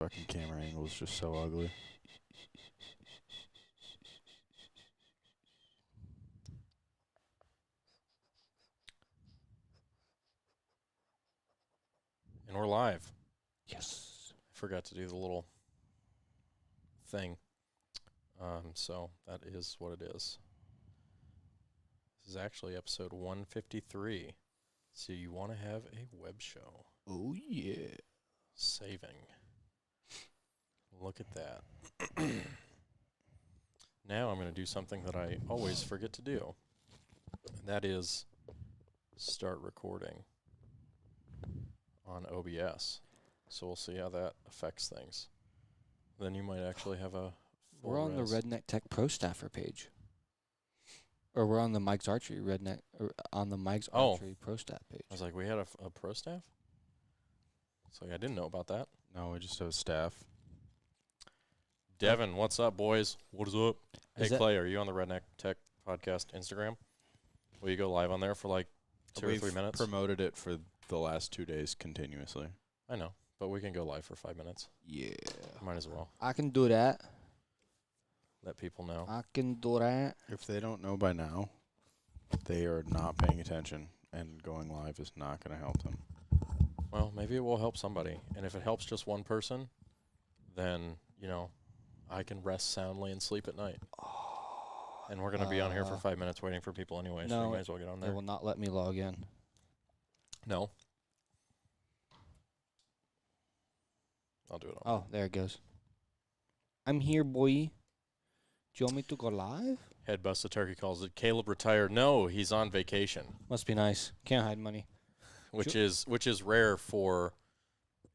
Fucking camera angle is just so ugly. And we're live. Yes. I forgot to do the little thing. So that is what it is. This is actually episode 153. So you want to have a web show. Oh, yeah. Saving. Look at that. Now I'm going to do something that I always forget to do. And that is start recording on OBS. So we'll see how that affects things. Then you might actually have a full We're on res. the Redneck Tech Pro Staffer page. Or we're on the Mike's Archery Redneck, or on the Mike's Archery Pro Staff page. I was like, we had a pro staff? So I didn't know about that. No, we just have staff. Devin, what's up, boys? What is up? Hey, Is that- Clay, are you on the Redneck Tech Podcast Instagram? Will you go live on there for like 2 or 3 minutes? Promoted it for the last 2 days continuously. I know, but we can go live for 5 minutes. Yeah. Might as well I can do that. let people know. I can do that. If they don't know by now, they are not paying attention, and going live is not going to help them. Well, maybe it will help somebody. And if it helps just one person, then, you know, I can rest soundly and sleep at night. And we're going to be on here for 5 minutes waiting for people anyway, so no, you might as well get on They there. will not let me log in. No. I'll do it on. Oh, there it goes. I'm here, boy. Do you want me to go live? Head Busta Turkey calls it Caleb retired. No, he's on vacation, Must be nice. Can't hide money. which is rare for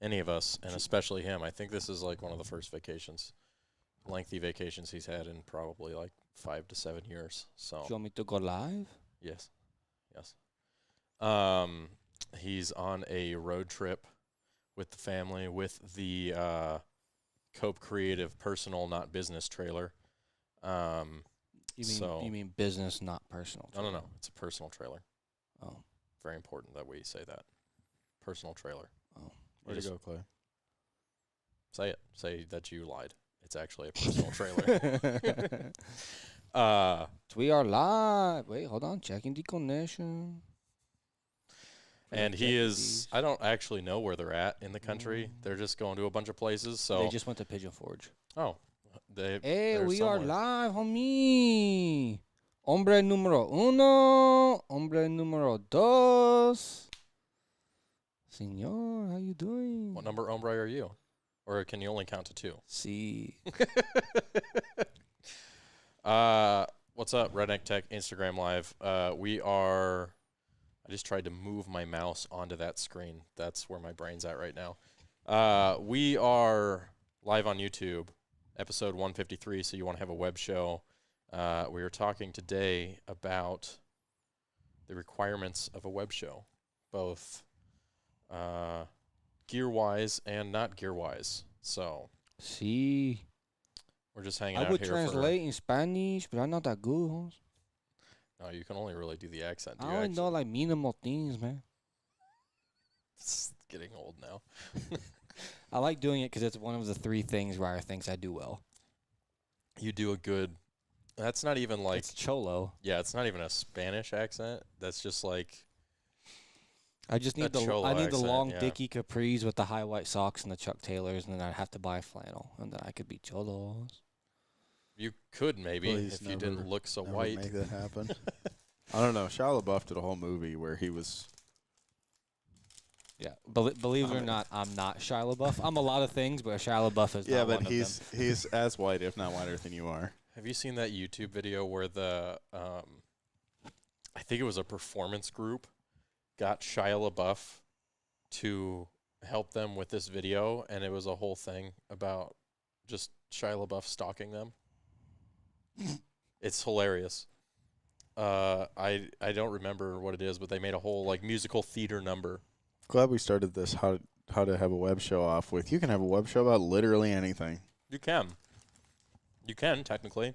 any of us, and especially him. I think this is like one of the first lengthy vacations he's had in probably like 5 to 7 years. So Do you want me to go live? yes. He's on a road trip with the family with the Cope Creative personal, not business trailer. You mean business, not personal? No. It's a personal trailer. Oh. Very important that we say that. Personal trailer. Oh. Way to go, Clay. Say it. Say that you lied. It's actually a personal trailer. We are live. Wait, hold on. Checking the connection. And he is, I don't actually know where they're at in the country. They're just going to a bunch of places. So They just went to Pigeon Forge. Oh. Hey, they're we are somewhere. live, homie. Hombre número uno. Hombre número dos. Señor, how you doing? What number hombre are you? Or can you only count to 2? See. What's up, Redneck Tech Instagram Live? I just tried to move my mouse onto that screen. That's where my brain's at right now. We are live on YouTube, episode 153, so you want to have a web show. We are talking today about the requirements of a web show, both gear-wise and not gear-wise. So See. we're just hanging I out would here translate in Spanish, but I'm not that good. Huh? No, you can only really do the accent. I only know like minimal things, man. It's getting old now. I like doing it because it's one of the 3 things Ryer thinks I do well. You do a good. That's not even like. It's cholo. Yeah, it's not even a Spanish accent. That's just like. I just need the cholo the accent, long yeah. dicky capris with the high white socks and the Chuck Taylors, and then I'd have to buy flannel, and then I could be cholos. You could maybe Please if you didn't never- look so Never white. make that happen. I don't know. Shia LaBeouf did a whole movie where he was... Yeah, believe it or not, I'm not Shia LaBeouf. I'm a lot of things, but Shia LaBeouf is Yeah, not but one of them. he's as white, if not whiter than you are. Have you seen that YouTube video where the I think it was a performance group got Shia LaBeouf to help them with this video, and it was a whole thing about just Shia LaBeouf stalking them. It's hilarious. I don't remember what it is, but they made a whole like musical theater number. Glad we started this how to have a web show off with. You can have a web show about literally anything. You can technically.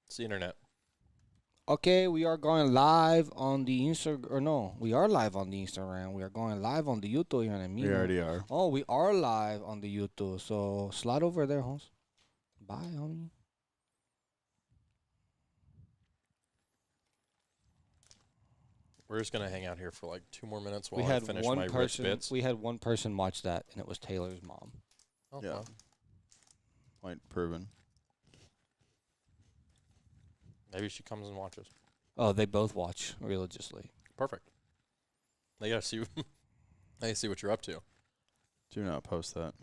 It's the internet. Okay, we are going live on the Instagram. Or no, we are live on the Instagram. We are going live on the YouTube here in a minute. We already are. Oh, we are live on the YouTube. So slide over there, Holmes. Bye, homie. We're just gonna hang out here for like 2 more minutes while We I had finish one my rich person. bits. We had one person watch that, and it was Taylor's mom. Oh, Yeah. well, Point proven. maybe she comes and watches. Oh, they both watch religiously. Perfect. They gotta see. They gotta see what you're up to. Do not post that.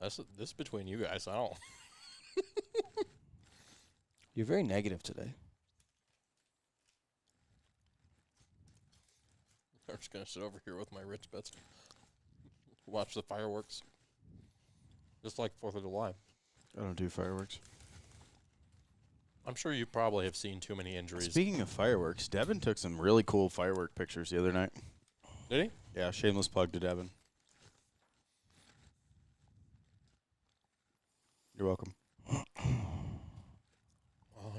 This is between you guys. I don't. You're very negative today. I'm just gonna sit over here with my rich bits. Watch the fireworks. Just like 4th of July. I don't do fireworks. I'm sure you probably have seen too many injuries. Speaking of fireworks, Devin took some really cool firework pictures the other night. Did he? Yeah, shameless plug to Devin. You're welcome. Well,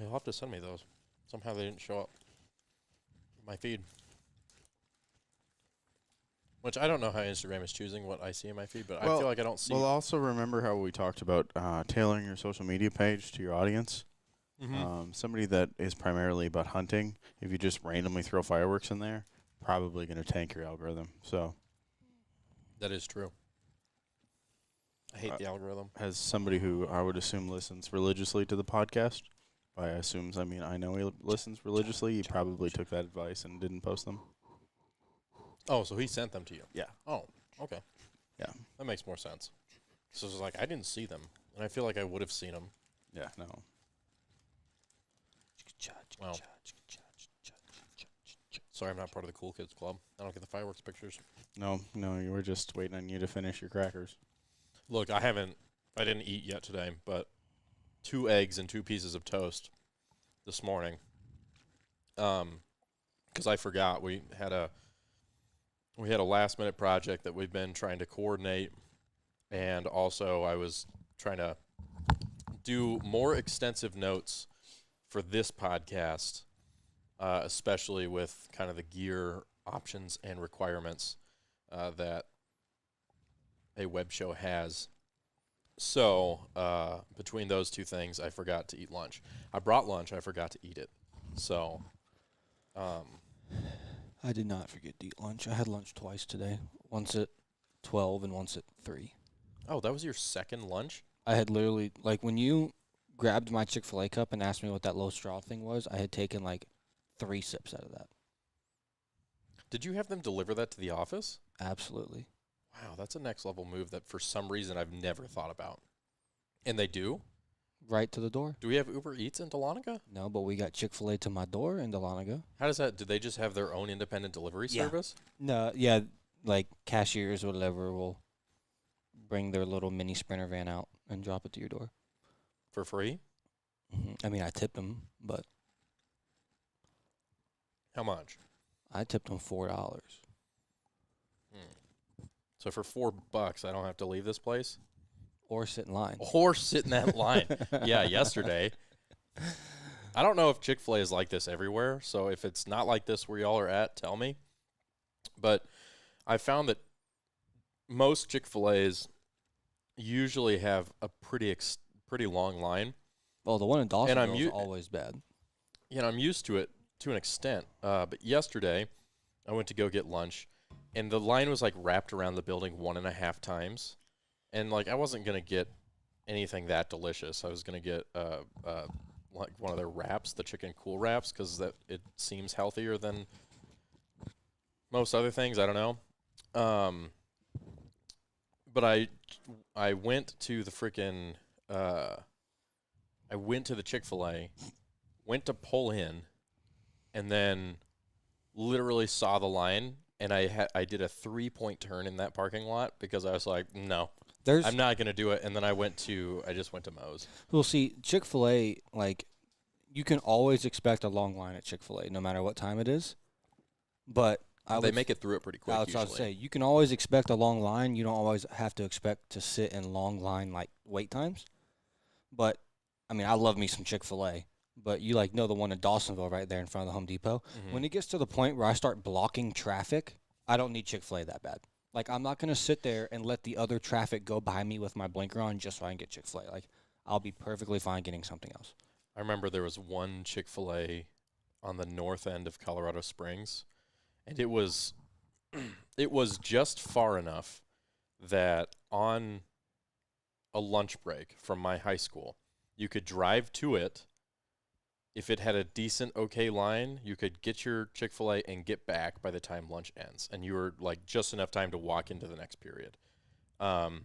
you'll have to send me those. Somehow they didn't show up in my feed. Which I don't know how Instagram is choosing what I see in my feed, but I feel like I don't see. Well, also remember how we talked about tailoring your social media page to your audience. Somebody that is primarily about hunting, if you just randomly throw fireworks in there, probably going to tank your algorithm. So That is true. I hate the algorithm. as somebody who I would assume listens religiously to the podcast, by assumes I mean I know he listens religiously, he probably took that advice and didn't post them. Oh, so he sent them to you? Yeah. Oh, okay. Yeah. That makes more sense. So it's like, I didn't see them, and I feel like I would have seen them. Yeah, no. Well, sorry, I'm not part of the Cool Kids Club. I don't get the fireworks pictures. No, you were just waiting on you to finish your crackers. Look, I didn't eat yet today, but 2 eggs and 2 pieces of toast this morning. Because I forgot we had a last minute project that we've been trying to coordinate, and also I was trying to do more extensive notes for this podcast, especially with kind of the gear options and requirements that a web show has. So between those 2 things, I forgot to eat lunch. I brought lunch. I forgot to eat it. So I did not forget to eat lunch. I had lunch twice today. Once at 12 and once at 3. oh, that was your second lunch? I had literally, like, when you grabbed my Chick-fil-A cup and asked me what that low straw thing was, I had taken, like, 3 sips out of that. Did you have them deliver that to the office? Absolutely. Wow, that's a next level move that for some reason I've never thought about. And they do? Right to the door? Do we have Uber Eats in Dahlonega? No, but we got Chick-fil-A to my door in Dahlonega. How does that, do they just have their own independent delivery Yeah. service? No, yeah, like cashiers or whatever will bring their little mini Sprinter van out and drop it to your door. For free? I mean, I tipped them, but How much? I tipped them $4. So for $4, I don't have to leave this place? Or sit in line. Or sit in that line. Yeah, yesterday. I don't know if Chick-fil-A is like this everywhere, so if it's not like this where y'all are at, tell me. But I found that most Chick-fil-A's usually have a pretty long line. Well, the one in Dawsonville is u- always bad. You know, I'm used to it to an extent. But yesterday, I went to go get lunch, and the line was, like, wrapped around the building 1.5 times. And, like, I wasn't going to get anything that delicious. I was going to get, like, one of their wraps, the chicken cool wraps, because it seems healthier than most other things. I don't know. But I went to the freaking I went to the Chick-fil-A, went to pull in, and then literally saw the line, and I did a 3-point turn in that parking lot because I was like, no, I'm not going to do it. And then I just went to Moe's. Well, see, Chick-fil-A, like, you can always expect a long line at Chick-fil-A no matter what time it is. But they make it through it pretty quick. I would say you can always expect a long line. You don't always have to expect to sit in long line like wait times. But I mean, I love me some Chick-fil-A. But you know the one in Dawsonville right there in front of the Home Depot. Mm-hmm. When it gets to the point where I start blocking traffic, I don't need Chick-fil-A that bad. Like, I'm not going to sit there and let the other traffic go by me with my blinker on just so I can get Chick-fil-A. Like, I'll be perfectly fine getting something else. I remember there was one Chick-fil-A on the north end of Colorado Springs, and it was just far enough that on a lunch break from my high school, you could drive to it. If it had a decent, okay line, you could get your Chick-fil-A and get back by the time lunch ends. And you were like just enough time to walk into the next period. And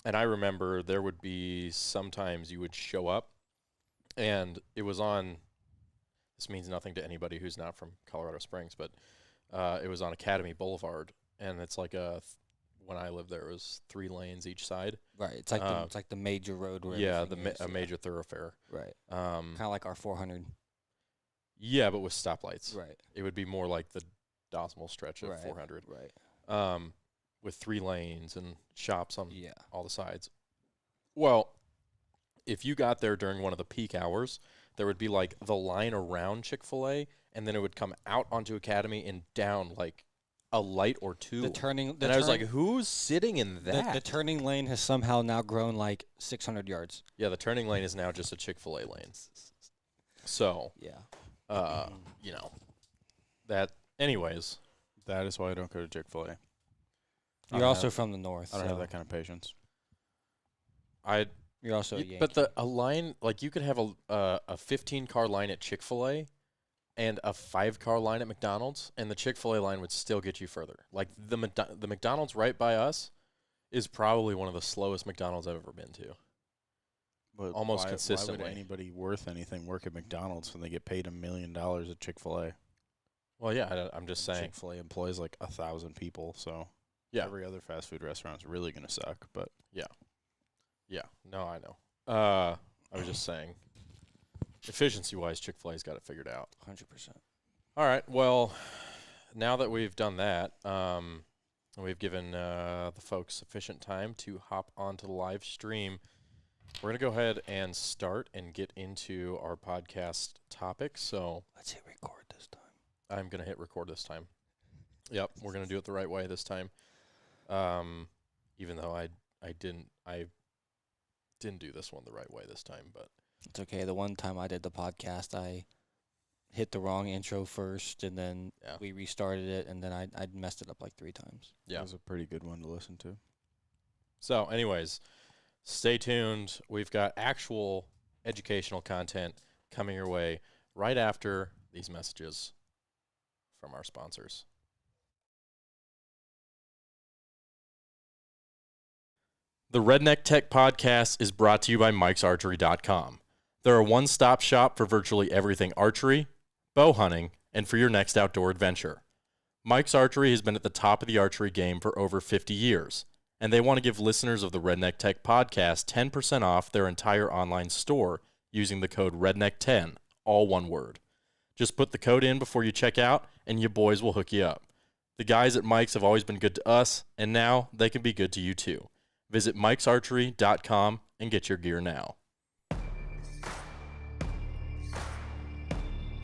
I remember there would be sometimes you would show up and it was on, this means nothing to anybody who's not from Colorado Springs, but it was on Academy Boulevard. And it's like when I lived there, it was 3 lanes each side. Right. It's like the major road where a major thoroughfare. Right. Kind of like our 400. Yeah, but with stoplights. Right. It would be more like the Dawsonville stretch of 400. Right. With 3 lanes and shops on Yeah. all the sides. Well, if you got there during one of the peak hours, there would be like the line around Chick-fil-A, and then it would come out onto Academy and down like a light or two. And I was like, who's sitting in that? The turning lane has somehow now grown like 600 yards. Yeah, the turning lane is now just a Chick-fil-A lane. So, yeah. you know, that, anyways. That is why I don't go to Chick-fil-A. You're also from the north. I don't have that kind of patience. You're also a Yankee. But a line, like you could have a 15-car line at Chick-fil-A and a 5-car line at McDonald's, and the Chick-fil-A line would still get you further. Like the McDonald's right by us is probably one of the slowest McDonald's I've ever been to. But almost consistently. Why would anybody worth anything work at McDonald's when they get paid $1 million at Chick-fil-A? Well, yeah, I'm just saying. Chick-fil-A employs like 1,000 people, so yeah, every other fast food restaurant's really gonna suck. But yeah, no, I know. I was just saying, efficiency-wise, Chick-fil-A's got it figured out. 100%. All right, well, now that we've done that, and we've given the folks sufficient time to hop onto the live stream, we're going to go ahead and start and get into our podcast topic. So let's hit record this time. I'm going to hit record this time. Yep, we're going to do it the right way this time. Even though I didn't do this one the right way this time, but it's okay. The one time I did the podcast, I hit the wrong intro first, and then we restarted it, and then I messed it up like 3 times. Yeah, it was a pretty good one to listen to. So, anyways, stay tuned. We've got actual educational content coming your way right after these messages from our sponsors. The Redneck Tech Podcast is brought to you by Mike'sArchery.com. They're a one-stop shop for virtually everything archery, bow hunting, and for your next outdoor adventure. Mike's Archery has been at the top of the archery game for over 50 years, and they want to give listeners of the Redneck Tech Podcast 10% off their entire online store using the code REDNECK10, all one word. Just put the code in before you check out, and your boys will hook you up. The guys at Mike's have always been good to us, and now they can be good to you too. Visit Mike'sArchery.com and get your gear now.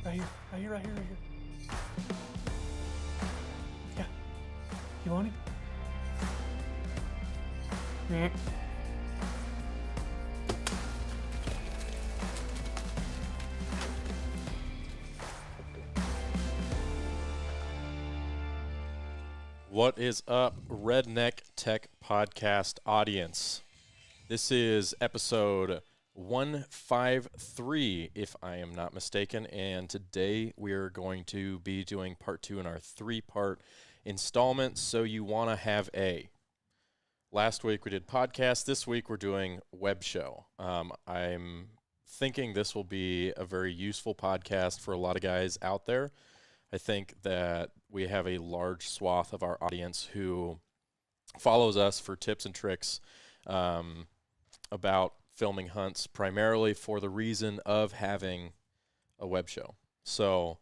Right here. Yeah. You want it? Yeah. What is up, Redneck Tech Podcast audience? This is episode 153, if I am not mistaken, and today we are going to be doing part 2 in our 3-part installment, So You Wanna Have A. Last week we did podcast. This week we're doing Webshow. I'm thinking this will be a very useful podcast for a lot of guys out there. I think that we have a large swath of our audience who follows us for tips and tricks about filming hunts, primarily for the reason of having a web show. So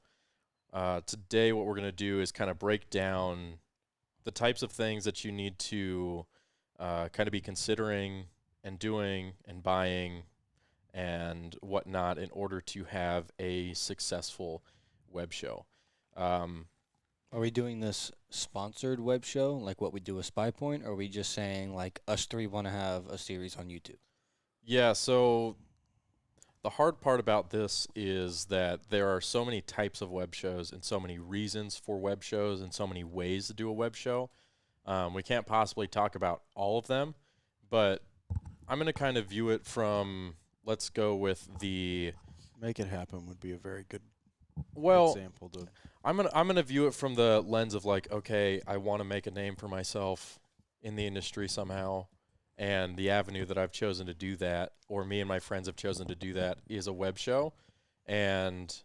today what we're going to do is kind of break down the types of things that you need to kind of be considering and doing and buying and whatnot in order to have a successful web show. Are we doing this sponsored web show, like what we do with SpyPoint, or are we just saying, like, us three want to have a series on YouTube? Yeah, so the hard part about this is that there are so many types of web shows and so many reasons for web shows and so many ways to do a web show. We can't possibly talk about all of them, but I'm going to kind of view it from, let's go with the... Make it happen would be a very good example to... I'm gonna view it from the lens of like, okay, I want to make a name for myself in the industry somehow, and the avenue that I've chosen to do that, or me and my friends have chosen to do that, is a web show, and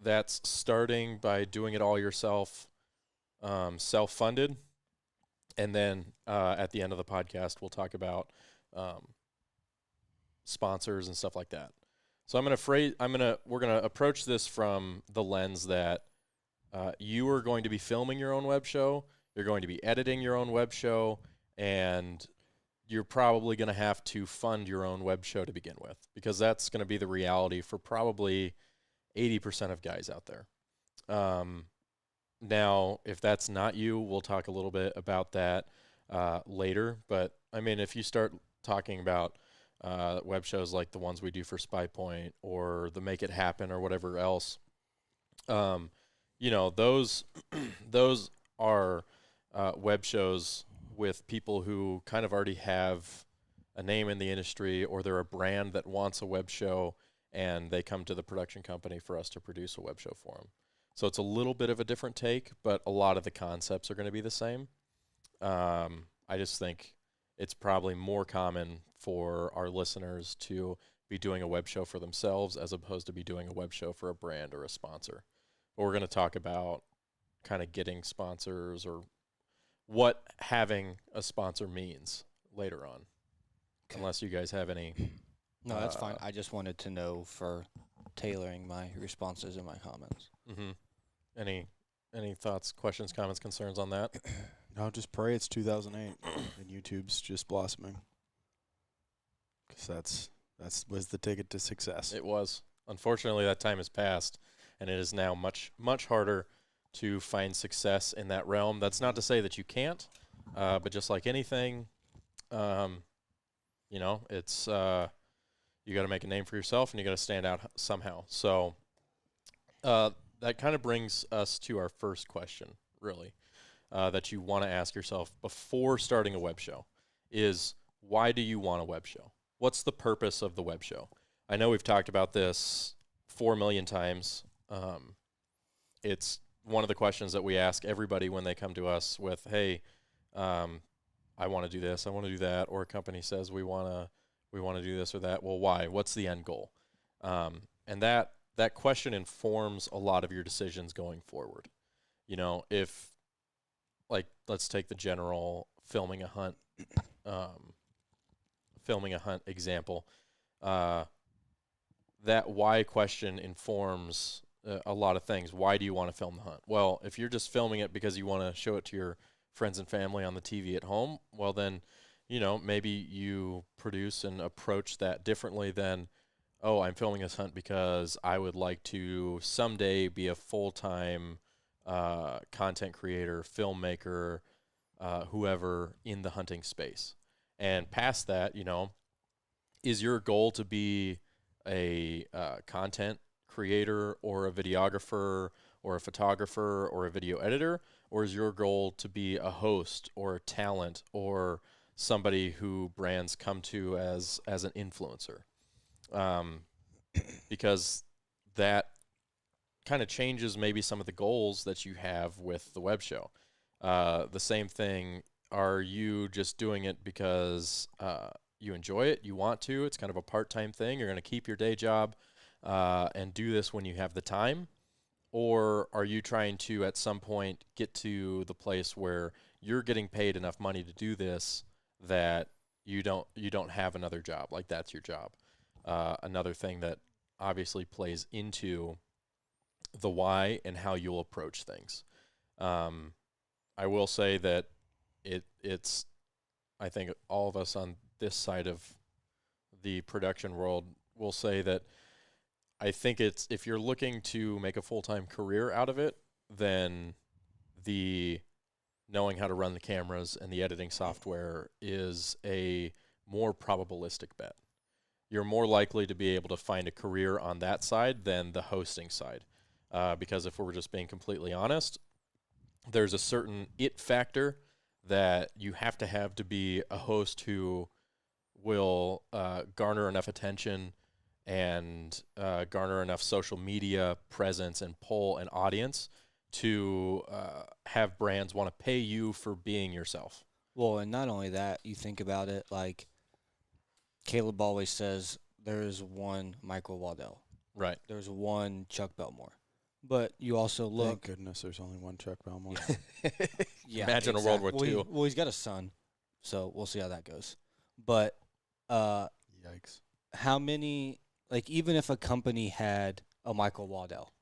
that's starting by doing it all yourself, self-funded, and then at the end of the podcast we'll talk about sponsors and stuff like that. So we're gonna approach this from the lens that you are going to be filming your own web show, you're going to be editing your own web show, and you're probably going to have to fund your own web show to begin with, because that's going to be the reality for probably 80% of guys out there. Now, if that's not you, we'll talk a little bit about that later. But I mean, if you start talking about web shows like the ones we do for SpyPoint or the Make It Happen or whatever else, those are web shows with people who kind of already have a name in the industry, or they're a brand that wants a web show, and they come to the production company for us to produce a web show for them. So it's a little bit of a different take, but a lot of the concepts are going to be the same. I just think it's probably more common for our listeners to be doing a web show for themselves as opposed to be doing a web show for a brand or a sponsor. But we're going to talk about kind of getting sponsors or what having a sponsor means later on, unless you guys have any. No, that's fine. I just wanted to know for tailoring my responses and my comments. Mm-hmm. Any thoughts, questions, comments, concerns on that? No, just pray it's 2008 and YouTube's just blossoming, because that was the ticket to success. It was. Unfortunately, that time has passed, and it is now much, much harder to find success in that realm. That's not to say that you can't, but just like anything, it's you got to make a name for yourself, and you got to stand out somehow. So that kind of brings us to our first question, really, that you want to ask yourself before starting a web show is, why do you want a web show? What's the purpose of the web show? I know we've talked about this 4 million times. It's one of the questions that we ask everybody when they come to us with, hey, I want to do this, I want to do that, or a company says we want to do this or that. Well, why? What's the end goal? And that question informs a lot of your decisions going forward. If, like, let's take the general filming a hunt example. That why question informs a lot of things. Why do you want to film the hunt? Well, if you're just filming it because you want to show it to your friends and family on the TV at home, well then, maybe you produce and approach that differently than, oh, I'm filming this hunt because I would like to someday be a full-time content creator, filmmaker, whoever in the hunting space. And past that, is your goal to be a content creator or a videographer or a photographer or a video editor, or is your goal to be a host or a talent or somebody who brands come to as an influencer? Because that kind of changes maybe some of the goals that you have with the web show. The same thing, are you just doing it because you enjoy it, you want to, it's kind of a part-time thing, you're going to keep your day job and do this when you have the time? Or are you trying to at some point get to the place where you're getting paid enough money to do this that you don't have another job, like that's your job? Another thing that obviously plays into the why and how you'll approach things. I will say that it's I think all of us on this side of the production world will say that I think it's, if you're looking to make a full-time career out of it, then the knowing how to run the cameras and the editing software is a more probabilistic bet. You're more likely to be able to find a career on that side than the hosting side. Because if we're just being completely honest, there's a certain it factor that you have to be a host who will garner enough attention and garner enough social media presence and pull an audience to have brands want to pay you for being yourself. Well, and not only that, you think about it like Caleb always says, there's one Michael Waddell. Right. There's one Chuck Belmore. But you also look. Thank goodness there's only one Chuck Belmore. Yeah, Imagine a World War II. Well, he's got a son, so we'll see how that goes. But Yikes. how many, like, even if a company had a Michael Waddell,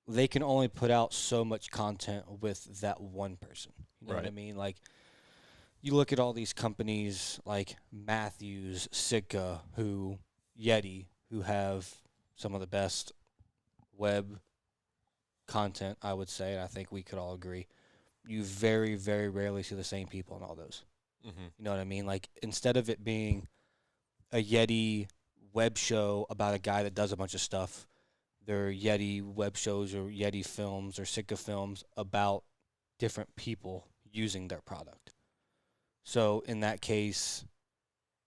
they can only put out so much content with that one person. You know what I Right. mean? Like, you look at all these companies like Matthews, Sitka, Yeti, who have some of the best web content, I would say, and I think we could all agree. You very, very rarely see the same people in all those. Mm-hmm. You know what I mean? Like, instead of it being a Yeti web show about a guy that does a bunch of stuff, there are Yeti web shows or Yeti films or Sitka films about different people using their product. So in that case,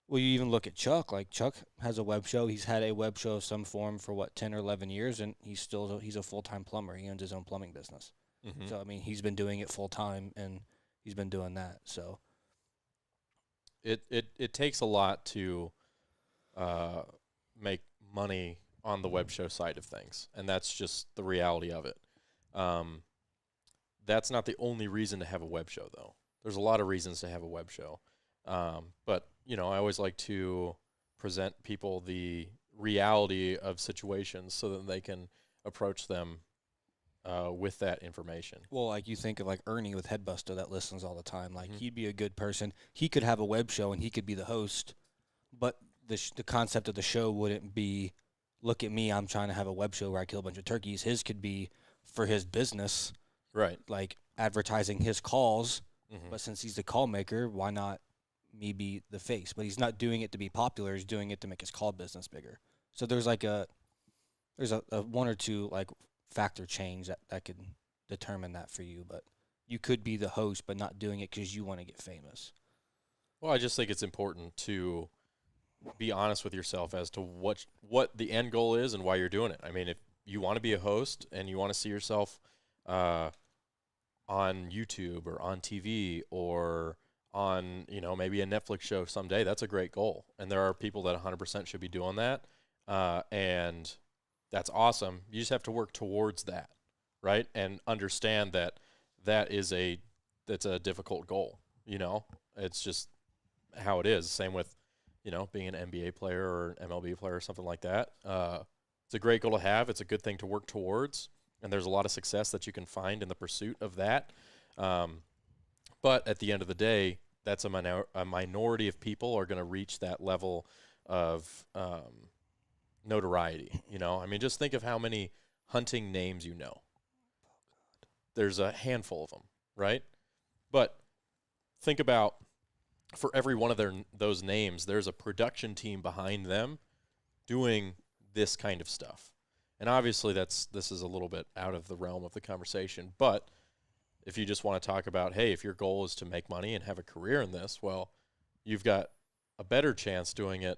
well, you even look at Chuck. Like, Chuck has a web show. He's had a web show of some form for 10 or 11 years, and he's a full-time plumber. He owns his own plumbing business. Mm-hmm. So I mean, he's been doing it full time, and he's been doing that. So it takes a lot to make money on the web show side of things, and that's just the reality of it. That's not the only reason to have a web show, though. There's a lot of reasons to have a web show. But, you know, I always like to present people the reality of situations so that they can approach them with that information. well, like, you think of like Ernie with Headbuster that listens all the time. Like, he'd be a good person. He could have a web show and he could be the host, but the concept of the show wouldn't be, look at me, I'm trying to have a web show where I kill a bunch of turkeys. His could be for his business, Right. like advertising his calls. Mm-hmm. But since he's the call maker, why not me be the face? But he's not doing it to be popular. He's doing it to make his call business bigger. So there's like a one or two like factor change that could determine that for you. But you could be the host, but not doing it because you want to get famous. Well, I just think it's important to be honest with yourself as to what the end goal is and why you're doing it. I mean, if you want to be a host and you want to see yourself on YouTube or on TV or on, you know, maybe a Netflix show someday, that's a great goal. And there are people that 100% should be doing that. And that's awesome. You just have to work towards that, right? And understand that that's a difficult goal, you know? It's just how it is. Same with, you know, being an NBA player or an MLB player or something like that. It's a great goal to have. It's a good thing to work towards. And there's a lot of success that you can find in the pursuit of that. But at the end of the day, that's a minority of people are going to reach that level of notoriety. You know, I mean, just think of how many hunting names you know. There's a handful of them, right? But think about, for every one of those names, there's a production team behind them doing this kind of stuff. And obviously this is a little bit out of the realm of the conversation, but if you just want to talk about, hey, if your goal is to make money and have a career in this, well, you've got a better chance doing it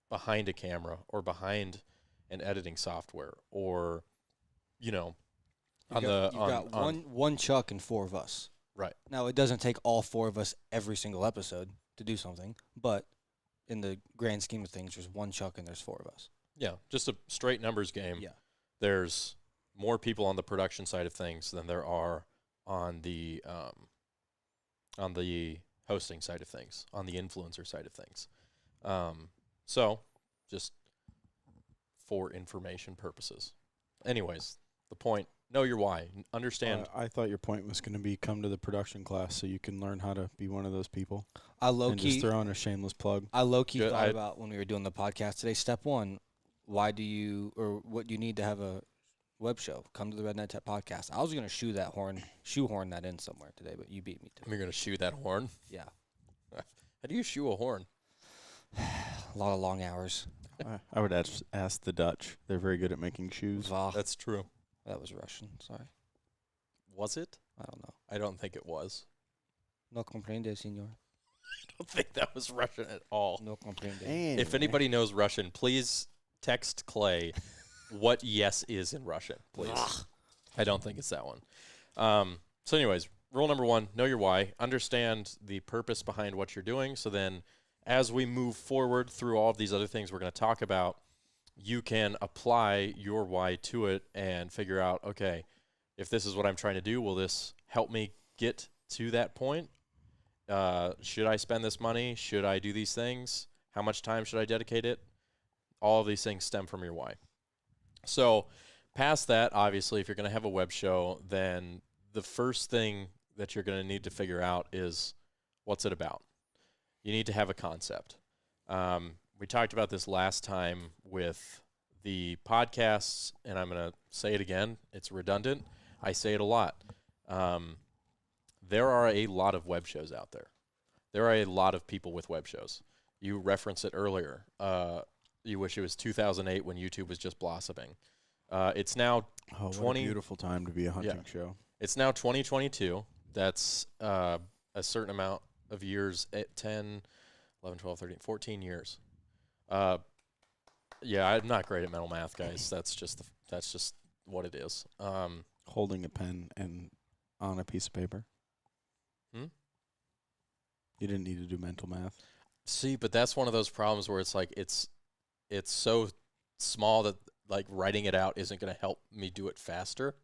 behind a camera or behind an editing software, or, you know, You've got one Chuck and four of us. Right. Now, it doesn't take all four of us every single episode to do something, but in the grand scheme of things, there's one Chuck and there's four of us. Yeah, just a straight numbers game. Yeah. There's more people on the production side of things than there are on the hosting side of things, on the influencer side of things. So, just for information purposes. Anyways, the point know your why. Understand. I thought your point was going to be come to the production class so you can learn how to be one of those people. I And just low-key throw in a shameless plug. Good, thought about when we were doing the podcast today. Step one, what do you need to have a web show? Come to the Red Net Tech podcast. I was going to shoehorn that in somewhere today, but you beat me to it. You're going to shoe that horn? Yeah. How do you shoe a horn? A lot of long hours. I would ask the Dutch. They're very good at making shoes. Va. That's true. That was Russian. Sorry. Was it? I don't know. I don't think it was. No comprende, senor. I don't think that was Russian at all. No comprende. If anybody knows Russian, please text Clay what yes is in Russian, please. I don't think it's that one. So anyways, rule number 1, know your why. Understand the purpose behind what you're doing. So then as we move forward through all of these other things we're going to talk about, you can apply your why to it and figure out, okay, if this is what I'm trying to do, will this help me get to that point? Should I spend this money? Should I do these things? How much time should I dedicate it? All of these things stem from your why. So past that, obviously, if you're going to have a web show, then the first thing that you're going to need to figure out is what's it about? You need to have a concept. We talked about this last time with the podcasts, and I'm going to say it again. It's redundant. I say it a lot. There are a lot of web shows out there. There are a lot of people with web shows. You referenced it earlier. You wish it was 2008 when YouTube was just blossoming. It's now what a beautiful time to be a hunting show. It's now 2022. That's a certain amount of years, 10, 11, 12, 13, 14 years. I'm not great at mental math, guys. That's just what it is. Holding a pen and on a piece of paper. You didn't need to do mental math. See, but that's one of those problems where it's like it's so small that like writing it out isn't going to help me do it faster.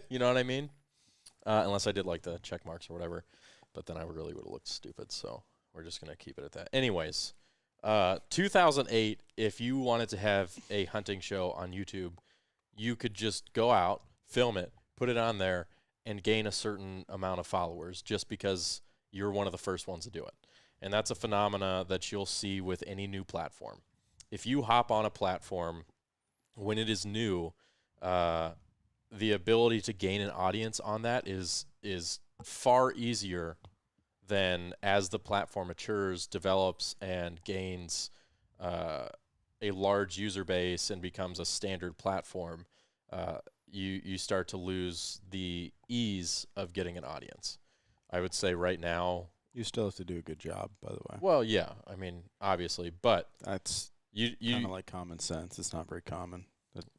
You know what I mean? Unless I did like the check marks or whatever, but then I really would have looked stupid. So we're just going to keep it at that. Anyways, 2008, if you wanted to have a hunting show on YouTube, you could just go out, film it, put it on there, and gain a certain amount of followers just because you're one of the first ones to do it. And that's a phenomena that you'll see with any new platform. If you hop on a platform when it is new, the ability to gain an audience on that is far easier than as the platform matures, develops, and gains a large user base and becomes a standard platform. You start to lose the ease of getting an audience. I would say right now, you still have to do a good job, by the way. Well, yeah, I mean, obviously, but that's you kind of like common sense. It's not very common.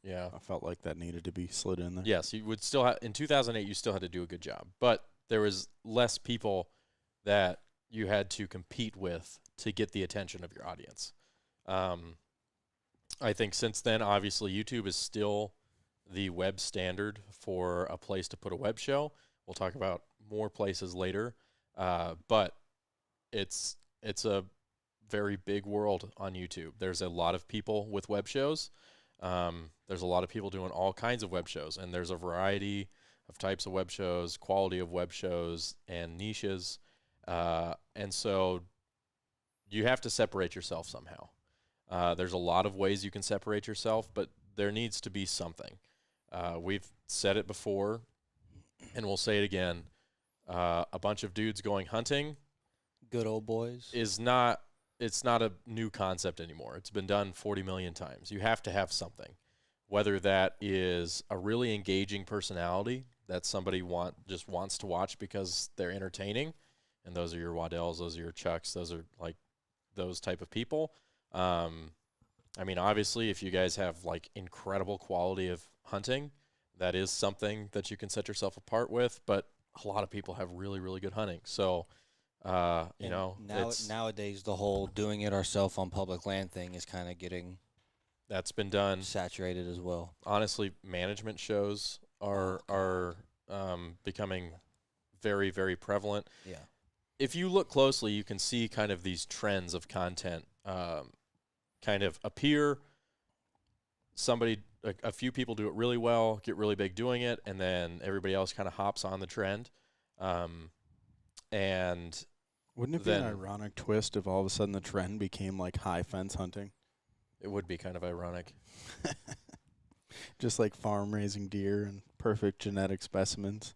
Yeah, I felt like that needed to be slid in there. Yes, you would still have in 2008. You still had to do a good job, but there was less people that you had to compete with to get the attention of your audience. I think since then, obviously, YouTube is still the web standard for a place to put a web show. We'll talk about more places later, but it's a very big world on YouTube. There's a lot of people with web shows. There's a lot of people doing all kinds of web shows, and there's a variety of types of web shows, quality of web shows, and niches. And so you have to separate yourself somehow. There's a lot of ways you can separate yourself, but there needs to be something. We've said it before, and we'll say it again. A bunch of dudes going hunting, good old boys, it's not a new concept anymore. It's been done 40 million times. You have to have something, whether that is a really engaging personality that somebody just wants to watch because they're entertaining, and those are your Waddells, those are your Chucks, those are like those type of people. I mean, obviously, if you guys have like incredible quality of hunting, that is something that you can set yourself apart with, but a lot of people have really, really good hunting. So, nowadays the whole doing it ourselves on public land thing is kind of getting that's been done saturated as well. Honestly, management shows are becoming very, very prevalent. Yeah. If you look closely, you can see kind of these trends of content kind of appear. Somebody a few people do it really well, get really big doing it, and then everybody else kind of hops on the trend. And Wouldn't it be an then ironic twist if all of a sudden the trend became like high fence hunting? it would be kind of ironic. Just like farm raising deer and perfect genetic specimens.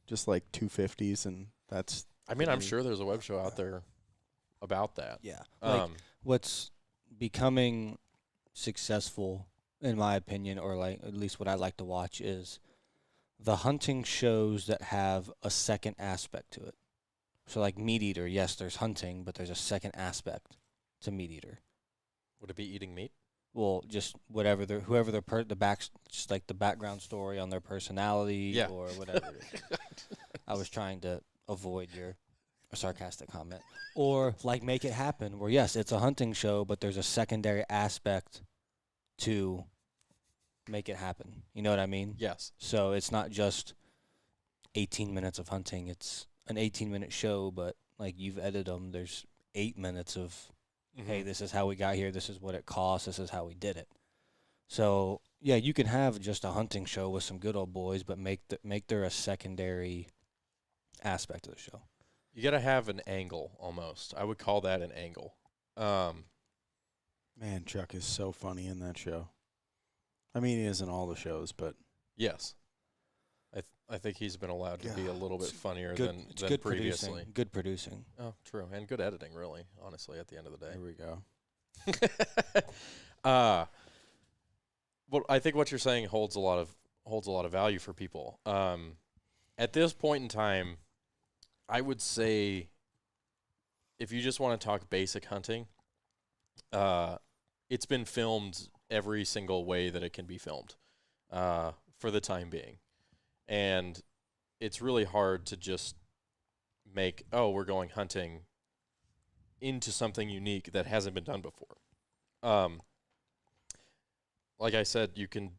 Just like 250s, and that's. I mean, I'm sure there's a web show out there about that. Yeah. Like Um, what's becoming successful, in my opinion, or like at least what I like to watch, is the hunting shows that have a second aspect to it. So like Meat Eater, yes, there's hunting, but there's a second aspect to Meat Eater. would it be eating meat? Well, just whatever whoever just like the background story on their personality Yeah. or whatever it is. I was trying to avoid your sarcastic comment. Or like Make It Happen, where yes, it's a hunting show, but there's a secondary aspect to make it happen. You know what I mean? Yes. So it's not just 18 minutes of hunting. It's an 18-minute show, but like you've edited them, there's 8 minutes of, hey, this is how we got here, this is what it costs, this is how we did it. So, yeah, you can have just a hunting show with some good old boys, but make there a secondary aspect of the show. You got to have an angle almost. I would call that an angle. Man, Chuck is so funny in that show. I mean, he is in all the shows, but Yes. I think he's been allowed to be a little bit funnier than good previously. producing. Good producing. Oh, true. And good editing, really, honestly, at the end of the day. there we go. Well, I think what you're saying holds a lot of value for people. At this point in time, I would say if you just want to talk basic hunting, it's been filmed every single way that it can be filmed for the time being. And it's really hard to just make, we're going hunting into something unique that hasn't been done before. Like I said, you can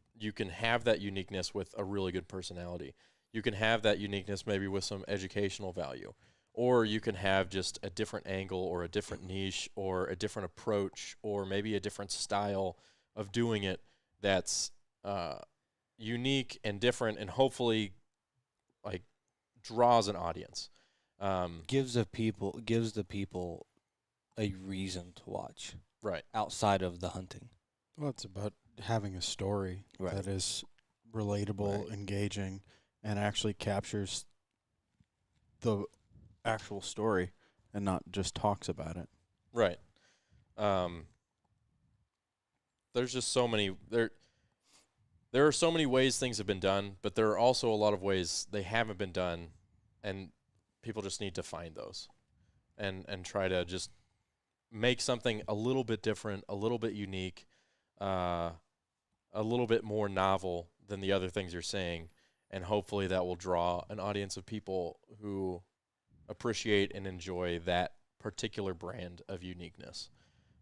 have that uniqueness with a really good personality. You can have that uniqueness maybe with some educational value. Or you can have just a different angle or a different niche or a different approach or maybe a different style of doing it that's unique and different and hopefully like draws an audience. Gives the people a reason to watch. Right. Outside of the hunting. Well, it's about having a story Right. that is relatable, Right. engaging, and actually captures the actual story and not just talks about it. Right. There's just so many there are so many ways things have been done, but there are also a lot of ways they haven't been done, and people just need to find those and try to just make something a little bit different, a little bit unique, a little bit more novel than the other things you're saying, and hopefully that will draw an audience of people who appreciate and enjoy that particular brand of uniqueness.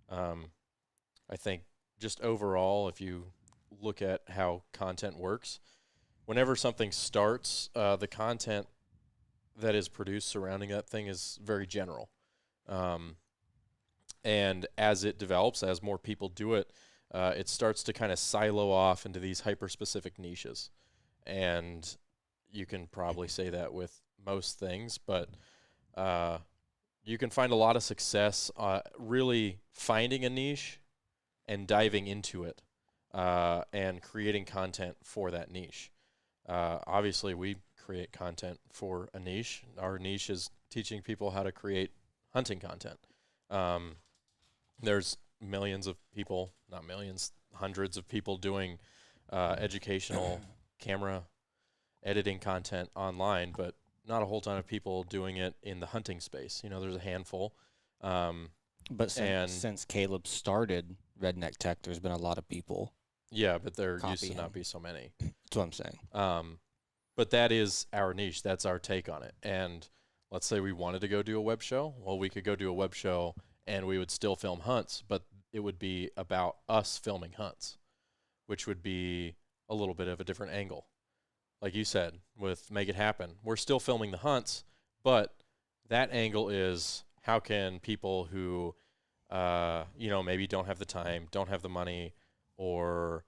I think just overall, if you look at how content works, whenever something starts, the content that is produced surrounding that thing is very general. And as it develops, as more people do it, it starts to kind of silo off into these hyper-specific niches. And you can probably say that with most things, but you can find a lot of success really finding a niche and diving into it and creating content for that niche. Obviously, we create content for a niche. Our niche is teaching people how to create hunting content. There's millions of people, not millions, hundreds of people doing educational camera editing content online, but not a whole ton of people doing it in the hunting space. You know, there's a handful. But since Caleb started Redneck Tech, there's been a lot of people. Yeah, but there used Copy to not him. be so many. That's what I'm saying. But that is our niche. That's our take on it. And let's say we wanted to go do a web show. Well, we could go do a web show and we would still film hunts, but it would be about us filming hunts, which would be a little bit of a different angle. Like you said, with Make It Happen, we're still filming the hunts, but that angle is how can people who, maybe don't have the time, don't have the money, or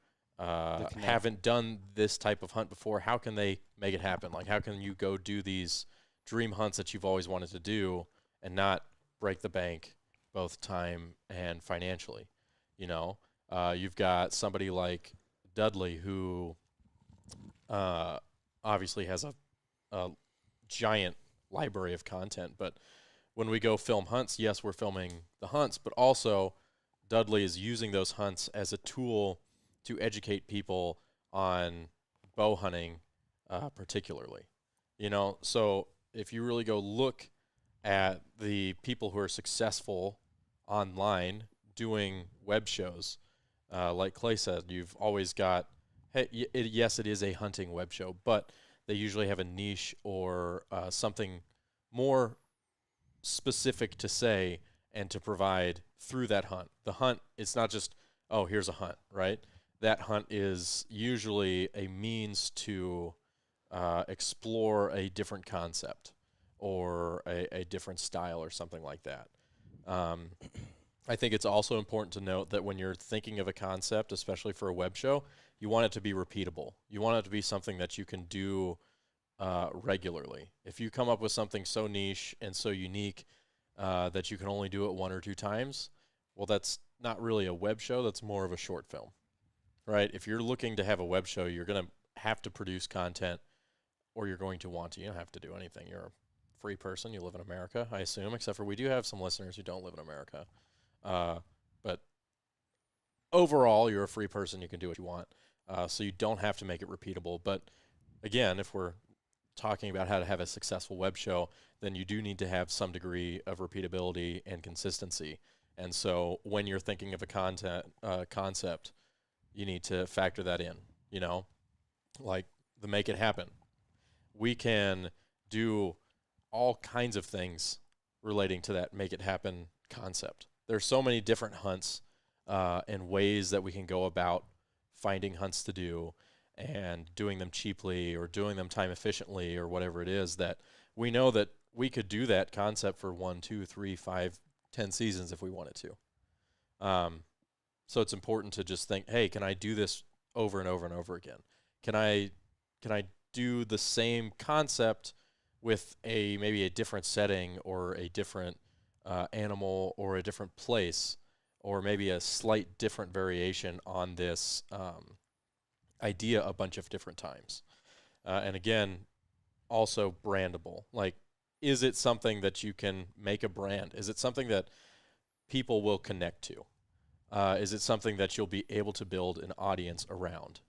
haven't done this type of hunt before. How can they make it happen? Like, how can you go do these dream hunts that you've always wanted to do and not break the bank, both time and financially? You know, you've got somebody like Dudley who obviously has a giant library of content, but when we go film hunts, yes, we're filming the hunts, but also Dudley is using those hunts as a tool to educate people on bow hunting, particularly. You know, so if you really go look at the people who are successful online doing web shows, like Clay said, you've always got, hey, yes, it is a hunting web show, but they usually have a niche or something more specific to say and to provide through that hunt. The hunt, it's not just, oh, here's a hunt, right? That hunt is usually a means to explore a different concept or a different style or something like that. I think it's also important to note that when you're thinking of a concept, especially for a web show, you want it to be repeatable. You want it to be something that you can do regularly. If you come up with something so niche and so unique that you can only do it 1 or 2 times, well, that's not really a web show. That's more of a short film, right? If you're looking to have a web show, you're going to have to produce content, or you're going to want to. You don't have to do anything. You're a free person. You live in America, I assume, except for we do have some listeners who don't live in America. But overall, you're a free person. You can do what you want. So you don't have to make it repeatable. But again, if we're talking about how to have a successful web show, then you do need to have some degree of repeatability and consistency. And so when you're thinking of a concept, you need to factor that in, you know, like the make it happen. We can do all kinds of things relating to that make it happen concept. There's so many different hunts and ways that we can go about finding hunts to do and doing them cheaply or doing them time efficiently or whatever it is, that we know that we could do that concept for 1, 2, 3, 5, 10 seasons if we wanted to. So it's important to just think, hey, can I do this over and over and over again? Can I do the same concept with maybe a different setting or a different animal or a different place, or maybe a slight different variation on this idea a bunch of different times? And again, also brandable. Like, is it something that you can make a brand? Is it something that people will connect to? Is it something that you'll be able to build an audience around?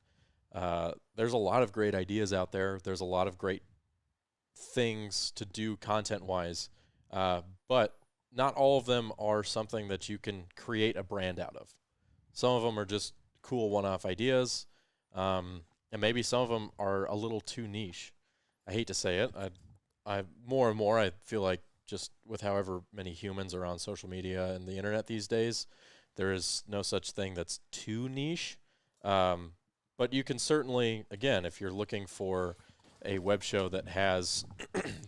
There's a lot of great ideas out there. There's a lot of great things to do content-wise, but not all of them are something that you can create a brand out of. Some of them are just cool one-off ideas, and maybe some of them are a little too niche. I hate to say it. I more and more I feel like, just with however many humans are on social media and the internet these days, there is no such thing that's too niche. But you can certainly, again, if you're looking for a web show that has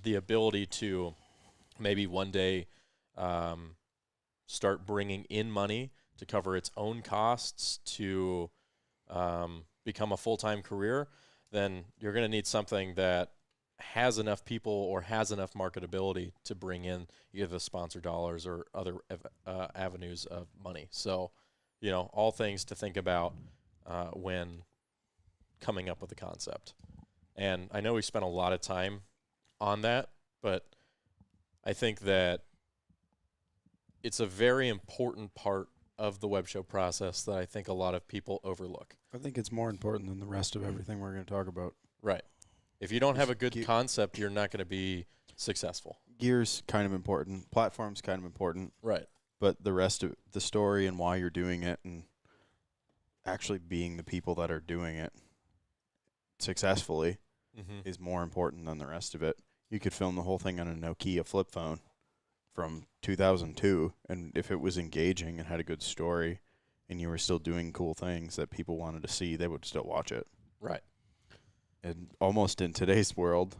the ability to maybe one day start bringing in money to cover its own costs, to become a full-time career, then you're going to need something that has enough people or has enough marketability to bring in either the sponsor dollars or other avenues of money. So, you know, all things to think about when coming up with a concept. And I know we spent a lot of time on that, but I think that it's a very important part of the web show process that I think a lot of people overlook. I think it's more important than the rest of everything we're going to talk about. Right. If you don't have a good concept, you're not going to be successful. Gear's kind of important. Platform's kind of important. Right. But the rest of the story and why you're doing it and actually being the people that are doing it successfully is more important than the rest of it. You could film the whole thing on a Nokia flip phone from 2002, and if it was engaging and had a good story and you were still doing cool things that people wanted to see, they would still watch it. Right. And almost in today's world,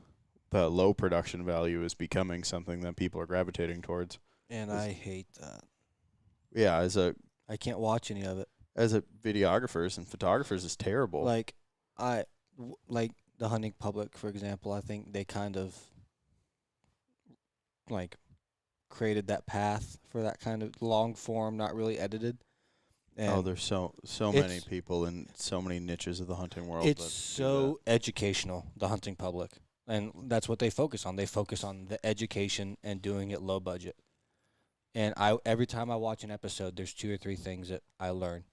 the low production value is becoming something that people are gravitating towards. And I hate that. Yeah, I can't watch any of it. as a videographers and photographers is terrible. Like like the hunting public, for example, I think they kind of like created that path for that kind of long form, not really edited. And there's so many people in so many niches of the hunting world. it's so educational, the hunting public. And that's what they focus on. They focus on the education and doing it low budget. And every time I watch an episode, there's 2 or 3 things that I learn.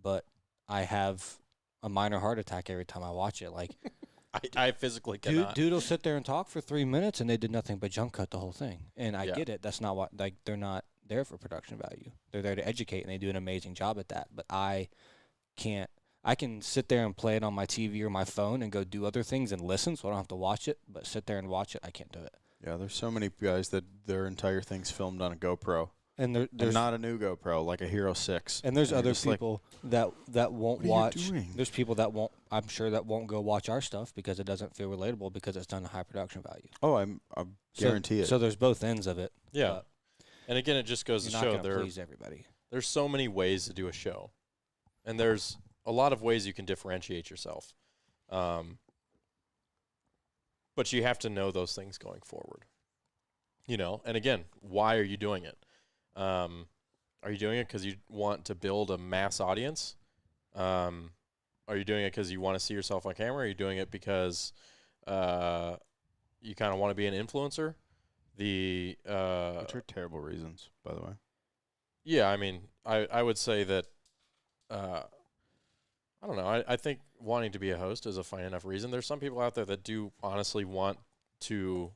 But I have a minor heart attack every time I watch it. Like I physically cannot. Dude will sit there and talk for 3 minutes, and they did nothing but jump cut the whole thing. And I Yeah. get it. That's not what, like, they're not there for production value. They're there to educate, and they do an amazing job at that. But I can't. I can sit there and play it on my TV or my phone and go do other things and listen, so I don't have to watch it. But sit there and watch it, I can't do it. Yeah, there's so many guys that their entire thing's filmed on a GoPro. And There's there's not a new GoPro, like a Hero 6. And there's you're other just like, people that won't "What are you watch. doing?" There's people that won't. I'm sure that won't go watch our stuff because it doesn't feel relatable because it's done a high production value. Oh, I guarantee it. So there's both ends of it. Yeah. but And again, it just goes you're to not show gonna there please everybody. there's so many ways to do a show, and there's a lot of ways you can differentiate yourself. But you have to know those things going forward. You know, and again, why are you doing it? Are you doing it because you want to build a mass audience? Are you doing it because you want to see yourself on camera? Are you doing it because you kind of want to be an influencer? Which are terrible reasons, by the way. Yeah, I mean, I would say that, I don't know, I think wanting to be a host is a fine enough reason. There's some people out there that do honestly want to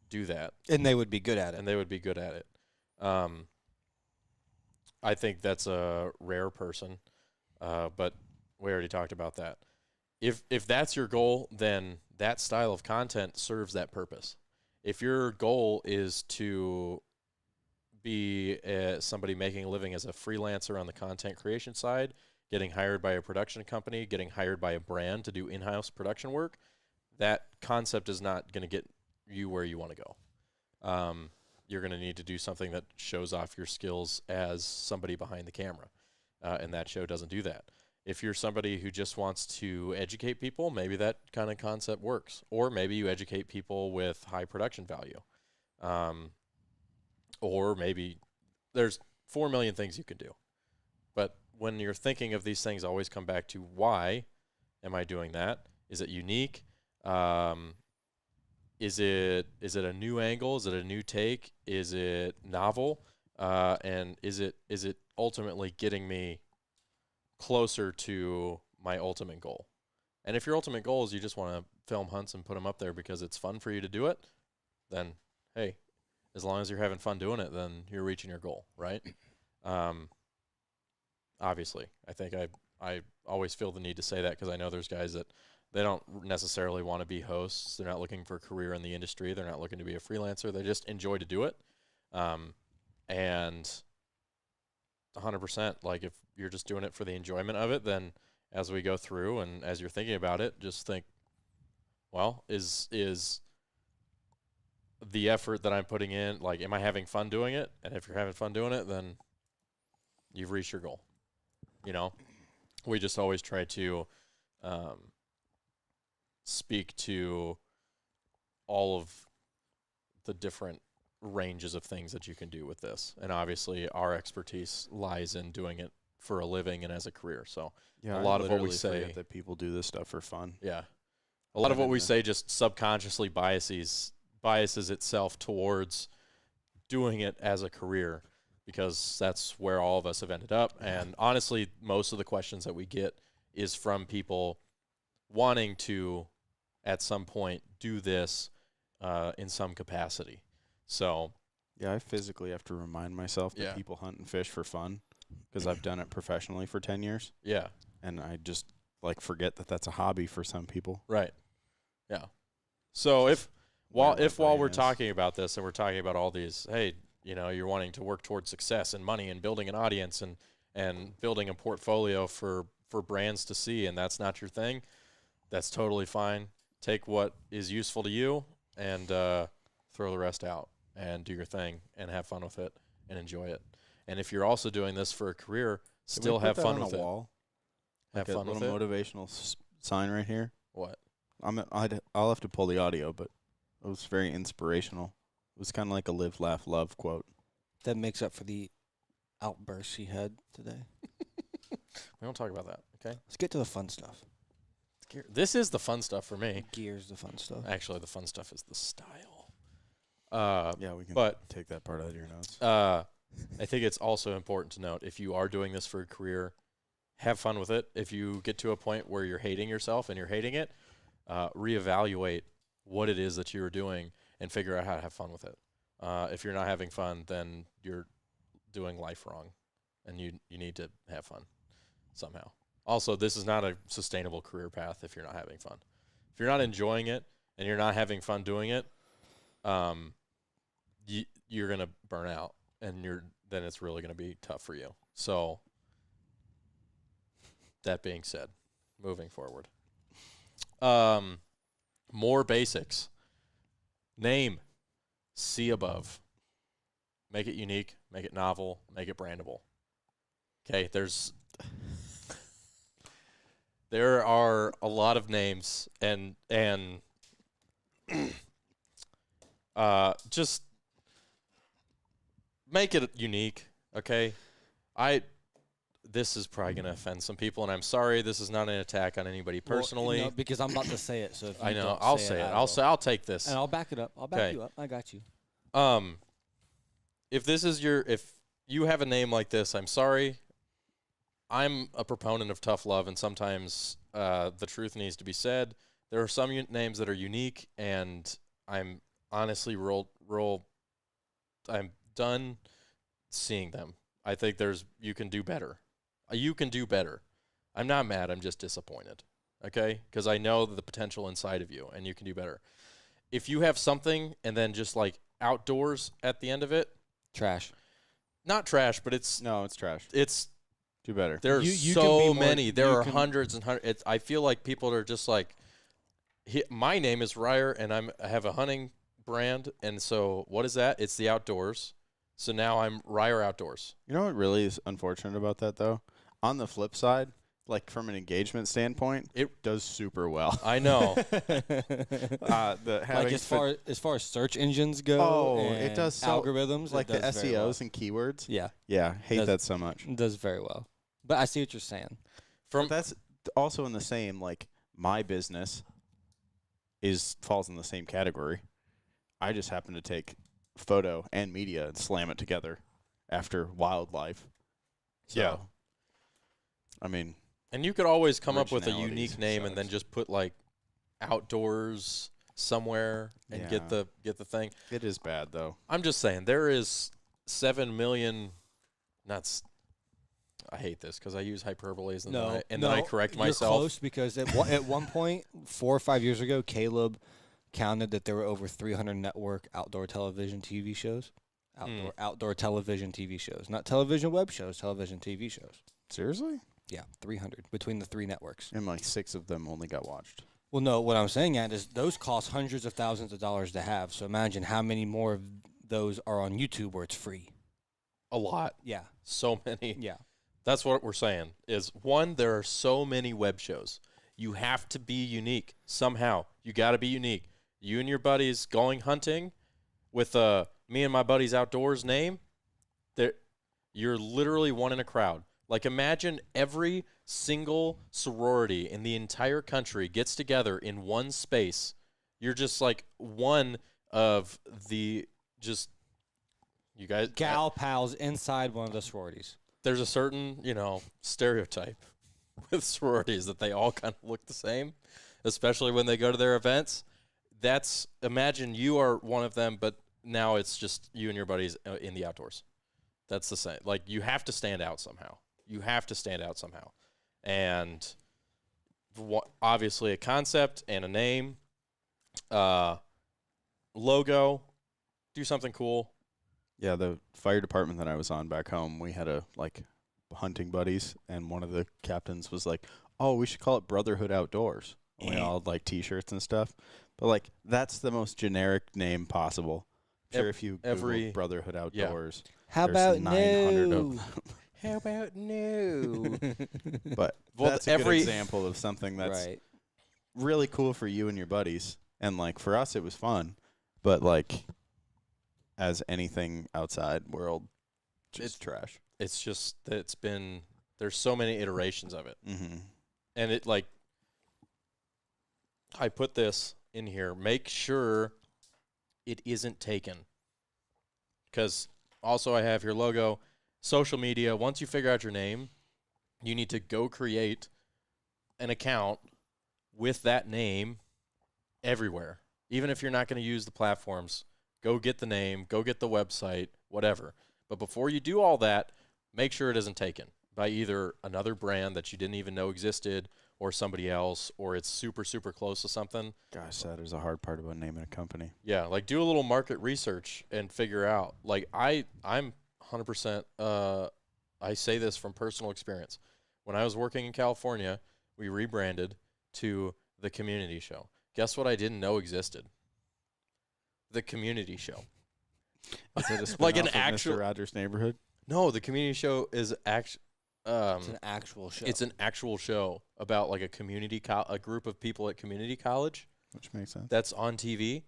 do that. And they would be good at it. And they would be good at it. I think that's a rare person, but we already talked about that. If that's your goal, then that style of content serves that purpose. If your goal is to be somebody making a living as a freelancer on the content creation side, getting hired by a production company, getting hired by a brand to do in-house production work, that concept is not going to get you where you want to go. You're going to need to do something that shows off your skills as somebody behind the camera, and that show doesn't do that. If you're somebody who just wants to educate people, maybe that kind of concept works. Or maybe you educate people with high production value. Or maybe there's 4 million things you can do. But when you're thinking of these things, always come back to why am I doing that? Is it unique? Is it a new angle? Is it a new take? Is it novel? And is it ultimately getting me closer to my ultimate goal? And if your ultimate goal is you just want to film hunts and put them up there because it's fun for you to do it, then hey, as long as you're having fun doing it, then you're reaching your goal, right? Obviously, I think I always feel the need to say that because I know there's guys that they don't necessarily want to be hosts. They're not looking for a career in the industry. They're not looking to be a freelancer. They just enjoy to do it. And 100%, like if you're just doing it for the enjoyment of it, then as we go through and as you're thinking about it, just think, well, is the effort that I'm putting in, like, am I having fun doing it? And if you're having fun doing it, then you've reached your goal. You know, we just always try to speak to all of the different ranges of things that you can do with this. And obviously our expertise lies in doing it for a living and as a career. So Yeah, a lot of what we literally say forget that people do this stuff for fun. Yeah. A lot of what we say just subconsciously biases itself towards doing it as a career because that's where all of us have ended up. And honestly, most of the questions that we get is from people wanting to, at some point, do this in some capacity. So, Yeah, I physically have to remind myself that Yeah. people hunt and fish for fun because I've done it professionally for 10 years. yeah, And I just, like, forget that that's a hobby for some people. right. Yeah. So while Where my we're brain is. talking about this and we're talking about all these, hey, you know, you're wanting to work towards success and money and building an audience and building a portfolio for brands to see, and that's not your thing, that's totally fine. Take what is useful to you and throw the rest out and do your thing and have fun with it and enjoy it. And if you're also doing this for a career, Still have fun with it. Wall? Have Like fun a with little it. motivational sign right here. What? I'll have to pull the audio, but it was very inspirational. It was kind of like a live, laugh, love quote. That makes up for the outbursts he had today. We don't talk about that, okay? Let's get to the fun stuff. This is the fun stuff for me. Gear's the fun stuff. Actually, the fun stuff is the style. Yeah, we can but take that part out of your notes. I think it's also important to note, if you are doing this for a career, have fun with it. If you get to a point where you're hating yourself and you're hating it, reevaluate what it is that you're doing and figure out how to have fun with it. If you're not having fun, then you're doing life wrong, and you need to have fun somehow. Also, this is not a sustainable career path if you're not having fun. If you're not enjoying it and you're not having fun doing it, you're going to burn out, and then it's really going to be tough for you. So that being said, moving forward. More basics. Name. See above. Make it unique, make it novel, make it brandable. Okay, there are a lot of names and just make it unique, okay? This is probably going to offend some people, and I'm sorry. This is not an attack on anybody personally. Well, no, because I'm about to say it. So if you I know. don't I'll say say it. I will. I'll take this. And I'll back it up. I'll back you up. I got you. If you have a name like this, I'm sorry. I'm a proponent of tough love, and sometimes the truth needs to be said. There are some names that are unique, and I'm honestly I'm done seeing them. I think you can do better. You can do better. I'm not mad. I'm just disappointed. Okay? Because I know the potential inside of you, and you can do better. If you have something and then just like outdoors at the end of it, Trash. not trash, but it's trash. it's Do better. there's You can so be more- many. There you are can- hundreds and hundreds. I feel like people are just like, my name is Ryer, and I have a hunting brand, and so what is that? It's the outdoors. So now I'm Ryer Outdoors. You know what really is unfortunate about that, though? On the flip side, like from an engagement standpoint, it does super well. I know. Like as far as search engines go. Oh, and it does so- algorithms. like it the does very well. SEOs and keywords. Yeah, Yeah, hate Does- that so much. it does very well. But I see what you're saying. But that's also in the same, like, my business falls in the same category. I just happen to take photo and media and slam it together after wildlife. So, Yeah. I mean, And you could always come up with a Originality unique name and then sucks. just put like outdoors somewhere and get Yeah. the thing. it is bad, though. I'm just saying there is 7 million. I hate this because I use hyperboles and then I correct you're myself. close because at one point 4 or 5 years ago, Caleb counted that there were over 300 network outdoor television TV shows. Outdoor television TV shows, not television web shows, television TV shows. Seriously? Yeah, 300 between the three networks. And, like, 6 of them only got watched. Well, no, what I'm saying is those cost hundreds of thousands of dollars to have. So imagine how many more of those are on YouTube where it's free. A lot. Yeah, So many. yeah. That's what we're saying is, one, there are so many web shows. You have to be unique somehow. You got to be unique. You and your buddies going hunting with me and my buddies outdoors name, you're literally one in a crowd. Like, imagine every single sorority in the entire country gets together in one space. You're just like one of the you guys. Gal pals inside one of the sororities. There's a certain, stereotype with sororities that they all kind of look the same, especially when they go to their events. Imagine you are one of them, but now it's just you and your buddies in the outdoors. That's the same. Like, you have to stand out somehow. And obviously a concept and a name, logo, do something cool. Yeah, the fire department that I was on back home, we had hunting buddies, and one of the captains was like, "Oh, we should call it Brotherhood Outdoors." And we all had, like, T-shirts and stuff. But, like, that's the most generic name possible. I'm sure if you Google Brotherhood Outdoors, How there's about 900 no? of them. How about no? But Well, that's a good example of something that's Right. really cool for you and your buddies. And, like, for us, it was fun. But, like, as anything outside world, just trash. It's just that there's so many iterations of it. Mm-hmm. And it, like, I put this in here. Make sure it isn't taken. Because also I have your logo, social media. Once you figure out your name, you need to go create an account with that name everywhere. Even if you're not going to use the platforms, go get the name, go get the website, whatever. But before you do all that, make sure it isn't taken by either another brand that you didn't even know existed or somebody else, or it's super, super close to something. Gosh, that is a hard part about naming a company. Yeah, like do a little market research and figure out. Like I'm 100%, I say this from personal experience. When I was working in California, we rebranded to The Community Show. Guess what I didn't know existed? The Community Show. Is it a Like an spin-off of actual Mr. Rogers' Neighborhood? No, The Community Show is It's an actual show. It's an actual show about like a group of people at community college Which makes sense. that's on TV.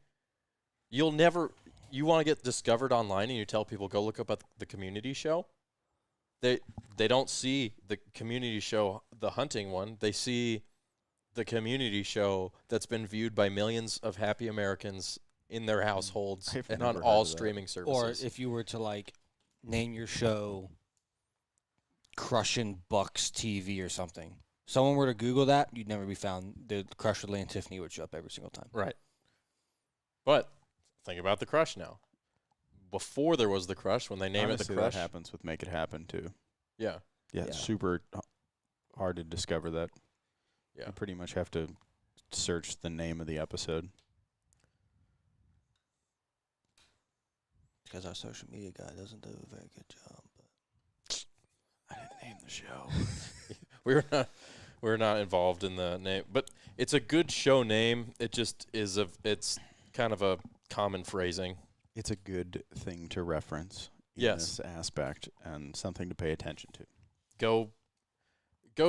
You want to get discovered online and you tell people go look up at the Community Show. They don't see the Community Show, the hunting one. They see the Community Show that's been viewed by millions of happy Americans in their households I've and never on heard all of that. streaming services. Or if you were to like name your show Crushin' Bucks TV or something, someone were to Google that, you'd never be found. The Crush with Lee and Tiffany would show up every single time. Right. But think about the Crush now. Before there was the Crush, when they named Honestly, it the Crush. that happens with Make It Happen, too. Yeah. Yeah, it's Yeah. super hard to discover that. Yeah. You pretty much have to search the name of the episode. Because our social media guy doesn't do a very good job. I didn't name the show. We're not involved in the name, but it's a good show name. It just is it's kind of a common phrasing. It's a good thing to reference in Yes. this aspect and something to pay attention to. Go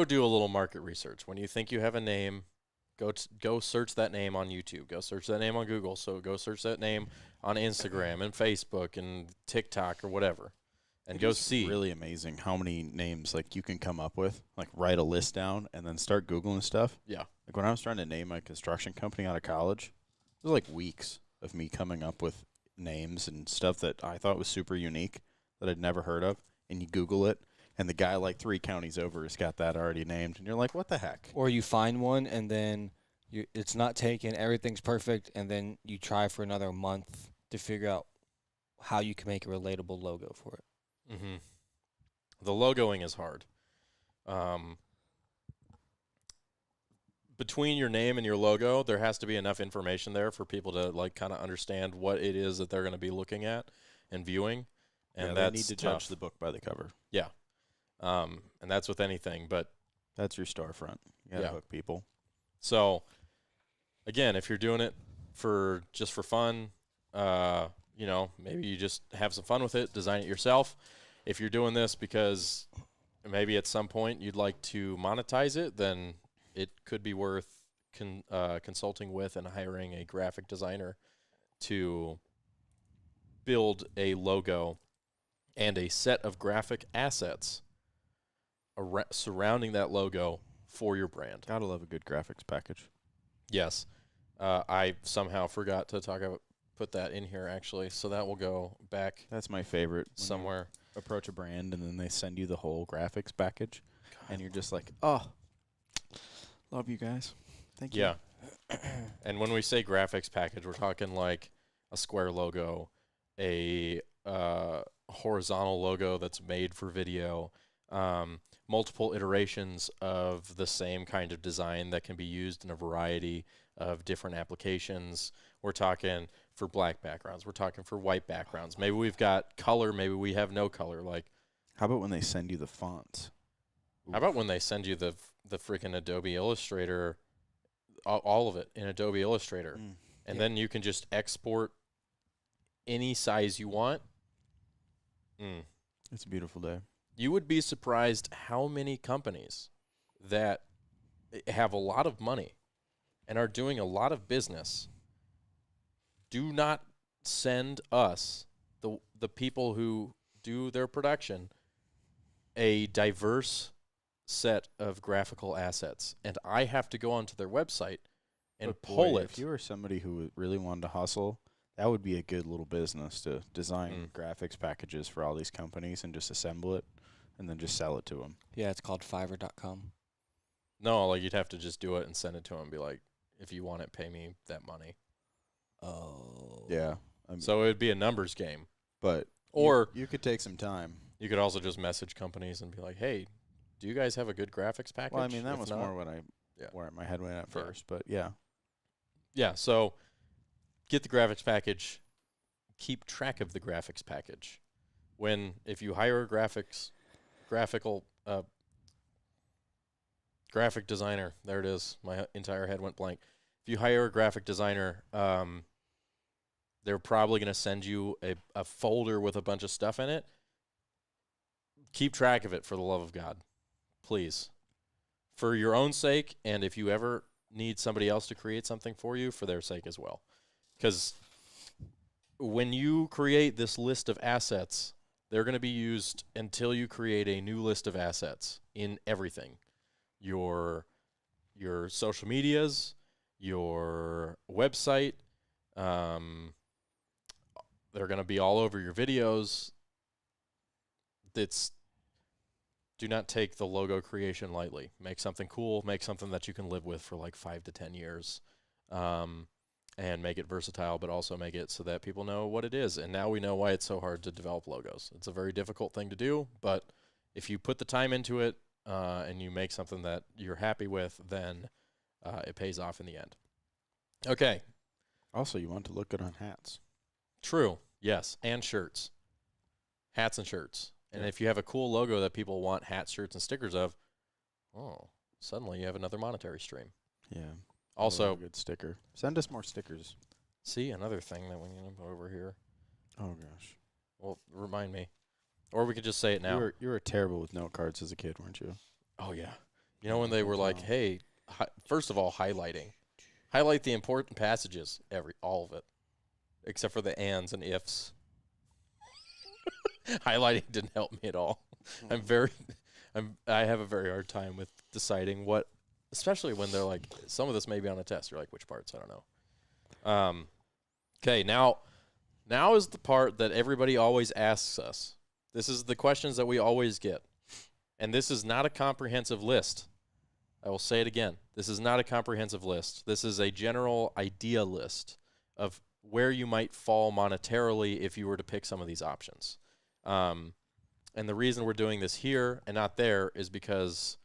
do a little market research. When you think you have a name, go search that name on YouTube. Go search that name on Google. So go search that name on Instagram and Facebook and TikTok or whatever. And go see. It's really amazing how many names like you can come up with. Like write a list down and then start Googling stuff. Yeah. Like when I was trying to name my construction company out of college, it was like weeks of me coming up with names and stuff that I thought was super unique that I'd never heard of. And you Google it, and the guy like 3 counties over has got that already named, and you're like, what the heck? Or you find one and then it's not taken, everything's perfect, and then you try for another month to figure out how you can make a relatable logo for it. Mm-hmm. The logoing is hard. Between your name and your logo, there has to be enough information there for people to like kind of understand what it is that they're going to be looking at and viewing. And they that's need to tough. judge the book by the cover. And that's with anything. But That's your storefront. You gotta Yeah. hook people. so, again, if you're doing it for fun, maybe you just have some fun with it, design it yourself. If you're doing this because maybe at some point you'd like to monetize it, then it could be worth consulting with and hiring a graphic designer to build a logo and a set of graphic assets surrounding that logo for your brand. Gotta love a good graphics package. Yes. I somehow forgot to put that in here, actually, so that will go back That's my favorite. When you somewhere. approach a brand and then they send you the whole graphics package, and you're just like, oh, love you guys. Thank you. Yeah. And when we say graphics package, we're talking like a square logo, a horizontal logo that's made for video, multiple iterations of the same kind of design that can be used in a variety of different applications. We're talking for black backgrounds. We're talking for white backgrounds. Maybe we've got color. Maybe we have no color. Like, How about when they send you the fonts? how about when they send you the freaking Adobe Illustrator, all of it in Adobe Illustrator, and Yeah. then you can just export any size you want. It's a beautiful day. You would be surprised how many companies that have a lot of money and are doing a lot of business do not send us, the people who do their production, a diverse set of graphical assets. And I have to go onto their website and But pull boy, it. If you were somebody who really wanted to hustle, that would be a good little business to design graphics packages for all these companies and just assemble it and then just sell it to them. Yeah, it's called Fiverr.com. No, like you'd have to just do it and send it to them and be like, if you want it, pay me that money. Oh. Yeah. So it would be a numbers game. But Or you could take some time. you could also just message companies and be like, hey, do you guys have a good graphics package? Well, I mean, that If was not- more what Yeah. where my head went at Yeah. first. But yeah. Yeah, so get the graphics package. Keep track of the graphics package. If you hire a graphic designer, there it is. My entire head went blank. If you hire a graphic designer, they're probably going to send you a folder with a bunch of stuff in it. Keep track of it, for the love of God, please. For your own sake, and if you ever need somebody else to create something for you, for their sake as well. Because when you create this list of assets, they're going to be used until you create a new list of assets in everything. Your social medias, your website, they're going to be all over your videos. Do not take the logo creation lightly. Make something cool. Make something that you can live with for like 5 to 10 years, and make it versatile, but also make it so that people know what it is. And now we know why it's so hard to develop logos. It's a very difficult thing to do, but if you put the time into it and you make something that you're happy with, then it pays off in the end. Okay. Also, you want to look good on hats. True. Yes. And shirts. Hats and shirts. And if you have a cool logo that people want hats, shirts, and stickers of, suddenly you have another monetary stream. Yeah. Also, a good sticker. Send us more stickers. see, another thing that we need to put over here. Oh gosh. Well, remind me. Or we could just say it now. You were terrible with note cards as a kid, weren't you? Oh, yeah. You know when they were like, hey, first of all, highlighting. Highlight the important passages, all of it, except for the ands and ifs. Highlighting didn't help me at all. I have a very hard time with deciding what, especially when they're like, some of this may be on a test. You're like, which parts? I don't know. Okay, now is the part that everybody always asks us. This is the questions that we always get. And this is not a comprehensive list. I will say it again. This is not a comprehensive list. This is a general idea list of where you might fall monetarily if you were to pick some of these options. And the reason we're doing this here and not there is because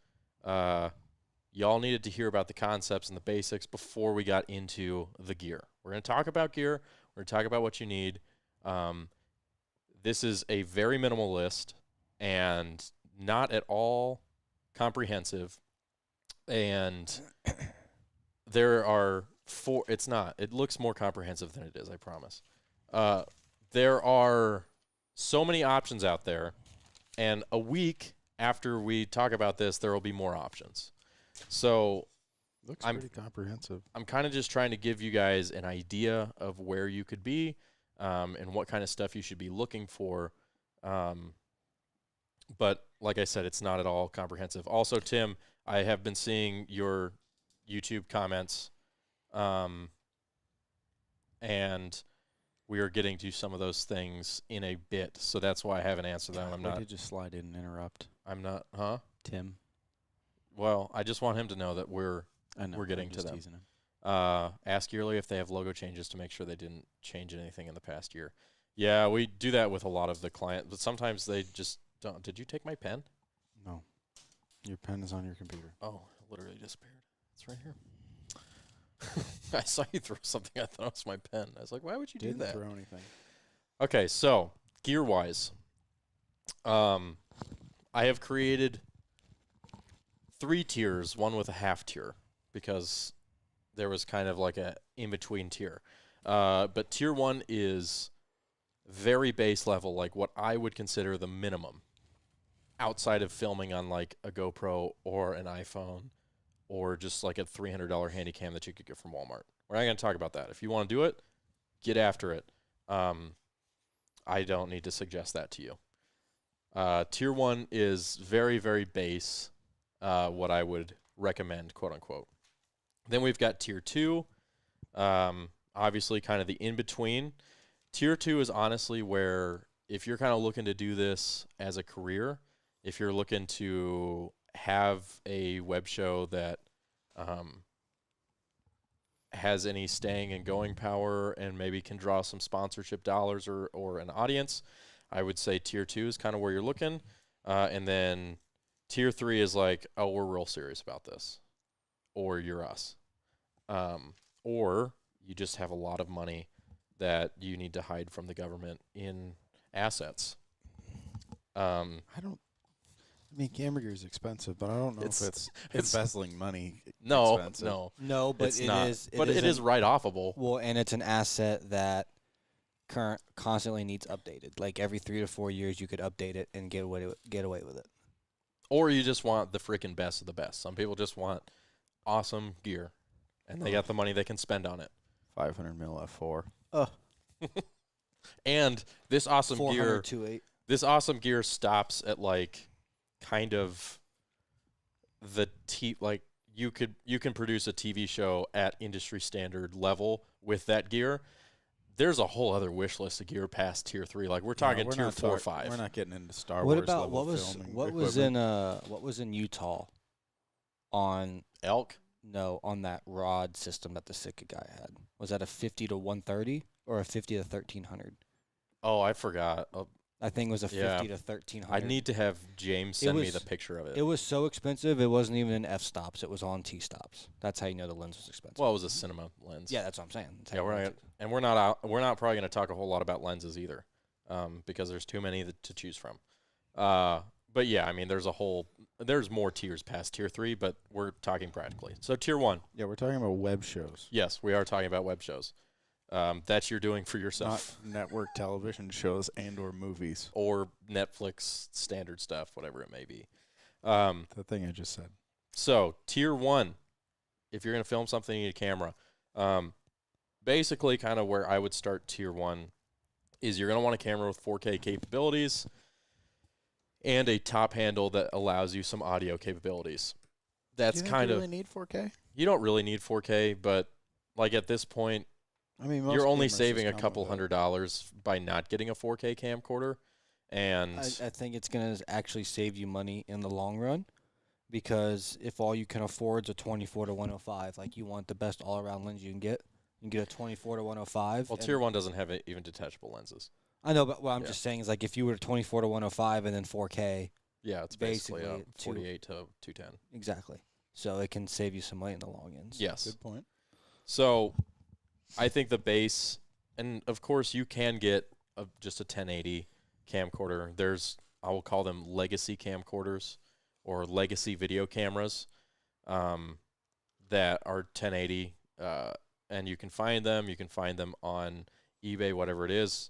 y'all needed to hear about the concepts and the basics before we got into the gear. We're going to talk about gear. We're going to talk about what you need. This is a very minimal list and not at all comprehensive. And there are it's not. It looks more comprehensive than it is, I promise. There are so many options out there, and a week after we talk about this, there will be more options. So Looks pretty comprehensive. I'm kind of just trying to give you guys an idea of where you could be and what kind of stuff you should be looking for. But like I said, it's not at all comprehensive. Also, Tim, I have been seeing your YouTube comments, and we are getting to some of those things in a bit, so that's why I haven't answered them. Why did you just slide in and interrupt? I'm not, huh? Tim. Well, I just want him to know that we're getting to them. Ask yearly if they have logo changes to make sure they didn't change anything in the past year. Yeah, we do that with a lot of the clients, but sometimes they just don't. Did you take my pen? No. Your pen is on your computer. Oh, it literally disappeared. It's right here. I saw you throw something. I thought it was my pen. I was like, why would you do Didn't that? throw anything. Okay, so gear-wise, I have created 3 tiers, one with a half tier, because there was kind of like a in-between tier. But tier 1 is very base level, like what I would consider the minimum. outside of filming on like a GoPro or an iPhone or just like a $300 handy cam that you could get from Walmart. We're not going to talk about that. If you want to do it, get after it. I don't need to suggest that to you. Tier 1 is very, very base, what I would recommend, quote unquote. Then we've got Tier 2, obviously kind of the in-between. Tier 2 is honestly where if you're kind of looking to do this as a career, if you're looking to have a web show that has any staying and going power and maybe can draw some sponsorship dollars or an audience, I would say Tier 2 is kind of where you're looking. And then Tier 3 is like, oh, we're real serious about this. Or you're us. Or you just have a lot of money that you need to hide from the government in assets. I mean, camera gear is expensive, but I don't know if it's embezzling money. Expensive. No, but it's not. It is write-offable. Well, and it's an asset that constantly needs updated. Like every 3 to 4 years, you could update it and get away with it. Or you just want the freaking best of the best. Some people just want awesome gear, and they got the money they can spend on it. 500 mil f4. And this awesome gear, 400-2.8. this awesome gear stops at like kind of the like you can produce a TV show at industry standard level with that gear. There's a whole other wish list of gear past Tier 3. Like we're talking Tier 4 or 5. We're not getting into Star What Wars about level what was in Utah on elk? No, on that rod system that the Sitka guy had. Was that a 50 to 130 or a 50 to 1300? Oh, I forgot. I think it was a 50 to 1300. I need to have James send me the picture of it. It was so expensive, it wasn't even in f-stops. It was on t-stops. That's how you know the lens was expensive. Well, it was a cinema lens. Yeah, that's what I'm saying. Yeah, we're not probably going to talk a whole lot about lenses either, because there's too many to choose from. But yeah, I mean, there's more tiers past Tier 3, but we're talking practically. So Tier 1. Yeah, we're talking about web shows. Yes, we are talking about web shows. That you're doing for yourself. Not network television shows and or movies. Or Netflix standard stuff, whatever it may be. The thing I just said. So, Tier 1, if you're going to film something, you need a camera. Basically, kind of where I would start Tier 1 is you're going to want a camera with 4K capabilities and a top handle that allows you some audio capabilities. That's kind of... Do you really need 4K? You don't really need 4K, but like at this point, I mean, you're only saving a couple $100 by not getting a 4K camcorder. And I think it's going to actually save you money in the long run, because if all you can afford is a 24 to 105, like you want the best all-around lens you can get a 24 to 105. Well, Tier 1 doesn't have even detachable lenses. I know, but what I'm just saying is, like, if you were 24 to 105 and then 4K. Yeah, it's basically 48 to 210. Exactly. So it can save you some money in the long ends. Yes. Good point. So I think the base, and of course you can get just a 1080 camcorder. I will call them legacy camcorders or legacy video cameras that are 1080, and you can find them. You can find them on eBay, whatever it is.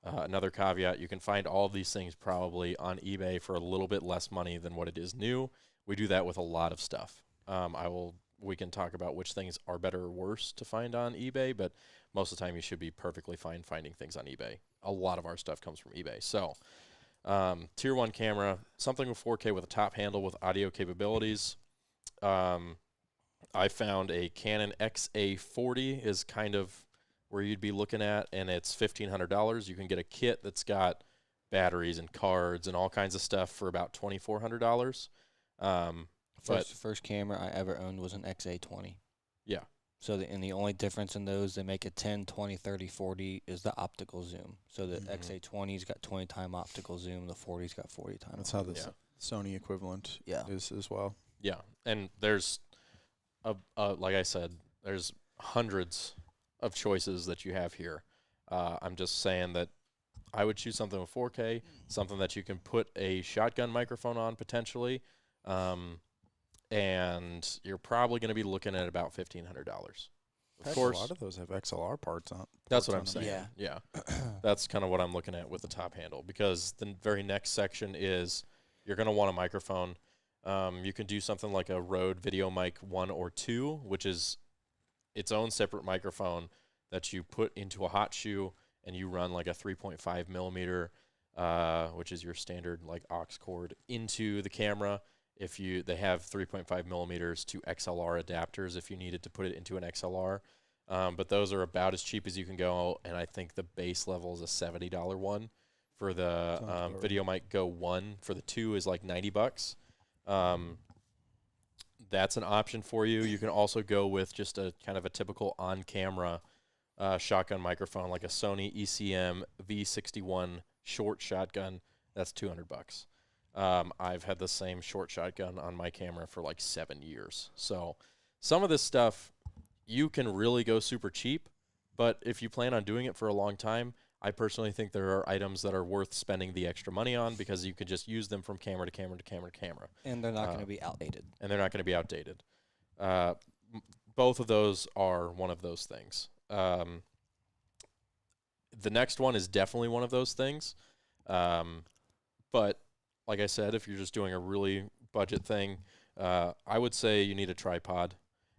Another caveat, you can find all of these things probably on eBay for a little bit less money than what it is new. We do that with a lot of stuff. We can talk about which things are better or worse to find on eBay, but most of the time you should be perfectly fine finding things on eBay. A lot of our stuff comes from eBay. So, Tier 1 camera, something with 4K with a top handle with audio capabilities. I found a Canon XA40 is kind of where you'd be looking at, and it's $1,500. You can get a kit that's got batteries and cards and all kinds of stuff for about $2,400. First camera I ever owned was an XA20. Yeah. So the only difference in those, they make it 10, 20, 30, 40 is the optical zoom. So the XA20's got 20 time optical zoom, the 40's got 40 time. That's how the Sony equivalent is as well. Yeah, and there's like I said, there's hundreds of choices that you have here. I'm just saying that I would choose something with 4K, something that you can put a shotgun microphone on potentially, and you're probably going to be looking at about $1,500. Of course, a lot of those have XLR parts on. That's what I'm saying. Yeah. That's kind of what I'm looking at with the top handle, because the very next section is you're going to want a microphone. You can do something like a Rode Video Mic 1 or 2, which is its own separate microphone that you put into a hot shoe, and you run like a 3.5 millimeter, which is your standard like aux cord, into the camera. They have 3.5 millimeters to XLR adapters if you needed to put it into an XLR. But those are about as cheap as you can go, and I think the base level is a $70 one. For the Video Mic Go 1, for the 2 is like $90. That's an option for you. You can also go with just a kind of a typical on-camera shotgun microphone, like a Sony ECM V61 short shotgun. That's $200. I've had the same short shotgun on my camera for like 7 years. So some of this stuff, you can really go super cheap, but if you plan on doing it for a long time, I personally think there are items that are worth spending the extra money on because you could just use them from camera to camera to camera to camera. And they're not going to be outdated. Both of those are one of those things. The next one is definitely one of those things. But like I said, if you're just doing a really budget thing, I would say you need a tripod.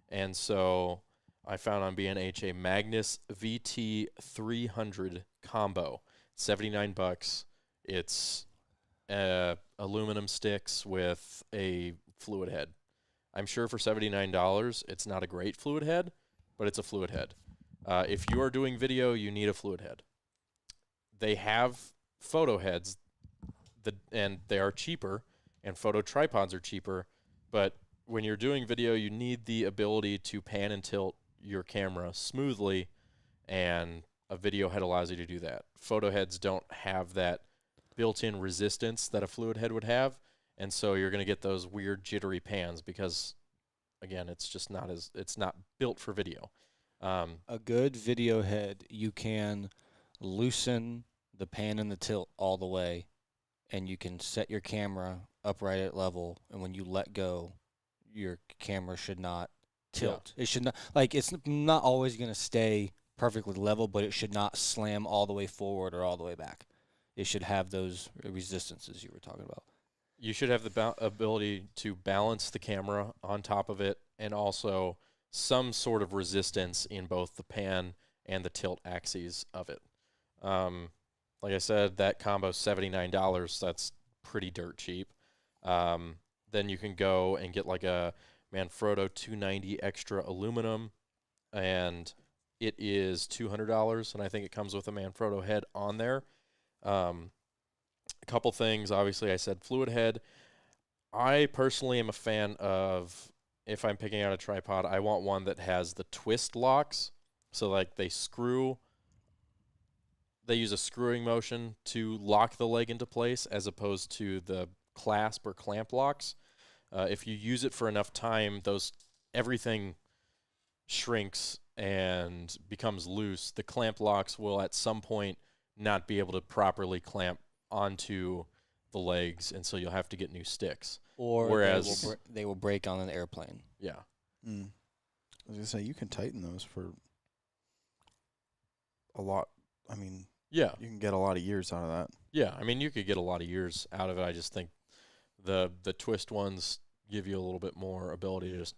And so I found on B&H a Magnus VT300 combo, $79. It's aluminum sticks with a fluid head. I'm sure for $79, it's not a great fluid head, but it's a fluid head. If you are doing video, you need a fluid head. They have photo heads, and they are cheaper, and photo tripods are cheaper, but when you're doing video, you need the ability to pan and tilt your camera smoothly, and a video head allows you to do that. Photo heads don't have that built-in resistance that a fluid head would have, and so you're going to get those weird jittery pans because, again, it's not built for video. A good video head, you can loosen the pan and the tilt all the way, and you can set your camera upright at level, and when you let go, your camera should not tilt. Yeah. It should not, like, it's not always going to stay perfectly level, but it should not slam all the way forward or all the way back. It should have those resistances you were talking about. You should have the ability to balance the camera on top of it, and also some sort of resistance in both the pan and the tilt axes of it. Like I said, that combo $79. That's pretty dirt cheap. Then you can go and get like a Manfrotto 290 extra aluminum, and it is $200, and I think it comes with a Manfrotto head on there. A couple things. Obviously, I said fluid head. I personally am a fan of, if I'm picking out a tripod, I want one that has the twist locks. So like they use a screwing motion to lock the leg into place as opposed to the clasp or clamp locks. If you use it for enough time, everything shrinks and becomes loose. The clamp locks will at some point not be able to properly clamp onto the legs, and so you'll have to get new sticks. Whereas they will break on an airplane. Yeah. I was going to say, you can tighten those for a lot. I mean, yeah, you can get a lot of years out of that. Yeah, I mean, you could get a lot of years out of it. I just think the twist ones give you a little bit more ability to just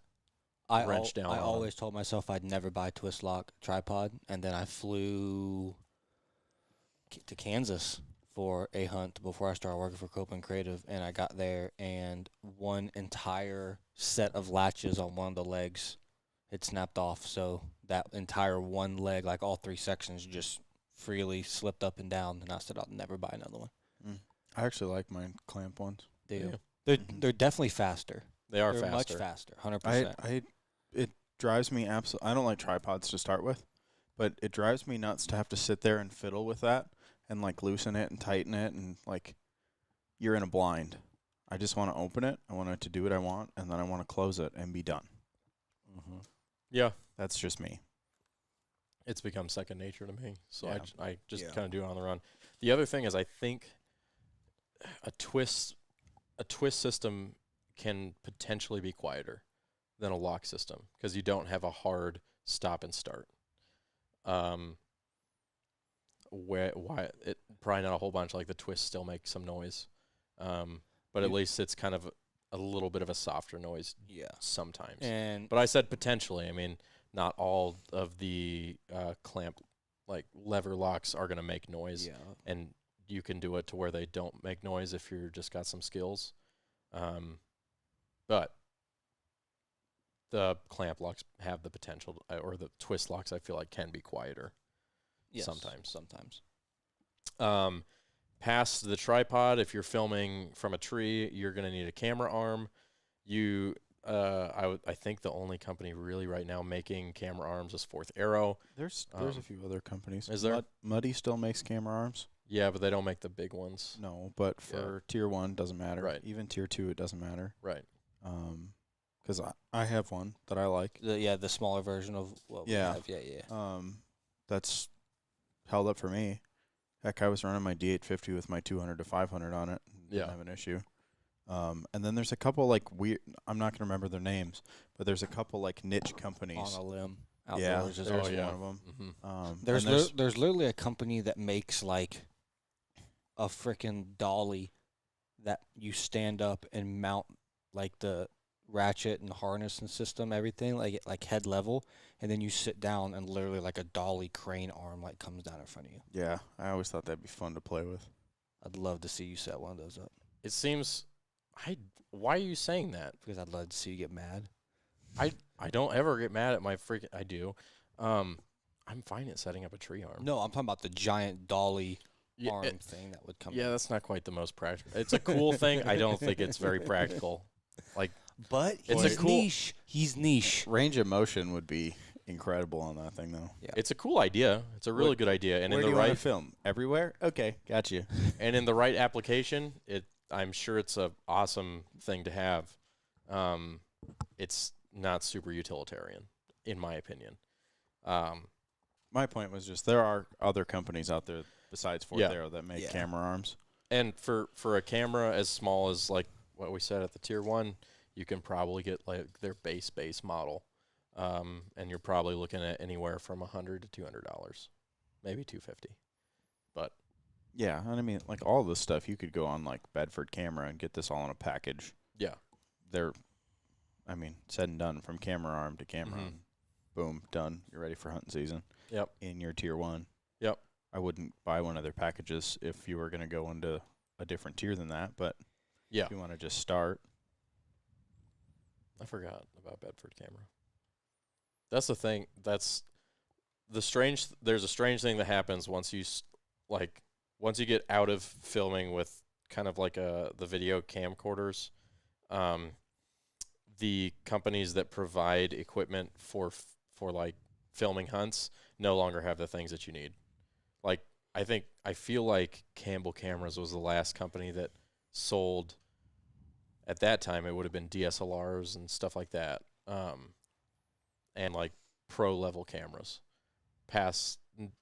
wrench down. I always told myself I'd never buy a twist lock tripod, and then I flew to Kansas for a hunt before I started working for Copeland Creative, and I got there, and one entire set of latches on one of the legs had snapped off, so that entire one leg, like all three sections, just freely slipped up and down, and I said I'll never buy another one. I actually like my clamp ones. They're definitely faster. They're faster. Much faster, 100%. It drives me absolutely. I don't like tripods to start with, but it drives me nuts to have to sit there and fiddle with that and like loosen it and tighten it, and like you're in a blind. I just want to open it. I want it to do what I want, and then I want to close it and be done. Yeah, that's just me. It's become second nature to me, so I just kind of do it on the run. The other thing is, I think a twist system can potentially be quieter than a lock system because you don't have a hard stop and start. Why it probably not a whole bunch, like the twist still makes some noise. but at least it's kind of a little bit of a softer noise sometimes. And But I said potentially. I mean, not all of the clamp, like lever locks, are going to make noise. yeah, And you can do it to where they don't make noise if you're just got some skills. But the clamp locks have the potential, or the twist locks, I feel like, can be quieter. yes, Sometimes. Sometimes. Past the tripod, if you're filming from a tree, you're going to need a camera arm. I think the only company really right now making camera arms is Fourth Arrow. There's a few other companies. Is there? Muddy still makes camera arms. Yeah, but they don't make the big ones. No, but for tier 1, doesn't matter. Right. Even tier 2, it doesn't matter. Right. Because I have one that I like. The smaller version of what we have. Yeah. That's held up for me. Heck, I was running my D850 with my 200 to 500 on it. Didn't have an issue. And then there's a couple like weird. I'm not gonna remember their names, but there's a couple like niche companies. On a limb. Yeah, Outdoors is there's also one of them. Mm-hmm. There's literally a company that makes like a freaking dolly that you stand up and mount like the ratchet and harness and system, everything like head level, and then you sit down and literally like a dolly crane arm like comes down in front of you. Yeah, I always thought that'd be fun to play with. I'd love to see you set one of those up It seems. Why are you saying that? because I'd love to see you get mad. I don't ever get mad at my freaking. I do. I'm fine at setting up a tree arm. No, I'm talking about the giant dolly Yeah, arm thing that would come. Yeah, that's not quite the most practical. It's a cool thing. I don't think it's very practical. Like, But It's he's a cool- niche. He's niche. Range of motion would be incredible on that thing, though. Yeah. it's a cool idea. It's a really good idea, and Where in do the you want to right film? Everywhere? Okay, got you. and in the right application, I'm sure it's a awesome thing to have. It's not super utilitarian, in my opinion. My point was just there are other companies out there besides Fourth Arrow that make camera arms. And for a camera as small as like what we said at the tier 1, you can probably get like their base model, and you're probably looking at anywhere from $100 to $200, maybe $250. But Yeah, and I mean, like all this stuff, you could go on like Bedford Camera and get this all in a package. yeah, They're, I mean, said and done from camera arm to camera Mhm. arm. Boom, done. You're ready for hunting season. Yep. In your tier 1. Yep. I wouldn't buy one of their packages if you were going to go into a different tier than that, but yeah. if you want to just start. I forgot about Bedford Camera. That's the thing. That's the strange. There's a strange thing that happens once you once you get out of filming with kind of like the video camcorders. The companies that provide equipment for like filming hunts no longer have the things that you need. Like I feel like Campbell Cameras was the last company that sold. At that time, it would have been DSLRs and stuff like that, and like pro level cameras. Past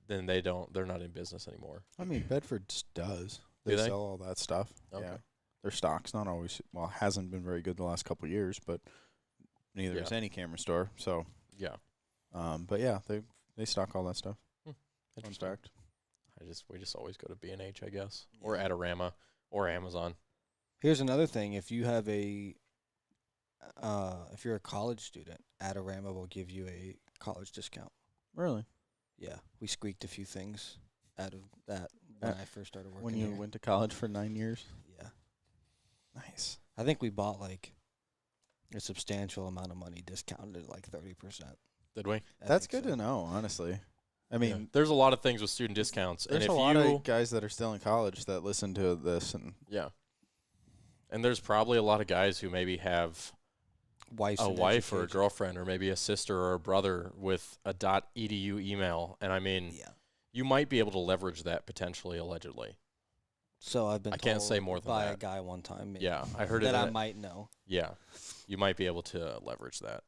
then, they're not in business anymore. I mean, Bedford does. Do they? Sell all that stuff. Okay. Yeah. Their stock's not always, hasn't been very good the last couple of years, but neither is any camera store. So, Yeah, but yeah, they stock all that stuff. Fun interesting. fact. We just always go to B&H, I guess, or Adorama, or Amazon. Here's another thing: if you have if you're a college student, Adorama will give you a college discount. Really? Yeah, we squeaked a few things out of that when I first started working. When you here. went to college for 9 years? Yeah, Nice. I think we bought like a substantial amount of money discounted at like 30%. Did we? That's good to know, honestly. I mean, Yeah. There's a lot of things with student discounts, and there's if a lot you of guys that are still in college that listen to this, and and there's probably a lot of guys who maybe have Wife's a in wife or a education. girlfriend or maybe a sister or a brother with a .edu email, and I mean, Yeah. you might be able to leverage that potentially, allegedly. So I've been. I can't told say more than by a that. guy one time. Yeah, I heard that it. I might know. Yeah, you might be able to leverage that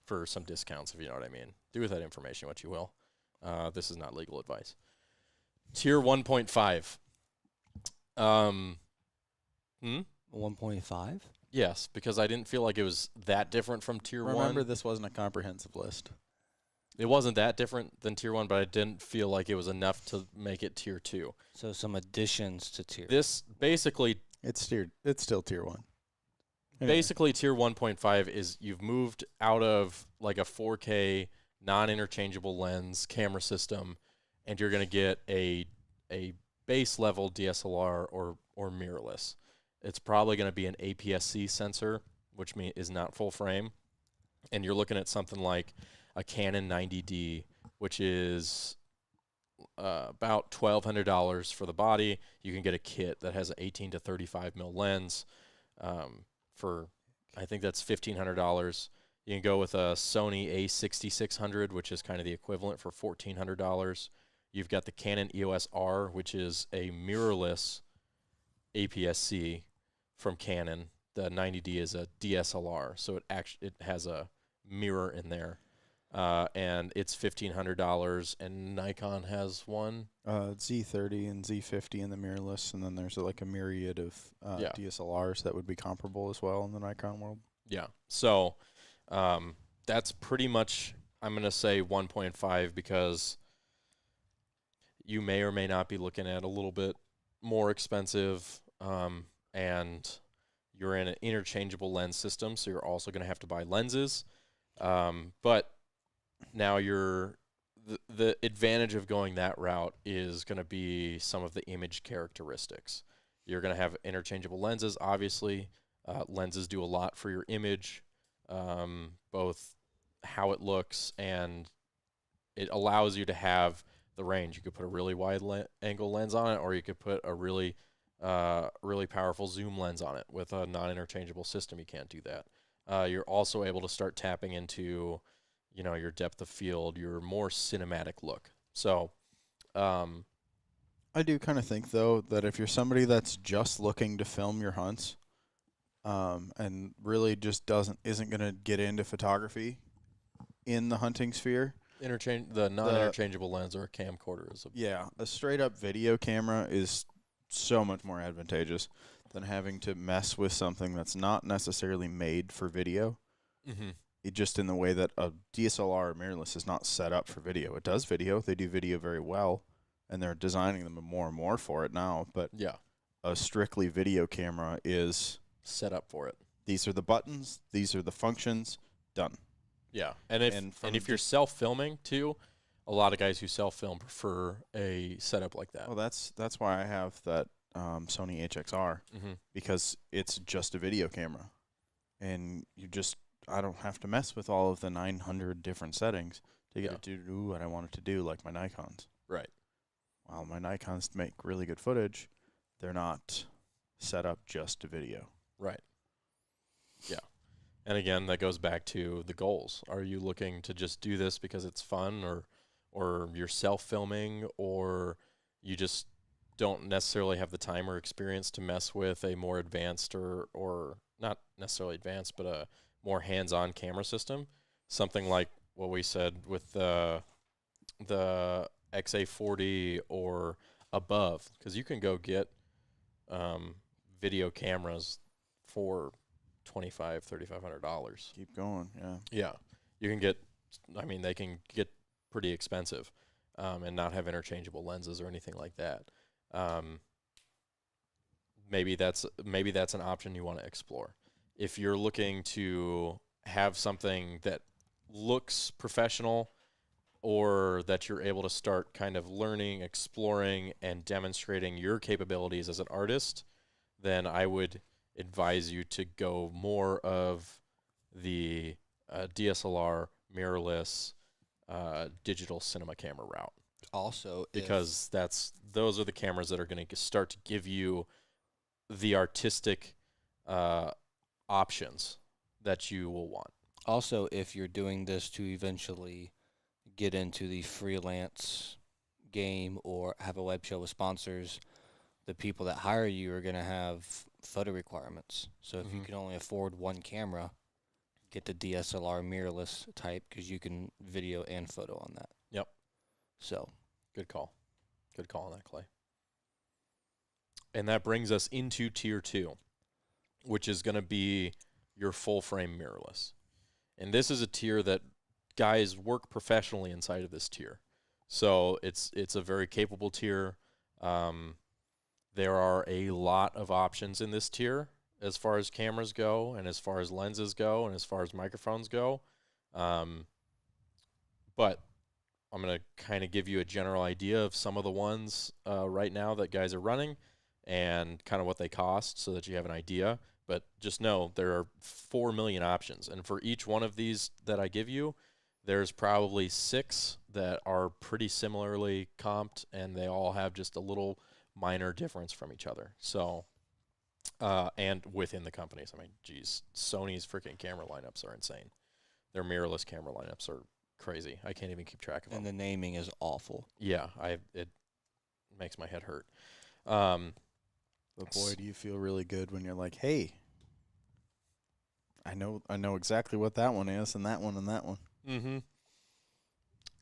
for some discounts, if you know what I mean. Do with that information what you will. This is not legal advice. Tier 1.5. 1.5. Yes, because I didn't feel like it was that different from Tier 1. remember, this wasn't a comprehensive list. It wasn't that different than Tier 1, but I didn't feel like it was enough to make it Tier 2. So some additions to tier. This basically It's still tier 1. Anyway. Basically, tier 1.5 is you've moved out of like a 4K non-interchangeable lens camera system, and you're going to get a base level DSLR or mirrorless. It's probably going to be an APS-C sensor, which is not full frame, and you're looking at something like a Canon 90D, which is about $1,200 for the body. You can get a kit that has an 18 to 35 mil lens for, I think that's $1,500. You can go with a Sony A6600, which is kind of the equivalent for $1,400. You've got the Canon EOS R, which is a mirrorless APS-C from Canon. The 90D is a DSLR, so it has a mirror in there. And it's $1,500, and Nikon has one. Z30 and Z50 in the mirrorless, and then there's like a myriad of DSLRs that would be comparable as well in the Nikon world. Yeah, so that's pretty much, I'm going to say 1.5, because you may or may not be looking at a little bit more expensive, and you're in an interchangeable lens system, so you're also going to have to buy lenses. But now the advantage of going that route is going to be some of the image characteristics. You're going to have interchangeable lenses, obviously. Lenses do a lot for your image, both how it looks, and it allows you to have the range. You could put a really wide angle lens on it, or you could put a really powerful zoom lens on it. With a non-interchangeable system, you can't do that. You're also able to start tapping into, your depth of field, your more cinematic look. So, I do kind of think, though, that if you're somebody that's just looking to film your hunts, and really just isn't going to get into photography in the hunting sphere, the non-interchangeable lens or a camcorder is a straight up video camera is so much more advantageous than having to mess with something that's not necessarily made for video. Mm-hmm. It just in the way that a DSLR or mirrorless is not set up for video. It does video. They do video very well, and they're designing them more and more for it now. But a strictly video camera is set up for it. These are the buttons. These are the functions. Done. Yeah, and if you're self-filming too, a lot of guys who self-film prefer a setup like that. Well, that's why I have that Sony HXR, because it's just a video camera, and I don't have to mess with all of the 900 different settings to get it to do what I want it to do, like my Nikons. Right. While my Nikons make really good footage, they're not set up just to video. Right. Yeah. And again, that goes back to the goals. Are you looking to just do this because it's fun, or you're self-filming, or you just don't necessarily have the time or experience to mess with a more advanced or not necessarily advanced, but a more hands-on camera system? Something like what we said with the XA40 or above, because you can go get video cameras for $2,500, $3,500. Keep going, Yeah, you can get. I mean, they can get pretty expensive, and not have interchangeable lenses or anything like that. Maybe that's an option you want to explore. If you're looking to have something that looks professional, or that you're able to start kind of learning, exploring, and demonstrating your capabilities as an artist, then I would advise you to go more of the DSLR, mirrorless, digital cinema camera route. Also, because those are the cameras that are going to start to give you the artistic options that you will want. Also, if you're doing this to eventually get into the freelance game or have a web show with sponsors, the people that hire you are going to have photo requirements. So if you can only afford one camera, get the DSLR mirrorless type, because you can video and photo on that. Yep. So good call on that, Clay. And that brings us into tier 2, which is going to be your full frame mirrorless. And this is a tier that guys work professionally inside of this tier. So it's a very capable tier. There are a lot of options in this tier as far as cameras go, and as far as lenses go, and as far as microphones go. But I'm going to kind of give you a general idea of some of the ones right now that guys are running and kind of what they cost so that you have an idea. But just know there are 4 million options. And for each one of these that I give you, there's probably 6 that are pretty similarly comped, and they all have just a little minor difference from each other. So, and within the companies. I mean, geez, Sony's freaking camera lineups are insane. Their mirrorless camera lineups are crazy. I can't even keep track of them. And the naming is awful. Yeah, it makes my head hurt. But boy, do you feel really good when you're like, hey, I know exactly what that one is, and that one, and that one. Mm-hmm.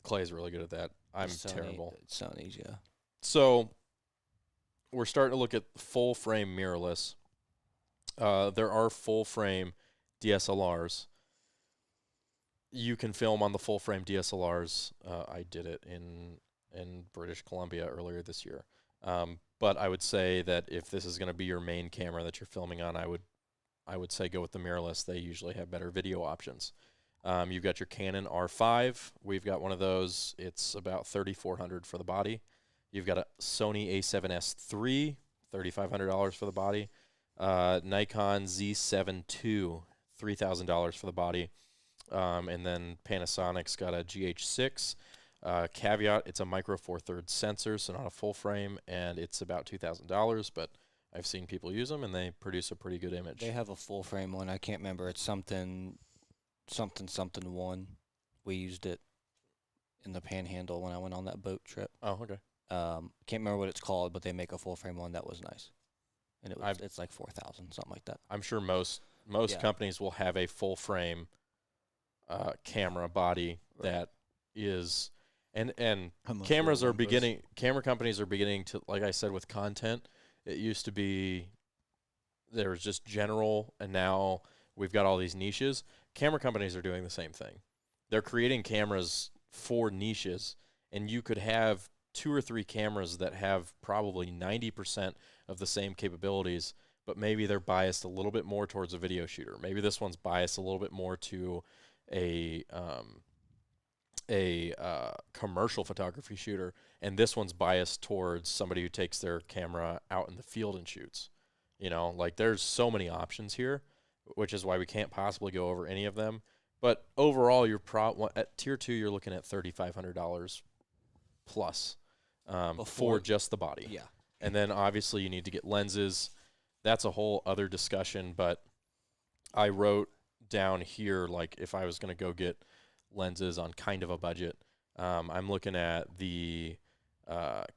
Clay's really good at that. I'm terrible. Sony's, yeah. So we're starting to look at full frame mirrorless. There are full frame DSLRs. You can film on the full frame DSLRs. I did it in British Columbia earlier this year. But I would say that if this is going to be your main camera that you're filming on, I would say go with the mirrorless. They usually have better video options. You've got your Canon R5. We've got one of those. It's about $3,400 for the body. You've got a Sony a7S III, $3,500 for the body. Nikon Z7 II, $3,000 for the body. And then Panasonic's got a GH6. Caveat, it's a micro four thirds sensor, so not a full frame, and it's about $2,000, but I've seen people use them, and they produce a pretty good image. They have a full frame one. I can't remember. It's something one. We used it in the Panhandle when I went on that boat trip. Oh, okay. Can't remember what it's called, but they make a full frame one that was nice. And it's like 4,000, something like that. I'm sure most companies will have a full frame camera body that is and camera companies are beginning to, like I said, with content. It used to be there was just general, and now we've got all these niches. Camera companies are doing the same thing. They're creating cameras for niches, and you could have 2 or 3 cameras that have probably 90% of the same capabilities, but maybe they're biased a little bit more towards a video shooter. Maybe this one's biased a little bit more to a commercial photography shooter, and this one's biased towards somebody who takes their camera out in the field and shoots. You know, like there's so many options here, which is why we can't possibly go over any of them. But overall, you're at tier 2, you're looking at $3,500 plus for just the body. Yeah. And then obviously you need to get lenses. That's a whole other discussion, but I wrote down here, like, if I was going to go get lenses on kind of a budget, I'm looking at the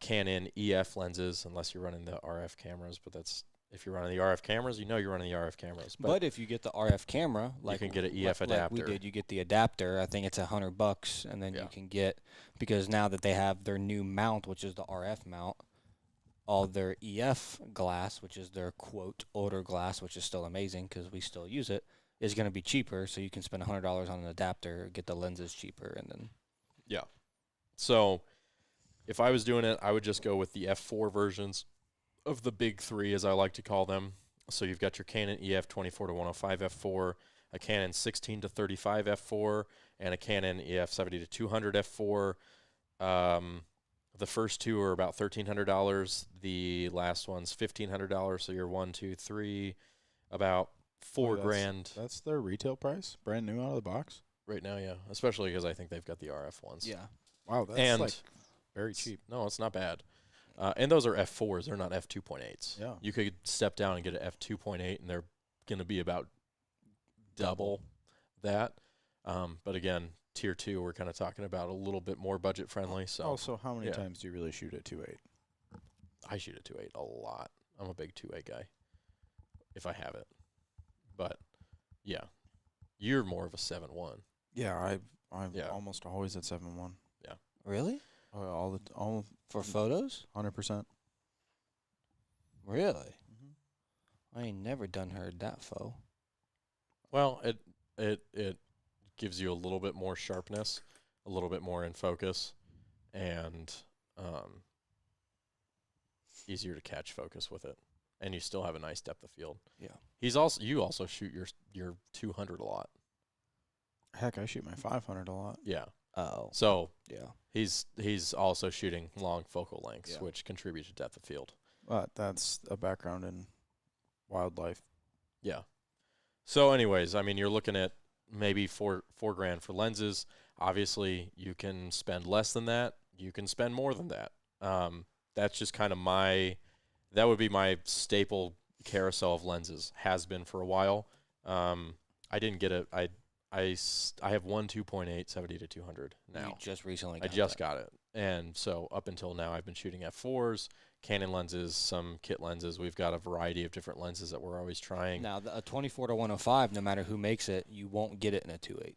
Canon EF lenses, unless you're running the RF cameras, but that's, if you're running the RF cameras, you know you're running the RF cameras. But if you get the RF camera, like you can get an EF adapter. Like we did, you get the adapter. I think it's $100, and then you can get, because now that they have their new mount, which is the RF mount, all their EF glass, which is their quote older glass, which is still amazing because we still use it, is going to be cheaper. So you can spend $100 on an adapter, get the lenses cheaper, and then So if I was doing it, I would just go with the F4 versions of the big 3, as I like to call them. So you've got your Canon EF 24-105 f4, a Canon 16-35 f4, and a Canon EF 70-200 f4. The first 2 are about $1,300. The last one's $1,500. So you're 1, 2, 3, about $4,000. That's their retail price, brand new out of the box right now. Yeah, especially because I think they've got the RF ones. yeah. Wow, that's like very cheap. No, it's not bad. And those are F4s. They're not F2.8s. Yeah. You could step down and get an F2.8, and they're going to be about double that. But again, tier 2, we're kind of talking about a little bit more budget friendly. So also, how many times do you really shoot at 2.8? I shoot at 2.8 a lot. I'm a big 2.8 guy if I have it. But yeah, you're more of a 7.1. Yeah, I'm almost always at 7.1. Yeah. Really? All For photos? 100%. Really? Mm-hmm. I ain't never done heard that, foe. Well, it gives you a little bit more sharpness, a little bit more in focus, and easier to catch focus with it, and you still have a nice depth of field. Yeah. You also shoot your 200 a lot. Heck, I shoot my 500 a lot. Yeah. Oh. So Yeah. he's also shooting long focal lengths, Yeah. which contribute to depth of field. But that's a background in wildlife. Yeah. So anyways, I mean, you're looking at maybe $4 grand for lenses. Obviously, you can spend less than that. You can spend more than that. That's just kind of that would be my staple carousel of lenses. Has been for a while. I didn't get it. I have one 2.8 70 to 200 now. You just recently I just got it. And so up until now, I've been shooting f4s, Canon lenses, some kit lenses. We've got a variety of different lenses that we're always trying. Now, a 24 to 105, no matter who makes it, you won't get it in a 2.8.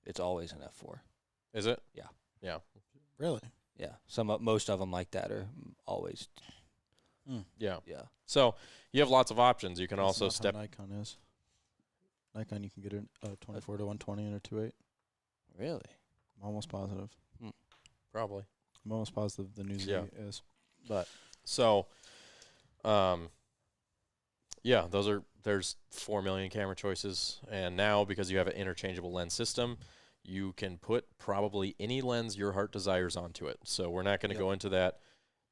It's always an f4. Is it? Yeah. Yeah. Really? Yeah. Most of them like that are always. Yeah. Yeah. So you have lots of options. You can That's also not step. how Nikon is. Nikon, you can get a 24 to 120 and a 2.8. Really? I'm almost positive. Probably. I'm almost positive the New Z Yeah. is. But So, yeah, there's 4 million camera choices, and now because you have an interchangeable lens system, you can put probably any lens your heart desires onto it. So we're not going to go into that.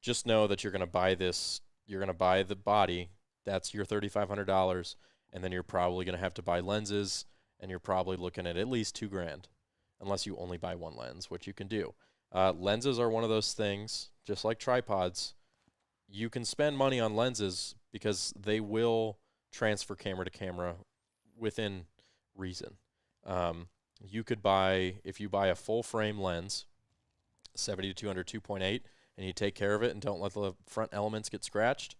Just know that you're going to buy this. You're going to buy the body. That's your $3,500, and then you're probably going to have to buy lenses, and you're probably looking at least $2 grand, unless you only buy one lens, which you can do. Lenses are one of those things, just like tripods. You can spend money on lenses because they will transfer camera to camera within reason. You could buy, if you buy a full frame lens, 70 to 200 2.8, and you take care of it and don't let the front elements get scratched,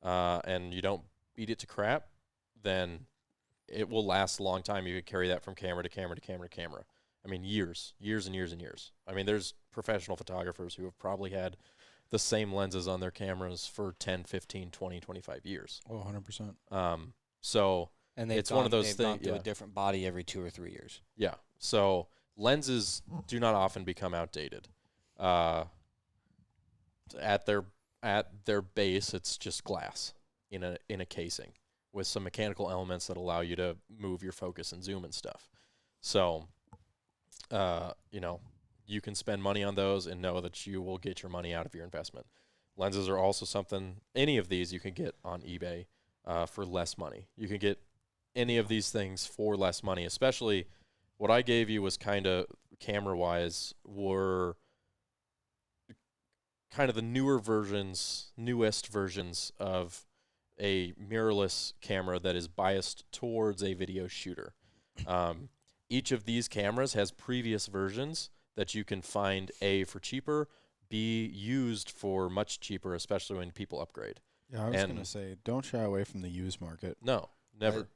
and you don't beat it to crap, then it will last a long time. You could carry that from camera to camera to camera to camera. I mean, years and years and years. I mean, there's professional photographers who have probably had the same lenses on their cameras for 10, 15, 20, 25 years. Oh, 100%. So And it's one of those they've things. gone through a different body every 2 or 3 years. Yeah. So lenses do not often become outdated. At their base, it's just glass in a casing with some mechanical elements that allow you to move your focus and zoom and stuff. So, you can spend money on those and know that you will get your money out of your investment. Lenses are also something. Any of these you can get on eBay for less money. You can get any of these things for less money, especially what I gave you was kind of camera-wise were kind of the newest versions of a mirrorless camera that is biased towards a video shooter. Each of these cameras has previous versions that you can find A, for cheaper, B, used for much cheaper, especially when people upgrade. Yeah, I was going to say, don't shy away from the used market. No, never.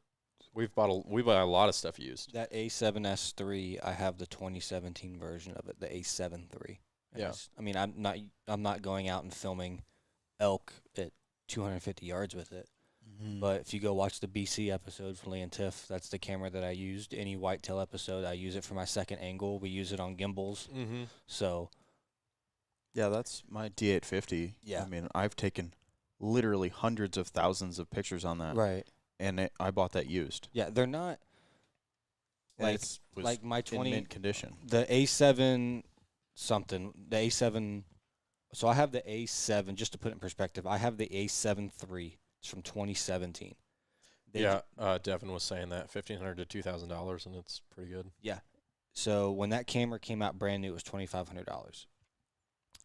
We buy a lot of stuff used. That A7S III, I have the 2017 version of it, the A7 III. Yeah. I mean, I'm not going out and filming elk at 250 yards with it. Mm-hmm. But if you go watch the BC episode for Lee and Tiff, that's the camera that I used. Any whitetail episode, I use it for my second angle. We use it on gimbals. Mm-hmm. So, yeah, that's my D850. Yeah. I mean, I've taken literally hundreds of thousands of pictures on that. right. And I bought that used. Yeah, they're not And like it's was like my in 20 mint condition. the A7 something, the A7. So I have the A7, just to put it in perspective, I have the A7 III. It's from 2017. Devin was saying that $1,500 to $2,000, and it's pretty good. Yeah. So when that camera came out brand new, it was $2,500.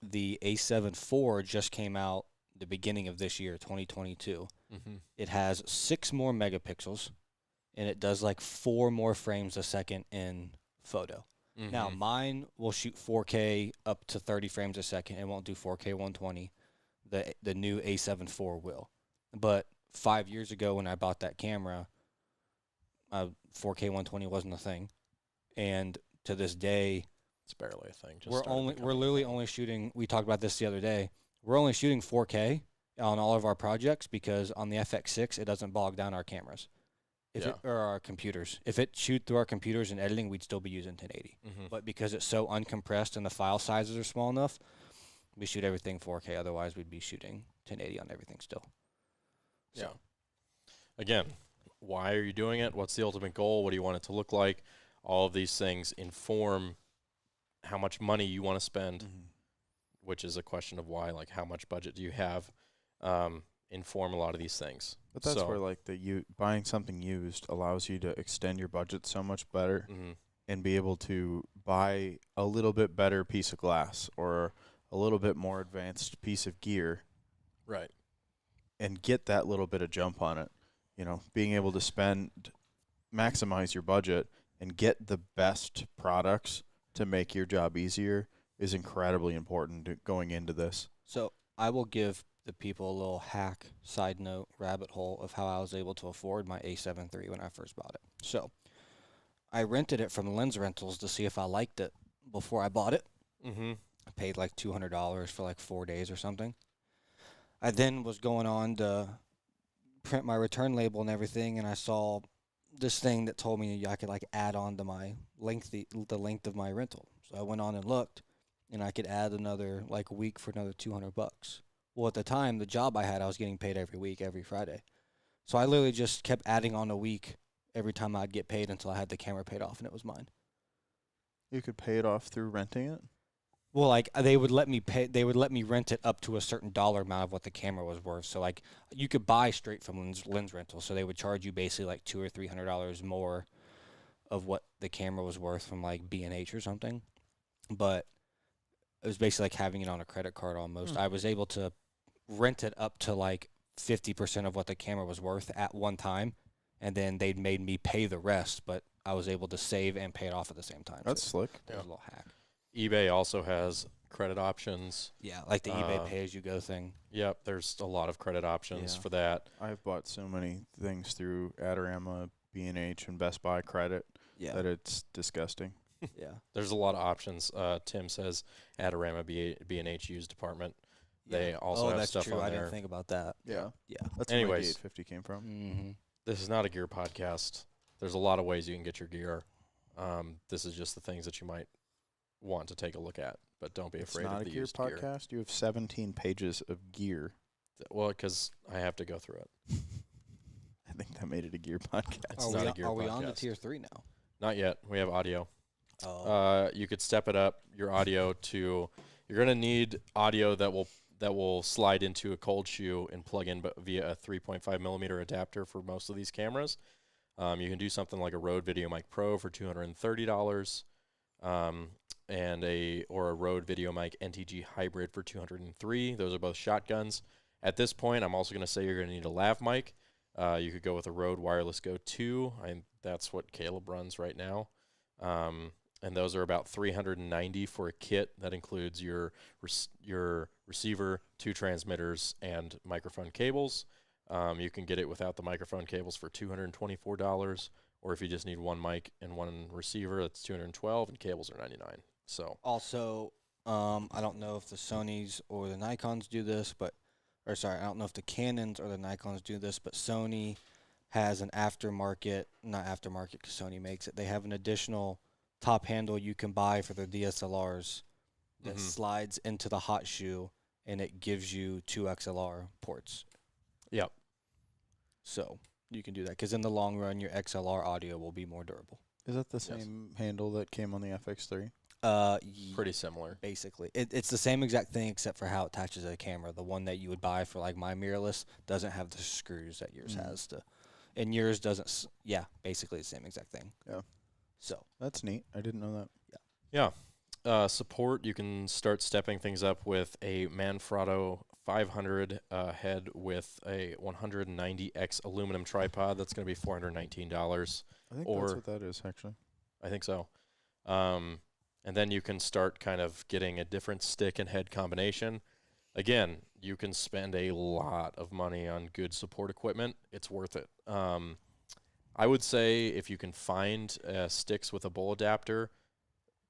The A7 IV just came out the beginning of this year, 2022. Mm-hmm. It has 6 more megapixels, and it does like 4 more frames a second in photo. Mm-hmm. Now, mine will shoot 4K up to 30 frames a second. It won't do 4K 120. The new A7 IV will. But 5 years ago when I bought that camera, 4K 120 wasn't a thing. And to this day, It's barely a thing. we're literally only shooting, we talked about this the other day, we're only shooting 4K on all of our projects because on the FX6, it doesn't bog down our cameras. Or our computers. If it shoot through our computers and editing, we'd still be using 1080. Mm-hmm. But because it's so uncompressed and the file sizes are small enough, We shoot everything 4K. Otherwise, we'd be shooting 1080 on everything still. So. Yeah. Again, why are you doing it? What's the ultimate goal? What do you want it to look like? All of these things inform how much money you want to spend, which is a question of why, like how much budget do you have, inform a lot of these things. But that's where like buying something used allows you to extend your budget so much better and be able to buy a little bit better piece of glass or a little bit more advanced piece of gear. Right. And get that little bit of jump on it. You know, being able to maximize your budget and get the best products to make your job easier is incredibly important going into this. So I will give the people a little hack, side note, rabbit hole of how I was able to afford my A7 III when I first bought it. So I rented it from Lens Rentals to see if I liked it before I bought it. I paid like $200 for like 4 days or something. I then was going on to print my return label and everything, and I saw this thing that told me I could like add on to my the length of my rental. So I went on and looked, and I could add another like week for another $200. Well, at the time, the job I had, I was getting paid every week, every Friday. So I literally just kept adding on a week every time I'd get paid until I had the camera paid off, and it was mine. You could pay it off through renting it? Well, like they would let me rent it up to a certain dollar amount of what the camera was worth. So like you could buy straight from lens rental. So they would charge you basically like $200 or $300 more of what the camera was worth from like B&H or something. But it was basically like having it on a credit card almost. I was able to rent it up to like 50% of what the camera was worth at one time, and then they'd made me pay the rest, but I was able to save and pay it off at the same time. That's slick. It was a little hack. eBay also has credit options. Yeah, like the eBay pay-as-you-go thing. Yep, there's a lot of credit options for that. I've bought so many things through Adorama, B&H, and Best Buy credit that it's disgusting. Yeah. There's a lot of options. Tim says Adorama B&H used department. They also have stuff true. on there. I didn't think about that. Yeah. Yeah. That's Anyways. where the 850 came from. Mm-hmm. This is not a gear podcast. There's a lot of ways you can get your gear. This is just the things that you might want to take a look at, but don't be afraid of the used gear. It's not a gear podcast. You have 17 pages of gear. Well, because I have to go through it. I think that made it a gear podcast. It's not a gear Are we on to podcast. tier 3 now? Not yet. We have audio. Oh. You could step it up, your audio to. You're gonna need audio that will slide into a cold shoe and plug in via a 3.5 millimeter adapter for most of these cameras. You can do something like a Rode VideoMic Pro for $230, and a Rode VideoMic NTG Hybrid for $203. Those are both shotguns. At this point, I'm also gonna say you're gonna need a lav mic. You could go with a Rode Wireless Go 2. That's what Caleb runs right now. And those are about $390 for a kit that includes your receiver, 2 transmitters, and microphone cables. You can get it without the microphone cables for $224, or if you just need one mic and one receiver, that's $212, and cables are $99. So Also, I don't know if the Sonys or the Nikons do this, I don't know if the Canons or the Nikons do this, but Sony has an not aftermarket because Sony makes it. They have an additional top handle you can buy for their DSLRs that slides into the hot shoe, and it gives you 2 XLR ports. Yep. So you can do that because in the long run, your XLR audio will be more durable. Is that the same handle that came on the FX3? Pretty similar. Basically. It's the same exact thing except for how it attaches to the camera. The one that you would buy for like my mirrorless doesn't have the screws that yours has and yours doesn't. Basically the same exact thing. Yeah. So That's neat. I didn't know that. Yeah. Support, you can start stepping things up with a Manfrotto 500 head with a 190X aluminum tripod. That's going to be $419. I think that's what that is, actually. I think so. And then you can start kind of getting a different stick and head combination. Again, you can spend a lot of money on good support equipment. It's worth it. I would say if you can find sticks with a bowl adapter,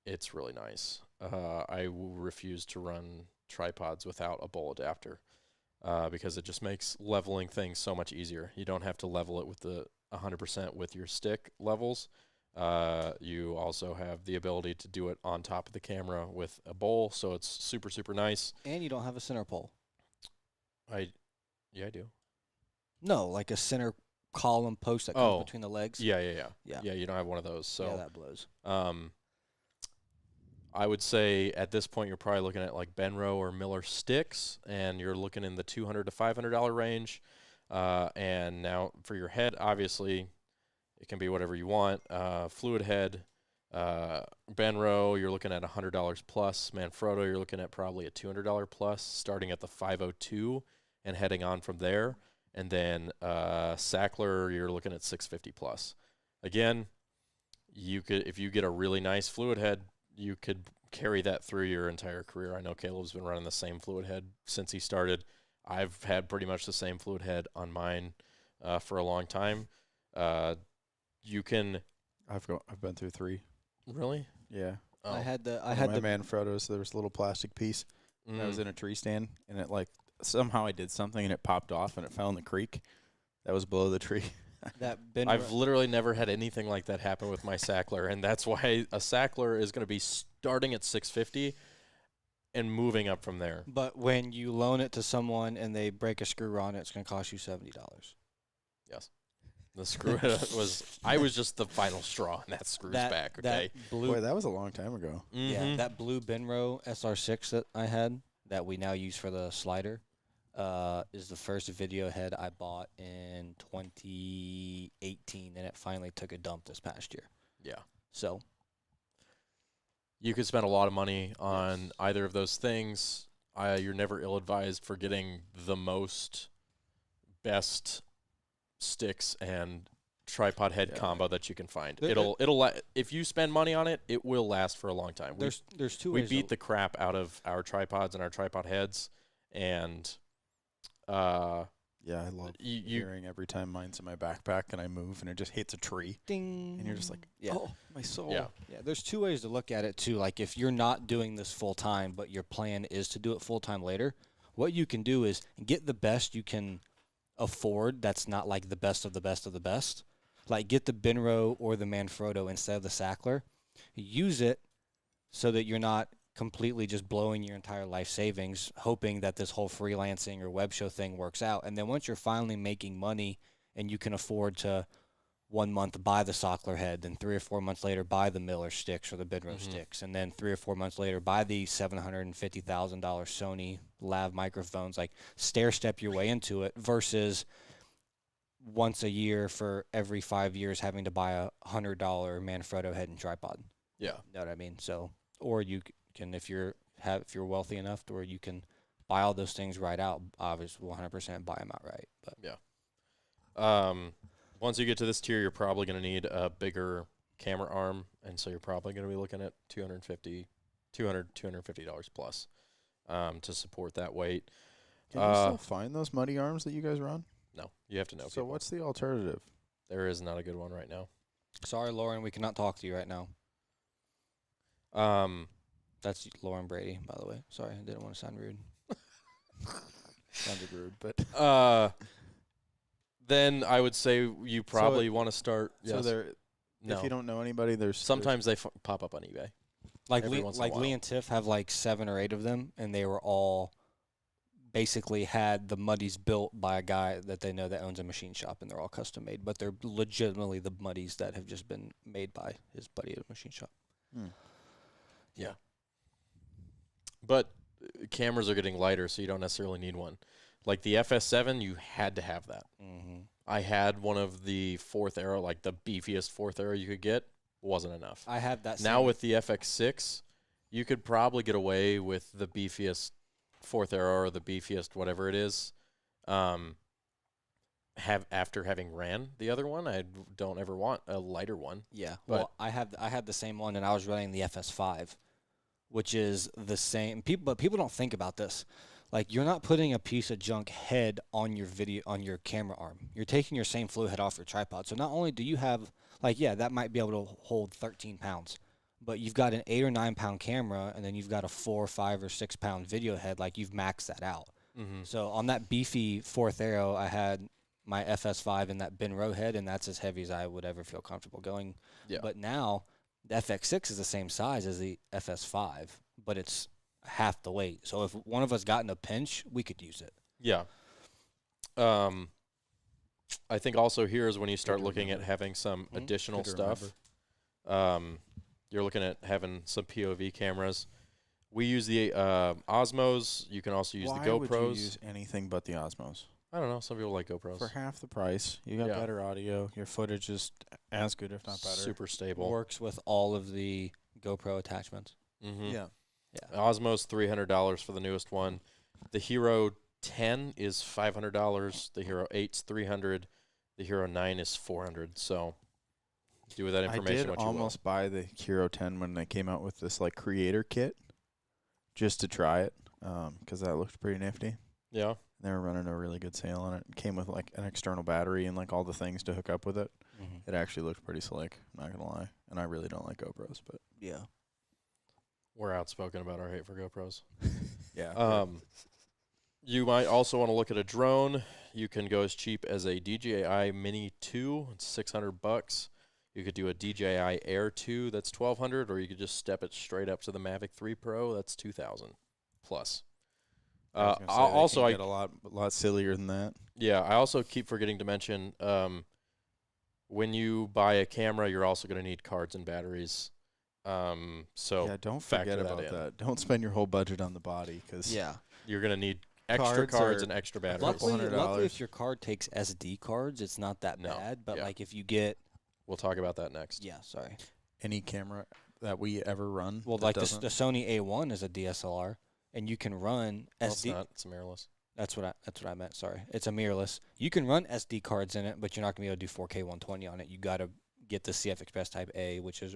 it's really nice. I refuse to run tripods without a bowl adapter because it just makes leveling things so much easier. You don't have to level it with 100% with your stick levels. You also have the ability to do it on top of the camera with a bowl, so it's super, super nice. And you don't have a center pole. I do. No, like a center column post that comes between the legs. Yeah. Yeah. Yeah, you don't have one of those. So yeah, that blows. I would say at this point you're probably looking at like Benro or Miller sticks, and you're looking in the $200 to $500 range. And now for your head, obviously, it can be whatever you want. Fluid head, Benro, you're looking at $100 plus. Manfrotto, you're looking at probably a $200 plus, starting at the 502 and heading on from there. And then Sackler, you're looking at $650 plus. Again, you could, if you get a really nice fluid head, you could carry that through your entire career. I know Caleb's been running the same fluid head since he started. I've had pretty much the same fluid head on mine for a long time. You can. I've been through 3. Really? Yeah. Oh. I had the Manfrotto, so there was a little plastic piece. And I was in a tree stand, and it somehow I did something, and it popped off, and it fell in the creek. That was below the tree. I've literally never had anything like that happen with my Sackler, and that's why a Sackler is going to be starting at $650 and moving up from there. But when you loan it to someone and they break a screw on it, it's going to cost you $70. Yes. The screw I was just the final straw, and that screws back, okay? Boy, that was a long time ago. Mm-hmm. Yeah, that blue Benro SR6 that I had that we now use for the slider is the first video head I bought in 2018, and it finally took a dump this past year. Yeah. So you could spend a lot of money on either of those things. You're never ill-advised for getting the best sticks and tripod head combo that you can find. If you spend money on it, it will last for a long time. There's two we ways. We beat the crap out of our tripods and our tripod heads, and I love hearing every time mine's in my backpack and I move and it just hits a tree. Ding. And you're just like, yeah. Oh, my soul. Yeah. There's two ways to look at it too. Like if you're not doing this full time, but your plan is to do it full time later, what you can do is get the best you can afford. That's not like the best of the best of the best. Like get the Benro or the Manfrotto instead of the Sackler. Use it so that you're not completely just blowing your entire life savings, hoping that this whole freelancing or web show thing works out. And then once you're finally making money and you can afford to 1 month buy the Sackler head, then 3 or 4 months later buy the Miller sticks or the Benro sticks, and then 3 or 4 months later buy the $750,000 Sony lav microphones, like stair step your way into it versus once a year for every 5 years having to buy a $100 Manfrotto head and tripod. Yeah. You know what I mean? So, or you can, if you're wealthy enough to where you can buy all those things right out, obviously 100% buy them outright. But yeah. Once you get to this tier, you're probably going to need a bigger camera arm, and so you're probably going to be looking at $250 plus to support that weight. Can you still find those muddy arms that you guys run? No, you have to know. So people. what's the alternative? There is not a good one right now. sorry, Lauren, we cannot talk to you right now. That's Lauren Brady, by the way. Sorry, I didn't want to sound rude. Sounded rude, but then I would say you probably want to start. So if you don't know anybody, sometimes they pop up on eBay. Like Lee and Tiff have like 7 or 8 of them, and they were all basically had the muddies built by a guy that they know that owns a machine shop, and they're all custom made. But they're legitimately the muddies that have just been made by his buddy at a machine shop. Yeah. But cameras are getting lighter, so you don't necessarily need one. Like the FS7, you had to have that. Mm-hmm. I had one of the 4th arrow, like the beefiest 4th arrow you could get. Wasn't enough. I have that. Now with the FX6, you could probably get away with the beefiest 4th arrow or the beefiest whatever it is. After having ran the other one, I don't ever want a lighter one. Yeah. Well, I had the same one, and I was running the FS5, which is the same. But people don't think about this. Like, you're not putting a piece of junk head on your camera arm. You're taking your same fluid head off your tripod. So not only do you have, that might be able to hold 13 pounds, but you've got an 8 or 9 pound camera, and then you've got a 4, 5, or 6 pound video head. Like, you've maxed that out. Mm-hmm. So on that beefy 4th arrow, I had my FS5 in that bin row head, and that's as heavy as I would ever feel comfortable going. Yeah. But now the FX6 is the same size as the FS5, but it's half the weight. So if one of us got in a pinch, we could use it. Yeah. I think also here is when you start looking at having some additional stuff. You're looking at having some POV cameras. We use the Osmos. You can also use the GoPros. Why would you use anything but the Osmos? I don't know. Some people like GoPros. For half the price, you got better audio. Your footage is as good, if not better. Super stable. Works with all of the GoPro attachments. Mm-hmm. Yeah. Osmos $300 for the newest one. The Hero 10 is $500. The Hero 8's $300. The Hero 9 is $400. So do with that information what you will. I did almost buy the Hero 10 when they came out with this like creator kit, just to try it, because that looked pretty nifty. Yeah. They were running a really good sale on it. It came with like an external battery and like all the things to hook up with it. It actually looked pretty slick, I'm not gonna lie. And I really don't like GoPros, but Yeah. We're outspoken about our hate for GoPros. yeah. You might also want to look at a drone. You can go as cheap as a DJI Mini 2. It's $600. You could do a DJI Air 2. That's $1,200, or you could just step it straight up to the Mavic 3 Pro. That's $2,000 plus. Also, I get a lot sillier than that. Yeah, I also keep forgetting to mention when you buy a camera, you're also going to need cards and batteries. So yeah, don't forget about that. Don't spend your whole budget on the body, because you're going to need extra cards and extra batteries. Luckily, if your card takes SD cards, it's not that bad. But like if you get, we'll talk about that next. Yeah, sorry. Any camera that we ever run, well, like the Sony A1 is a DSLR, and you can run SD. It's not. It's mirrorless. That's what I meant. Sorry, it's a mirrorless. You can run SD cards in it, but you're not gonna be able to do 4K 120 on it. You got to get the CF Express Type A, which is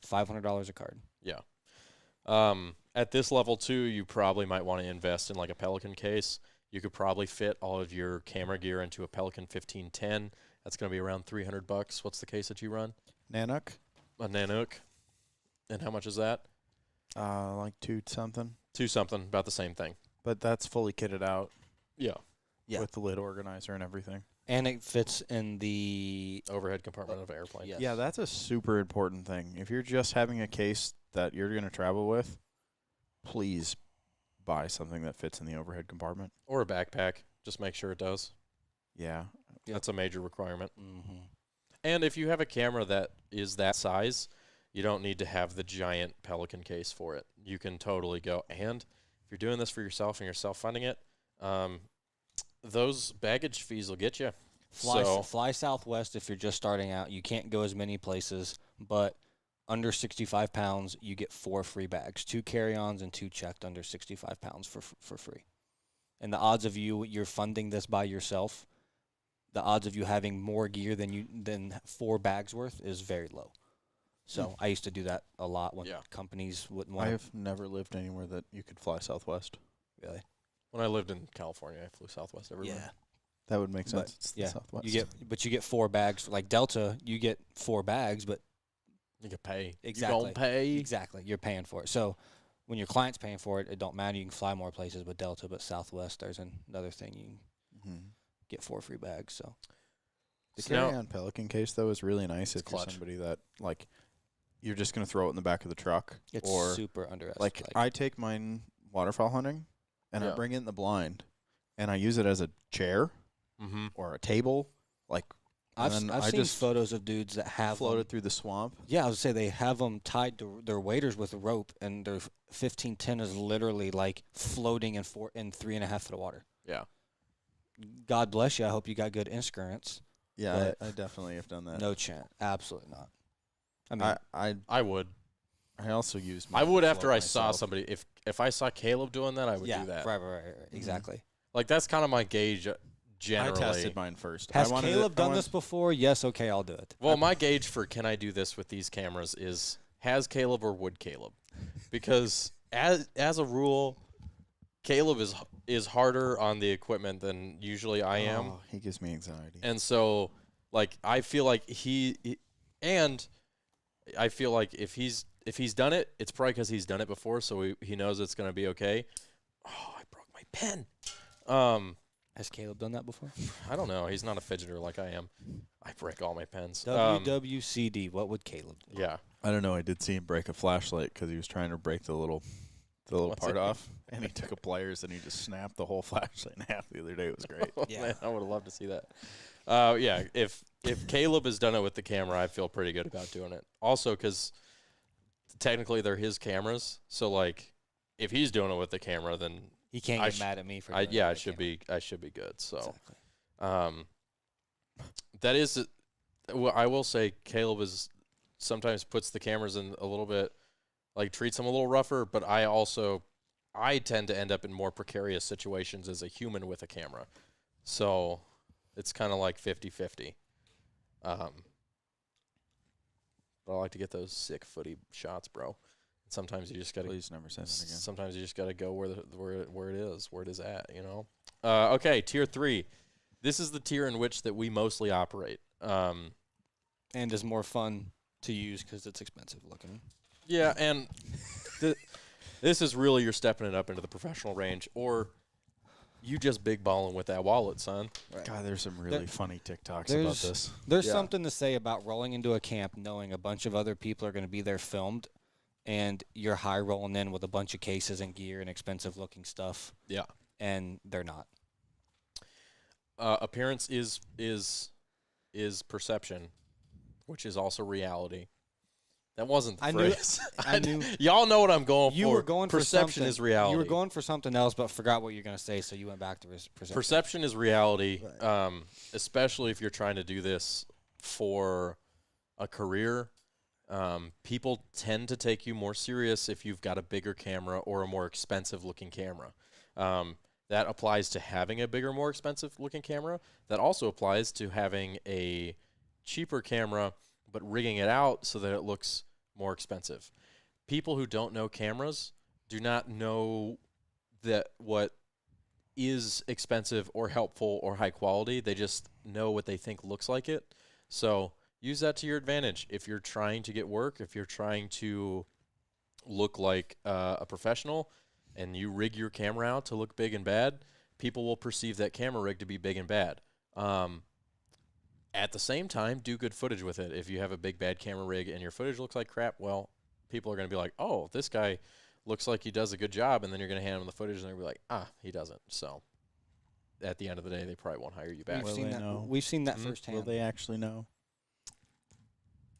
$500 a card. Yeah. At this level too, you probably might want to invest in like a Pelican case. You could probably fit all of your camera gear into a Pelican 1510. That's going to be around $300. What's the case that you run? Nanook. A Nanook. And how much is that? Like $2 something. $2 something, about the same thing. But that's fully kitted out. Yeah. With the lid organizer and everything. And it fits in the overhead compartment of an airplane. Yes. Yeah, that's a super important thing. If you're just having a case that you're going to travel with, please buy something that fits in the overhead compartment. Or a backpack. Just make sure it does. Yeah. That's a major requirement. Mm-hmm. And if you have a camera that is that size, you don't need to have the giant Pelican case for it. You can totally go. And if you're doing this for yourself and you're self-funding it, those baggage fees will get you. Fly Southwest if you're just starting out. You can't go as many places, but under 65 pounds, you get 4 free bags, 2 carry-ons and 2 checked under 65 pounds for free. And the odds of you're funding this by yourself, the odds of you having more gear than 4 bags worth is very low. So I used to do that a lot when companies wouldn't want. I have never lived anywhere that you could fly Southwest. Really? When I lived in California, I flew Southwest everywhere. Yeah. That would make sense. It's the Southwest. You get 4 bags. Like Delta, you get 4 bags, but you can pay. Exactly. You don't pay. Exactly. You're paying for it. So when your client's paying for it, it don't matter. You can fly more places with Delta, but Southwest, there's another thing. You can get 4 free bags. So the carry-on Pelican case, though, is really nice if you're somebody that, like, you're just going to throw it in the back of the truck. It's super underestimated. Like, I take mine waterfowl hunting, and I bring it in the blind, and I use it as a chair or a table. Like, I've seen photos of dudes that have floated through the swamp. Yeah, I was going to say they have them tied to their waders with a rope, and their 1510 is literally like floating in 3.5 foot of water. Yeah. God bless you. I hope you got good insurance. Yeah, I definitely have done that. No chance. Absolutely not. I mean, I would. I also use. I would after I saw somebody. If I saw Caleb doing that, I would do that. Right, exactly. Like that's kind of my gauge. Generally, I tested mine first. Has Caleb done this before? Yes. Okay, I'll do it. Well, my gauge for can I do this with these cameras is has Caleb or would Caleb? Because as a rule, Caleb is harder on the equipment than usually I am. He gives me anxiety. And so, like, I feel like I feel like if he's done it, it's probably because he's done it before, so he knows it's going to be okay. Oh, I broke my pen. Has Caleb done that before? I don't know. He's not a fidgeter like I am. I break all my pens. WWCD. What would Caleb do? Yeah. I don't know. I did see him break a flashlight because he was trying to break the little What's part it? off, and he took a pliers and he just snapped the whole flashlight in half the other day. It was great. Yeah. Man, I would have loved to see that. Yeah, if Caleb has done it with the camera, I feel pretty good about doing it. Also, because technically they're his cameras, so like if he's doing it with the camera, then He can't I get mad at me for. doing it I with the should camera. be good. So Exactly. that is, well, I will say Caleb is sometimes puts the cameras in a little bit, like treats them a little rougher, but I tend to end up in more precarious situations as a human with a camera. So it's kind of like 50-50. But I like to get those sick footy shots, bro. Sometimes you just got to Please never say that again. Sometimes you just got to go where it is at, you know. Okay, tier 3. This is the tier in which that we mostly operate. And is more fun to use because it's expensive looking. Yeah, and this is really you're stepping it up into the professional range, or you just big balling with that wallet, son. God, there's some really funny TikToks about there's- this. There's Yeah. something to say about rolling into a camp knowing a bunch of other people are going to be there filmed, and you're high rolling in with a bunch of cases and gear and expensive looking stuff. Yeah. And they're not. Appearance is perception, which is also reality. That wasn't the I knew- phrase. I knew- Y'all know what I'm going for. You were going for perception something. is reality. You were going for something else, but forgot what you're going to say, so you went back to perception. Perception is reality, especially if you're trying to do this for a career. People tend to take you more serious if you've got a bigger camera or a more expensive looking camera. That applies to having a bigger, more expensive looking camera. That also applies to having a cheaper camera, but rigging it out so that it looks more expensive. People who don't know cameras do not know that what is expensive or helpful or high quality. They just know what they think looks like it. So use that to your advantage. If you're trying to get work, if you're trying to look like a professional and you rig your camera out to look big and bad, people will perceive that camera rig to be big and bad. At the same time, do good footage with it. If you have a big bad camera rig and your footage looks like crap, well, people are going to be like, oh, this guy looks like he does a good job, and then you're going to hand them the footage and they're going to be like, he doesn't. So at the end of the day, they probably won't hire you back. Will they know? We've seen that Mhm. firsthand. Will they actually know?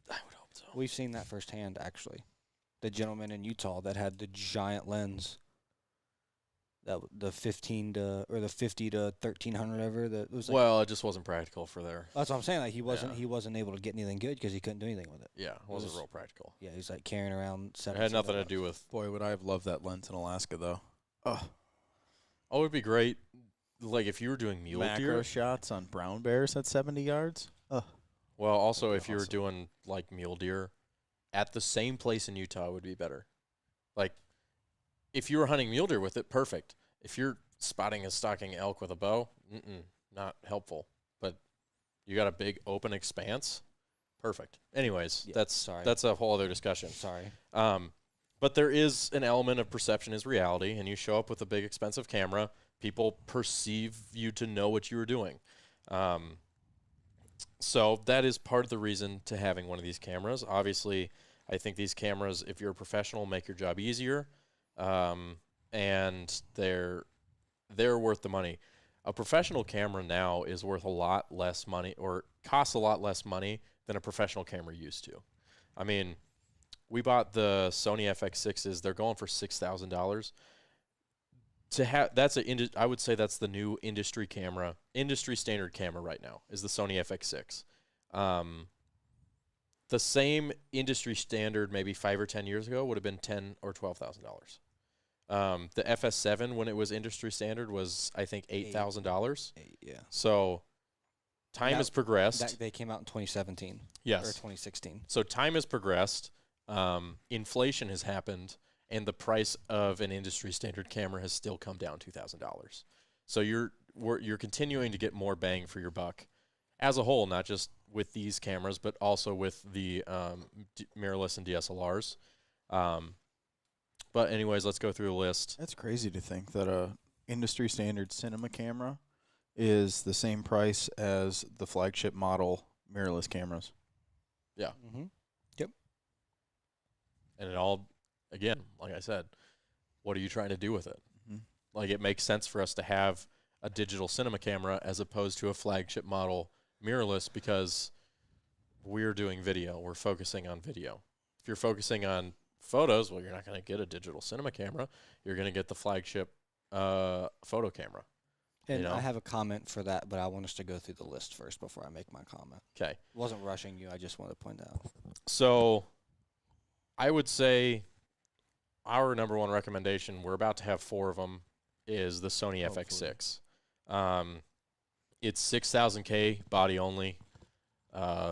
I would hope so. We've seen that firsthand, actually. The gentleman in Utah that had the giant lens, the 50 to 1300 ever. That was like, Well, it just wasn't practical for their. that's what I'm saying. Like he Yeah. wasn't able to get anything good because he couldn't do anything with it. Yeah, it wasn't was- real practical. Yeah, he's like carrying around. It had nothing to do with. Boy, would I have loved that lens in Alaska, though. Oh, Oh, it'd be great. Like if you were doing mule macro deer. shots on brown bears at 70 yards. Oh, Well, also That'd if be you were awesome. doing like mule deer at the same place in Utah would be better. Like if you were hunting mule deer with it, perfect. If you're spotting and stalking elk with a bow, not helpful. But you got a big open expanse, perfect. Anyways, Yeah, that's a whole other discussion. Sorry. But there is an element of perception is reality, and you show up with a big expensive camera, people perceive you to know what you were doing. So that is part of the reason to having one of these cameras. Obviously, I think these cameras, if you're a professional, make your job easier, and they're worth the money. A professional camera now is worth a lot less money, or costs a lot less money than a professional camera used to. I mean, we bought the Sony FX6s. They're going for $6,000. I would say that's the new industry standard camera right now is the Sony FX6. The same industry standard maybe 5 or 10 years ago would have been $10,000 or $12,000. The FS7 when it was industry standard was I think $8,000. Yeah. So time That- has progressed. They came out in 2017 or Yes. 2016. So time has progressed. Inflation has happened, and the price of an industry standard camera has still come down $2,000. So you're continuing to get more bang for your buck, as a whole, not just with these cameras, but also with the mirrorless and DSLRs. But anyways, let's go through the list. that's crazy to think that a industry standard cinema camera is the same price as the flagship model mirrorless cameras. Yeah. Mm-hmm. And it all, again, like I said, what are you trying to do with it? Mhm. Like, it makes sense for us to have a digital cinema camera as opposed to a flagship model mirrorless because we're doing video. We're focusing on video. If you're focusing on photos, well, you're not going to get a digital cinema camera. You're going to get the flagship photo camera. And You know? I have a comment for that, but I want us to go through the list first before I make my comment. Okay. Wasn't rushing you. I just wanted to point out. So I would say our number one recommendation, we're about to have 4 of them, is the Sony FX6. It's 6,000K body only,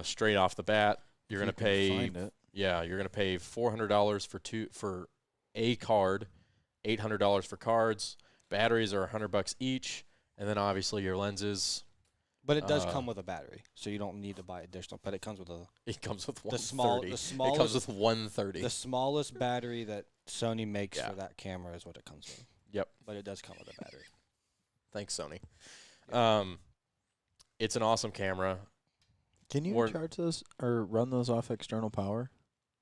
straight off the bat. You're going to pay, you're going to pay $400 for a card, $800 for cards. Batteries are $100 each, and then obviously your lenses. But it does come with a battery, so you don't need to buy additional. But it comes with It comes with 130. the smallest. It comes with 130. The smallest battery that Sony makes Yeah. for that camera is what it comes with. Yep. But it does come with a battery. Thanks, Sony. It's an awesome camera. Can you charge those or run those off external power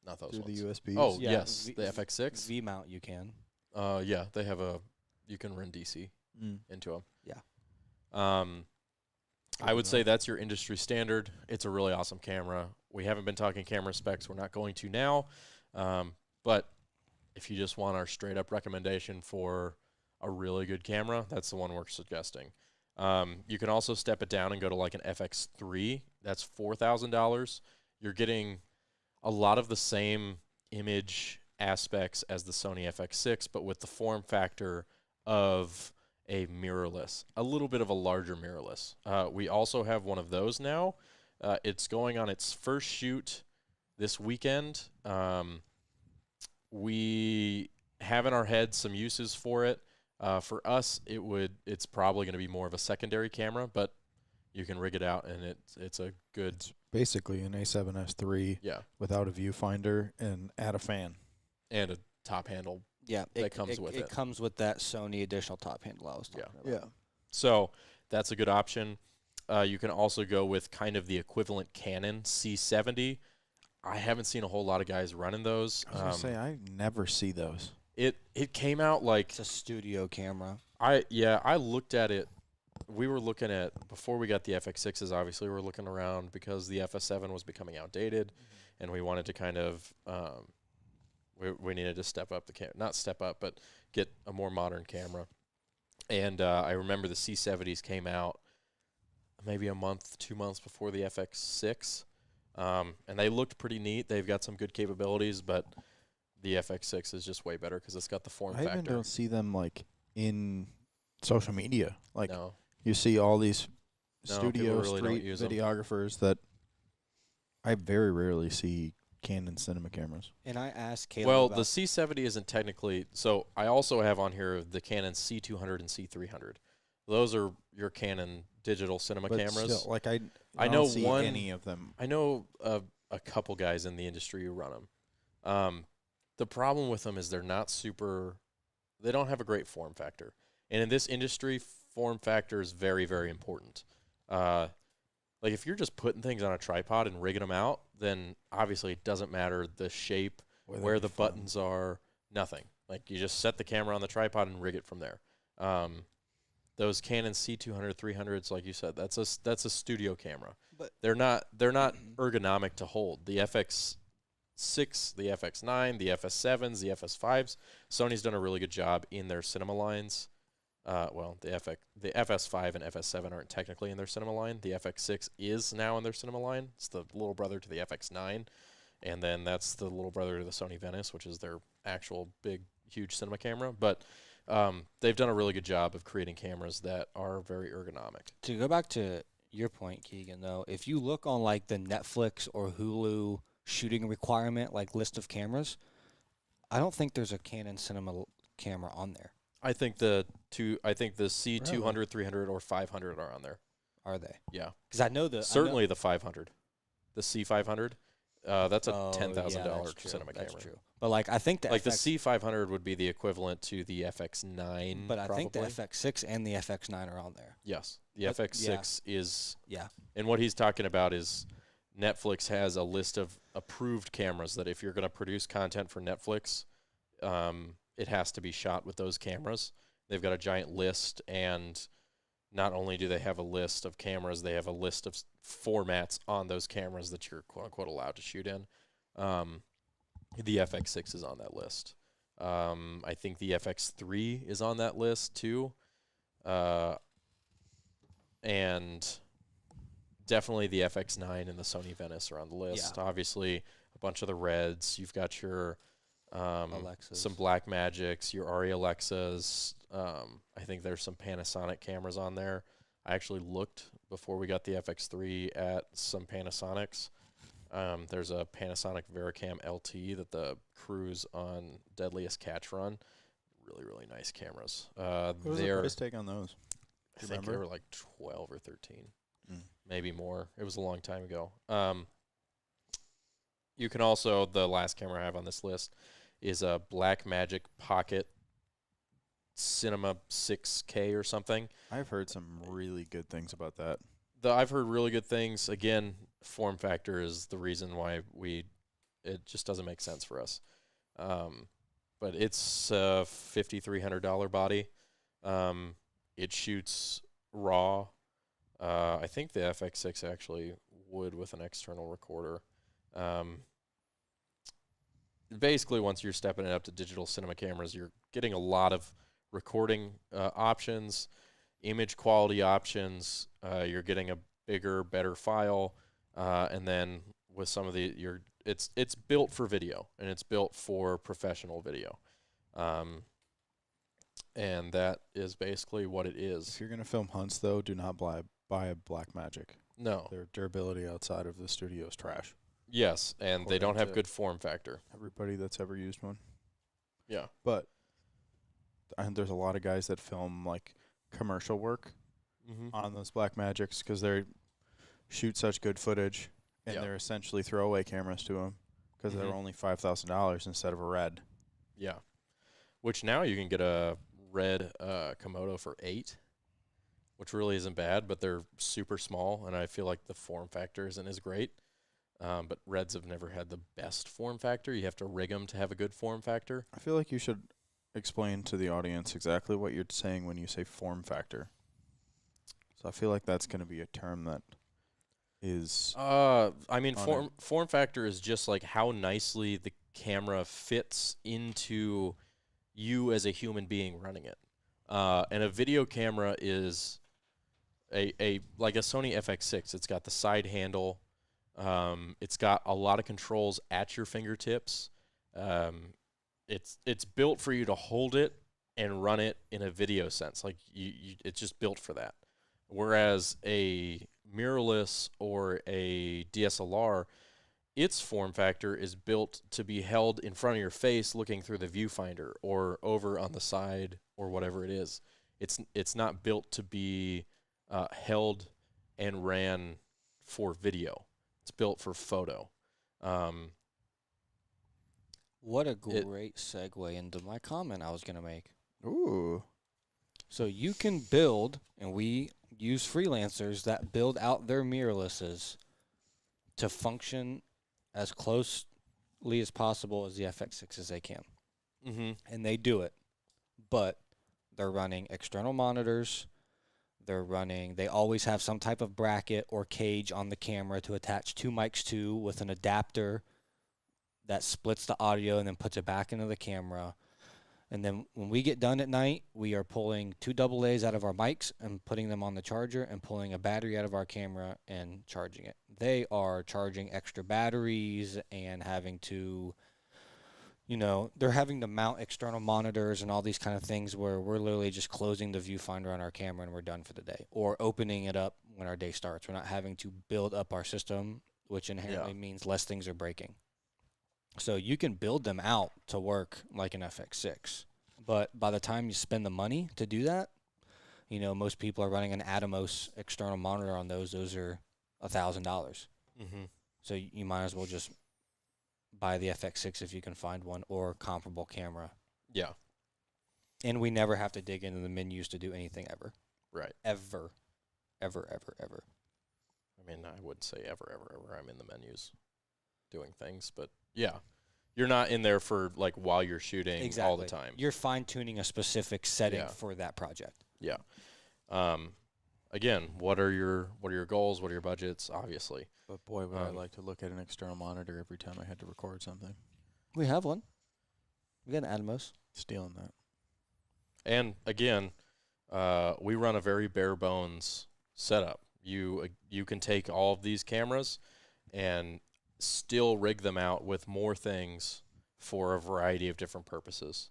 Not those through ones. the USBs? Oh, Yeah, yes, the FX6. V mount you can. Yeah, they have you can run DC into them. Yeah. I would say that's your industry standard. It's a really awesome camera. We haven't been talking camera specs. We're not going to now. But if you just want our straight up recommendation for a really good camera, that's the one we're suggesting. You can also step it down and go to like an FX3. That's $4,000. You're getting a lot of the same image aspects as the Sony FX6, but with the form factor of a mirrorless, a little bit of a larger mirrorless. We also have one of those now. It's going on its first shoot this weekend. We have in our head some uses for it. For us, it's probably going to be more of a secondary camera, but you can rig it out, and it's a good. It's basically an A7S III without a viewfinder and add a fan. And a top handle. Yeah, that comes with it. It comes with that Sony additional top handle I was talking about. Yeah. So that's a good option. You can also go with kind of the equivalent Canon C70. I haven't seen a whole lot of guys running those. I was going to say, I never see those. It came out like It's a studio camera. I looked at it. We were looking at, before we got the FX6s, obviously we were looking around because the FS7 was becoming outdated, and we wanted to kind of we needed to step up not step up, but get a more modern camera. And I remember the C70s came out maybe a month, 2 months before the FX6, and they looked pretty neat. They've got some good capabilities, but the FX6 is just way better because it's got the form factor. I even don't see them like in social media. Like No. you see all these No, studio people really don't street use 'em. videographers that I very rarely see Canon cinema cameras. And I asked Caleb Well, about the C70 isn't technically. So I also have on here the Canon C200 and C300. Those are your Canon digital cinema But cameras. still, like I know don't see one- any of them. I know a couple guys in the industry who run them. The problem with them is they're not super. They don't have a great form factor, and in this industry, form factor is very, very important. Like if you're just putting things on a tripod and rigging them out, then obviously it doesn't matter the shape, where the buttons are, nothing. Like you just set the camera on the tripod and rig it from there. Those Canon C200, 300s, like you said, that's a studio camera. But they're not ergonomic to hold. The FX6, the FX9, the FS7s, the FS5s, Sony's done a really good job in their cinema lines. Well, the FS5 and FS7 aren't technically in their cinema line. The FX6 is now in their cinema line. It's the little brother to the FX9, and then that's the little brother to the Sony Venice, which is their actual big, huge cinema camera. But they've done a really good job of creating cameras that are very ergonomic. to go back to your point, Keegan, though, if you look on like the Netflix or Hulu shooting requirement, like list of cameras, I don't think there's a Canon cinema camera on there. I think the C200, 300, or 500 are on there. Are they? Yeah, Because I know certainly the 500, the C500. That's a Oh, $10,000 yeah, that's true. cinema That's camera. true. But like I think the Like the FX, C500 would be the equivalent to the FX9. but I think the probably. FX6 and the FX9 are on there. Yes, the But- FX6 is. Yeah. And what he's talking about is Netflix has a list of approved cameras that if you're going to produce content for Netflix, it has to be shot with those cameras. They've got a giant list, and not only do they have a list of cameras, they have a list of formats on those cameras that you're quote unquote allowed to shoot in. The FX6 is on that list. I think the FX3 is on that list too. And definitely the FX9 and the Sony Venice are on the list. Yeah. Obviously, a bunch of the Reds. You've got your Alexas. some Black Magics, your Arri Alexas. I think there's some Panasonic cameras on there. I actually looked before we got the FX3 at some Panasonics. There's a Panasonic Vericam LT that the crews on Deadliest Catch run. Really, really nice cameras. What was the price tag on those? I think they were like 12 or 13, maybe more. It was a long time ago. You can also, the last camera I have on this list is a Blackmagic Pocket Cinema 6K or something. I've heard some really good things about that. I've heard really good things. Again, form factor is the reason why it just doesn't make sense for us. But it's a $5,300 body. It shoots RAW. I think the FX6 actually would with an external recorder. Basically, once you're stepping it up to digital cinema cameras, you're getting a lot of recording options, image quality options. You're getting a bigger, better file, and then with some of it's built for video and it's built for professional video, and that is basically what it is. If you're gonna film hunts, though, do not buy a Blackmagic. No. Their durability outside of the studio is trash. Yes, and they don't According have to good form factor. Everybody that's ever used one. Yeah. But and there's a lot of guys that film like commercial work on those Blackmagics because they shoot such good footage, and they're essentially throwaway cameras to them because they're only $5,000 instead of a Red. Yeah. Which now you can get a Red Komodo for $8,000, which really isn't bad, but they're super small, and I feel like the form factor isn't as great. But Reds have never had the best form factor. You have to rig them to have a good form factor. I feel like you should explain to the audience exactly what you're saying when you say form factor. So I feel like that's going to be a term that is... I mean, form factor is just like how nicely the camera fits into you as a human being running it. And a video camera is like a Sony FX6. It's got the side handle. It's got a lot of controls at your fingertips. It's built for you to hold it and run it in a video sense. Like it's just built for that. Whereas a mirrorless or a DSLR, its form factor is built to be held in front of your face looking through the viewfinder or over on the side or whatever it is. It's not built to be held and ran for video. It's built for photo. What a great segue into my comment I was going to make. Ooh. So you can build, and we use freelancers that build out their mirrorlesses to function as closely as possible as the FX6 as they can. And they do it. But they're running external monitors. They always have some type of bracket or cage on the camera to attach two mics to with an adapter that splits the audio and then puts it back into the camera. And then when we get done at night, we are pulling two AA's out of our mics and putting them on the charger and pulling a battery out of our camera and charging it. They are charging extra batteries and having to, they're having to mount external monitors and all these kind of things where we're literally just closing the viewfinder on our camera and we're done for the day, or opening it up when our day starts. We're not having to build up our system, which inherently means less things are breaking. So you can build them out to work like an FX6. But by the time you spend the money to do that, most people are running an Atomos external monitor on those. Those are $1,000. So you might as well just buy the FX6 if you can find one, or comparable camera. Yeah. And we never have to dig into the menus to do anything ever. Right. Ever. Ever, ever, ever. I mean, I wouldn't say ever, ever, ever. I'm in the menus doing things, but yeah. You're not in there for, like, while you're shooting all the time. You're fine-tuning a specific setting Yeah. for that project. Yeah. Again, what are your goals? What are your budgets? Obviously. But boy, would I like to look at an external monitor every time I had to record something. We have one. We got an Atmos. Stealing that. And again, we run a very bare bones setup. You can take all of these cameras and still rig them out with more things for a variety of different purposes.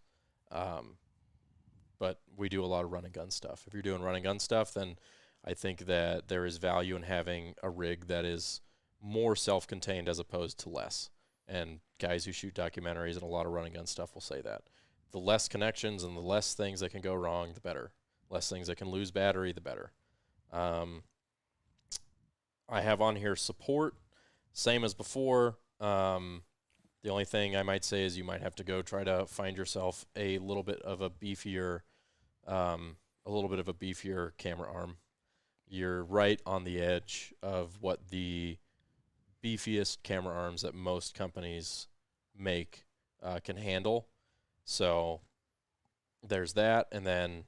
But we do a lot of run and gun stuff. If you're doing run and gun stuff, then I think that there is value in having a rig that is more self-contained as opposed to less. And guys who shoot documentaries and a lot of run and gun stuff will say that. The less connections and the less things that can go wrong, the better. Less things that can lose battery, the better. I have on here support, same as before. The only thing I might say is you might have to go try to find yourself a little bit of a beefier camera arm. You're right on the edge of what the beefiest camera arms that most companies make can handle. So there's that. And then,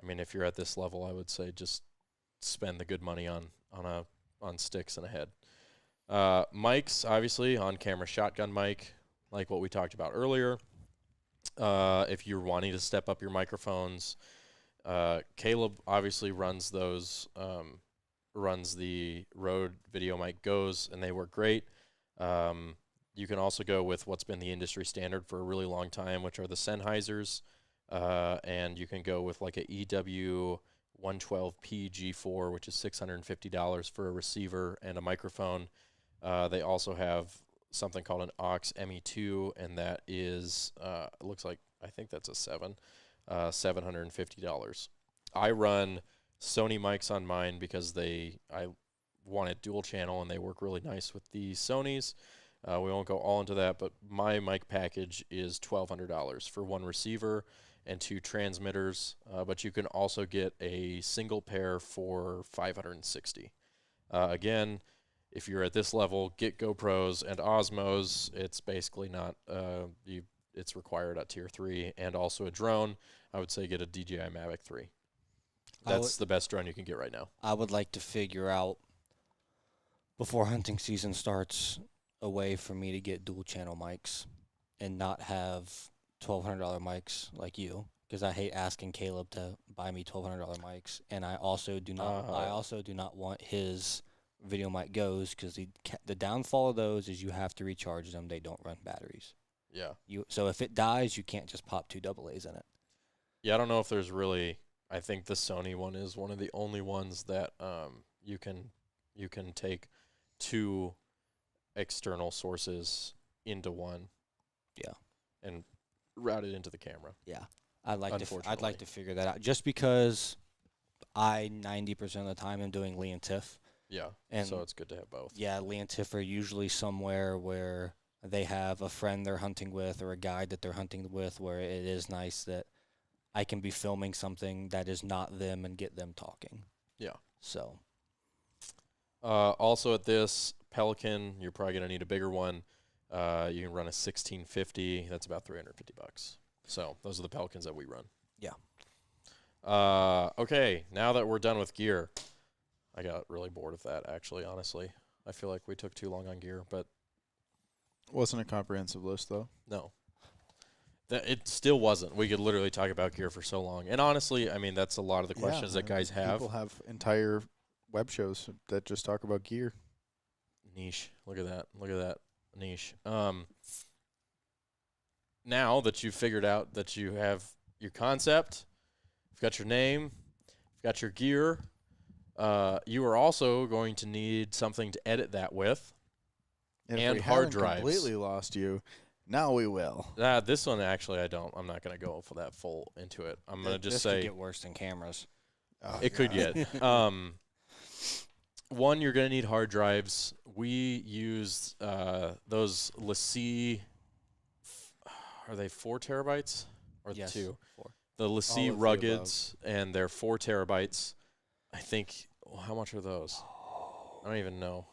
I mean, if you're at this level, I would say just spend the good money on sticks and a head. Mics, obviously, on-camera shotgun mic, like what we talked about earlier. If you're wanting to step up your microphones, Caleb obviously runs those, runs the Rode Video Mic Go's, and they work great. You can also go with what's been the industry standard for a really long time, which are the Sennheisers, and you can go with like a EW 112P G4, which is $650 for a receiver and a microphone. They also have something called an aux ME2, and that is, it looks like, I think that's a $750. I run Sony mics on mine because I wanted dual channel, and they work really nice with the Sonys. We won't go all into that, but my mic package is $1,200 for one receiver and two transmitters, but you can also get a single pair for $560. Again, if you're at this level, get GoPros and Osmos. It's basically not, it's required at tier 3, and also a drone. I would say get a DJI Mavic 3. That's the best drone you can get right now. I would like to figure out, before hunting season starts, a way for me to get dual channel mics and not have $1,200 mics like you, because I hate asking Caleb to buy me $1,200 mics, and I also do not want his Video Mic Go's, because the downfall of those is you have to recharge them. They don't run batteries. Yeah. So if it dies, you can't just pop two AA's in it. Yeah, I don't know if there's really. I think the Sony one is one of the only ones that you can take two external sources into one. Yeah. And route it into the camera. Yeah. I'd like to figure that out, just because I 90% of the time am doing Lee and Tiff. Yeah. And so it's good to have both. Yeah, Lee and Tiff are usually somewhere where they have a friend they're hunting with or a guide that they're hunting with, where it is nice that I can be filming something that is not them and get them talking. Yeah. So. Also at this Pelican, you're probably going to need a bigger one. You can run a 1650. That's about $350. So those are the Pelicans that we run. Yeah. Okay, now that we're done with gear, I got really bored of that, actually, honestly. I feel like we took too long on gear, but... Wasn't a comprehensive list, though. No. It still wasn't. We could literally talk about gear for so long. And honestly, I mean, that's a lot of the questions that guys have. People have entire web shows that just talk about gear. Niche. Look at that. Look at that. Niche. Now that you've figured out that you have your concept, you've got your name, you've got your gear, you are also going to need something to edit that with, and we hard haven't drives. Completely lost you. Now we will. This one actually, I'm not going to go for that full into it. I'm going to just this say could get worse than cameras. Oh, it could get. One, you're going to need hard drives. We used those LaCie. Are they 4 terabytes or Yes, 2? 4. The All LaCie of the Ruggeds, and they're 4 terabytes. I think. Well, how much are those? I don't even know.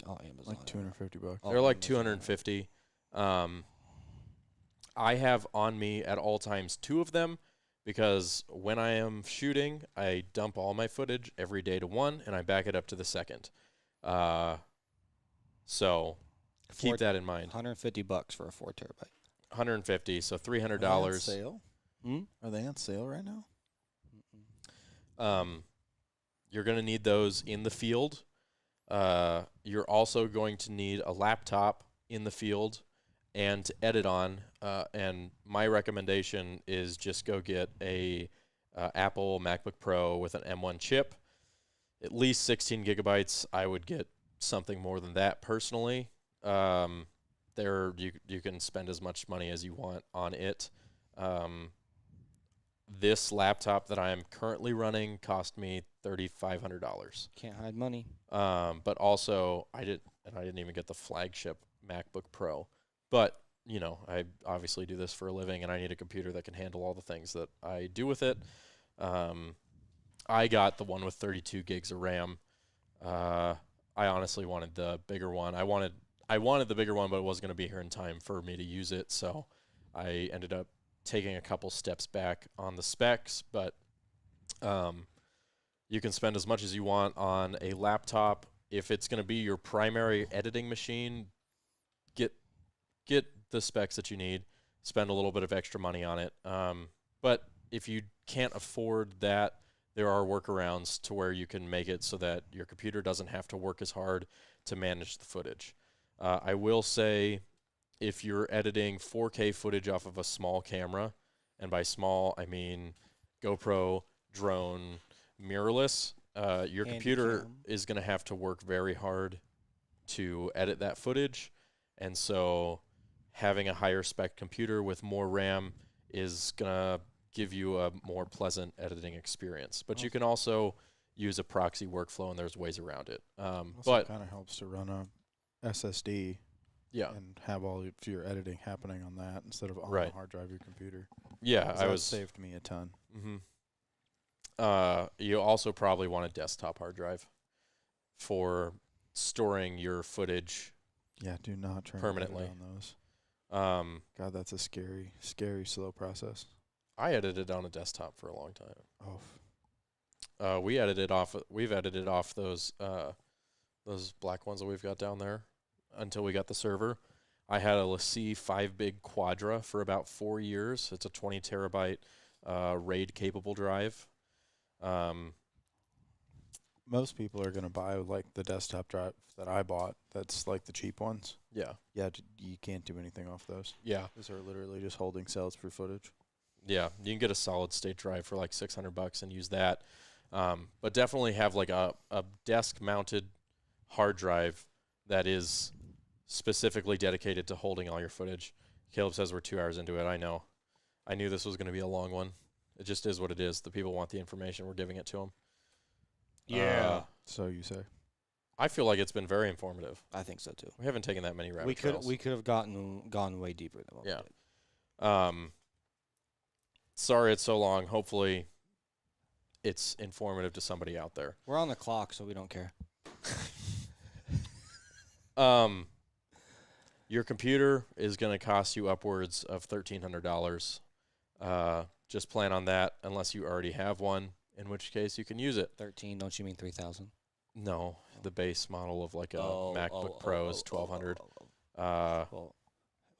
Oh, Amazon. Like $250. Oh, They're like Amazon. 250. I have on me at all times 2 of them because when I am shooting, I dump all my footage every day to one, and I back it up to the second. So keep that in mind. $150 for a 4 terabyte. 150, so Are they on $300. sale? Are they on sale right now? You're going to need those in the field. You're also going to need a laptop in the field and to edit on. And my recommendation is just go get a Apple MacBook Pro with an M1 chip, at least 16 gigabytes. I would get something more than that personally. You can spend as much money as you want on it. This laptop that I am currently running cost me $3,500. Can't hide money. But also I didn't even get the flagship MacBook Pro. But I obviously do this for a living, and I need a computer that can handle all the things that I do with it. I got the one with 32 gigs of RAM. I honestly wanted the bigger one. I wanted the bigger one, but it wasn't going to be here in time for me to use it, so I ended up taking a couple steps back on the specs. But you can spend as much as you want on a laptop. If it's going to be your primary editing machine, get the specs that you need. Spend a little bit of extra money on it. But if you can't afford that, there are workarounds to where you can make it so that your computer doesn't have to work as hard to manage the footage. I will say, if you're editing 4K footage off of a small camera, and by small I mean GoPro, drone, mirrorless, your computer Handycam. is going to have to work very hard to edit that footage. And so having a higher spec computer with more RAM is going to give you a more pleasant editing experience. But you can also use a proxy workflow, and there's ways around it. But kind of helps to run a SSD yeah, and have all of your editing happening on that instead of on Right. the hard drive of your computer. yeah, 'Cause I that was. saved me a ton. You also probably want a desktop hard drive for storing your footage. Yeah, do not try Permanently. to edit on those. Um, God, that's a scary, slow process. I edited on a desktop for a long time. Oh, We've edited off those black ones that we've got down there until we got the server. I had a LaCie 5 big Quadra for about 4 years. It's a 20 terabyte RAID capable drive. most people are gonna buy like the desktop drive that I bought. That's like the cheap ones. Yeah. Yeah, you can't do anything off those. Yeah. Those are literally just holding cells for footage. Yeah, you can get a solid state drive for like $600 and use that. But definitely have like a desk mounted hard drive that is specifically dedicated to holding all your footage. Caleb says we're 2 hours into it. I know. I knew this was going to be a long one. It just is what it is. The people want the information. We're giving it to them. Yeah. So you say. I feel like it's been very informative. I think so too. We haven't taken that many rabbit We trails. could have gone way deeper than what Yeah. we did. Sorry it's so long. Hopefully it's informative to somebody out there. We're on the clock, so we don't care. Your computer is going to cost you upwards of $1,300. Just plan on that unless you already have one, in which case you can use it. 13, don't you mean 3,000? No, the base model of like a MacBook Pro is $1,200. Well,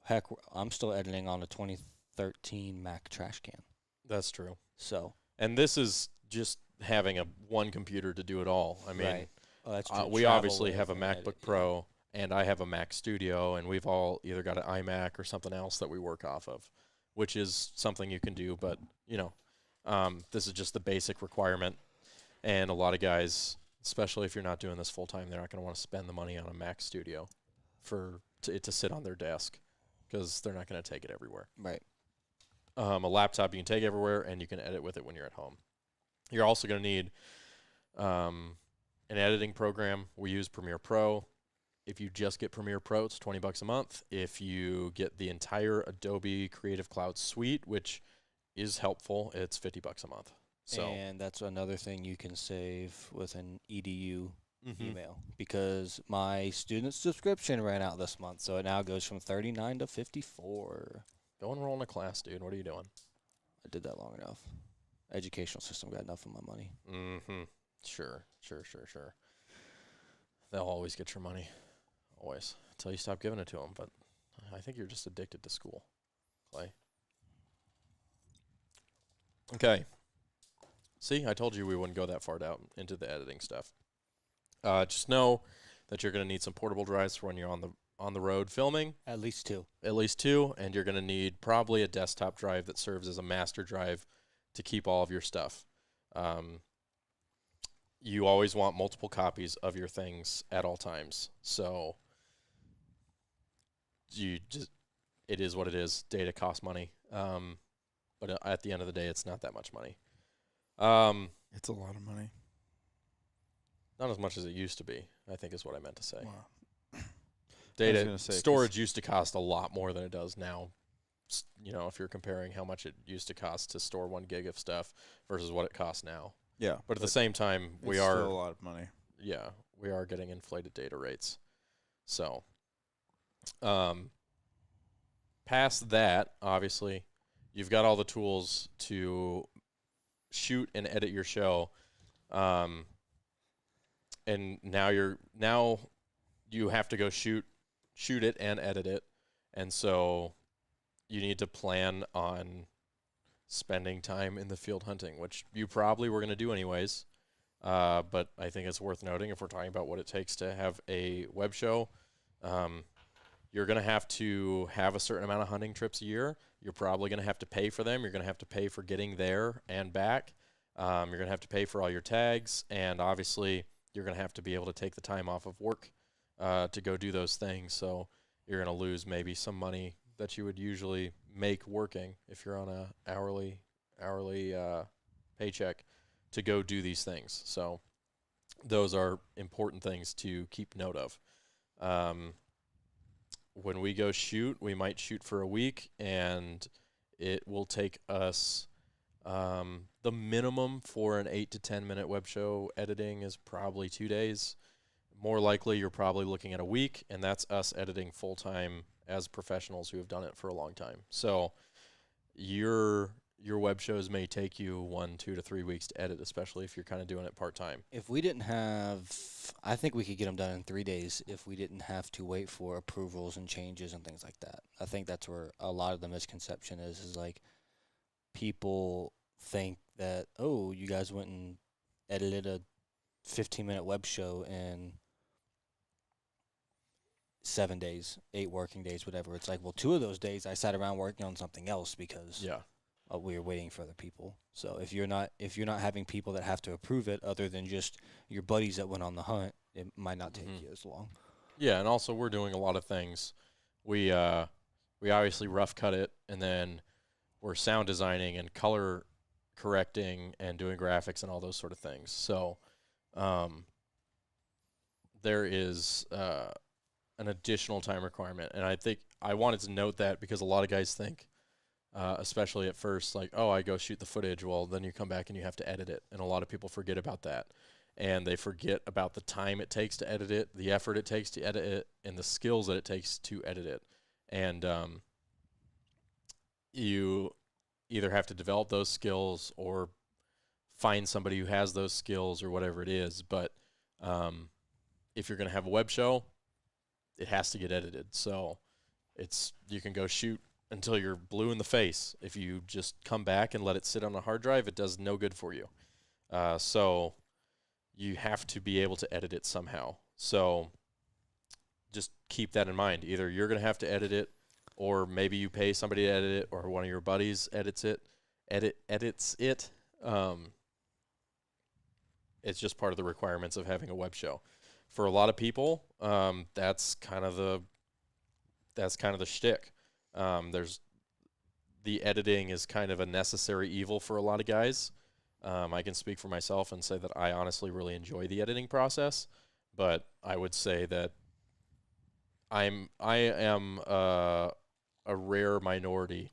heck, I'm still editing on a 2013 Mac trash can. That's true. So. And this is just having one computer to do it all. I mean, Right. Oh, that's true. we Travel obviously with have a and MacBook edit, yeah. Pro, and I have a Mac Studio, and we've all either got an iMac or something else that we work off of, which is something you can do. But, this is just the basic requirement. And a lot of guys, especially if you're not doing this full time, they're not going to want to spend the money on a Mac Studio for it to sit on their desk because they're not going to take it everywhere. Right. A laptop you can take everywhere, and you can edit with it when you're at home. You're also going to need an editing program, we use Premiere Pro. If you just get Premiere Pro, it's $20 a month. If you get the entire Adobe Creative Cloud suite, which is helpful, it's $50 a month. So And that's another thing you can save with an EDU mhm. email, because my student subscription ran out this month, so it now goes from 39 to 54. Go enroll in a class, dude. What are you doing? I did that long enough. Educational system got enough of my money. Mm-hmm. Sure. They'll always get your money. Always. Until you stop giving it to them. But I think you're just addicted to school, Clay. Okay. See, I told you we wouldn't go that far down into the editing stuff. Just know that you're going to need some portable drives for when you're on the road filming. At least 2. At least 2, and you're going to need probably a desktop drive that serves as a master drive to keep all of your stuff. You always want multiple copies of your things at all times. So it is what it is. Data costs money. But at the end of the day, it's not that much money. It's a lot of money. Not as much as it used to be, I think is what I meant to say. Wow. Data storage used to cost a lot more than it does now. You know, if you're comparing how much it used to cost to store 1 gig of stuff versus what it costs now. Yeah. But at the same time, we it's are still a lot of money. Yeah, we are getting inflated data rates. So, past that, obviously, you've got all the tools to shoot and edit your show. And now you have to go shoot it and edit it. And so you need to plan on spending time in the field hunting, which you probably were going to do anyways. But I think it's worth noting, if we're talking about what it takes to have a web show, you're going to have a certain amount of hunting trips a year. You're probably going to have to pay for them. You're going to have to pay for getting there and back. You're going to have to pay for all your tags. And obviously, you're going to have to be able to take the time off of work to go do those things. So you're going to lose maybe some money that you would usually make working if you're on a hourly paycheck to go do these things. So those are important things to keep note of. When we go shoot, we might shoot for a week, and it will take us the minimum for an 8 to 10 minute web show editing is probably 2 days. More likely, you're probably looking at a week, and that's us editing full time as professionals who have done it for a long time. So your web shows may take you 1, 2 to 3 weeks to edit, especially if you're kind of doing it part time. If we didn't have, I think we could get them done in 3 days if we didn't have to wait for approvals and changes and things like that. I think that's where a lot of the misconception is like people think that, oh, you guys went and edited a 15-minute web show in 7 days, 8 working days, whatever. It's like, well, 2 of those days I sat around working on something else because we were waiting for other people. So if you're not having people that have to approve it, other than just your buddies that went on the hunt, it might not take you as long. Yeah, and also we're doing a lot of things. We obviously rough cut it, and then we're sound designing and color correcting and doing graphics and all those sort of things. So there is an additional time requirement, and I think I wanted to note that because a lot of guys think, especially at first, like, oh, I go shoot the footage. Well, then you come back and you have to edit it, and a lot of people forget about that, and they forget about the time it takes to edit it, the effort it takes to edit it, and the skills that it takes to edit it. And you either have to develop those skills or find somebody who has those skills or whatever it is. But if you're going to have a web show, it has to get edited. So you can go shoot until you're blue in the face. If you just come back and let it sit on a hard drive, it does no good for you. So you have to be able to edit it somehow. So just keep that in mind. Either you're going to have to edit it, or maybe you pay somebody to edit it, or one of your buddies edits it. It's just part of the requirements of having a web show. For a lot of people, that's kind of the shtick. The editing is kind of a necessary evil for a lot of guys. I can speak for myself and say that I honestly really enjoy the editing process, but I would say that I am a rare minority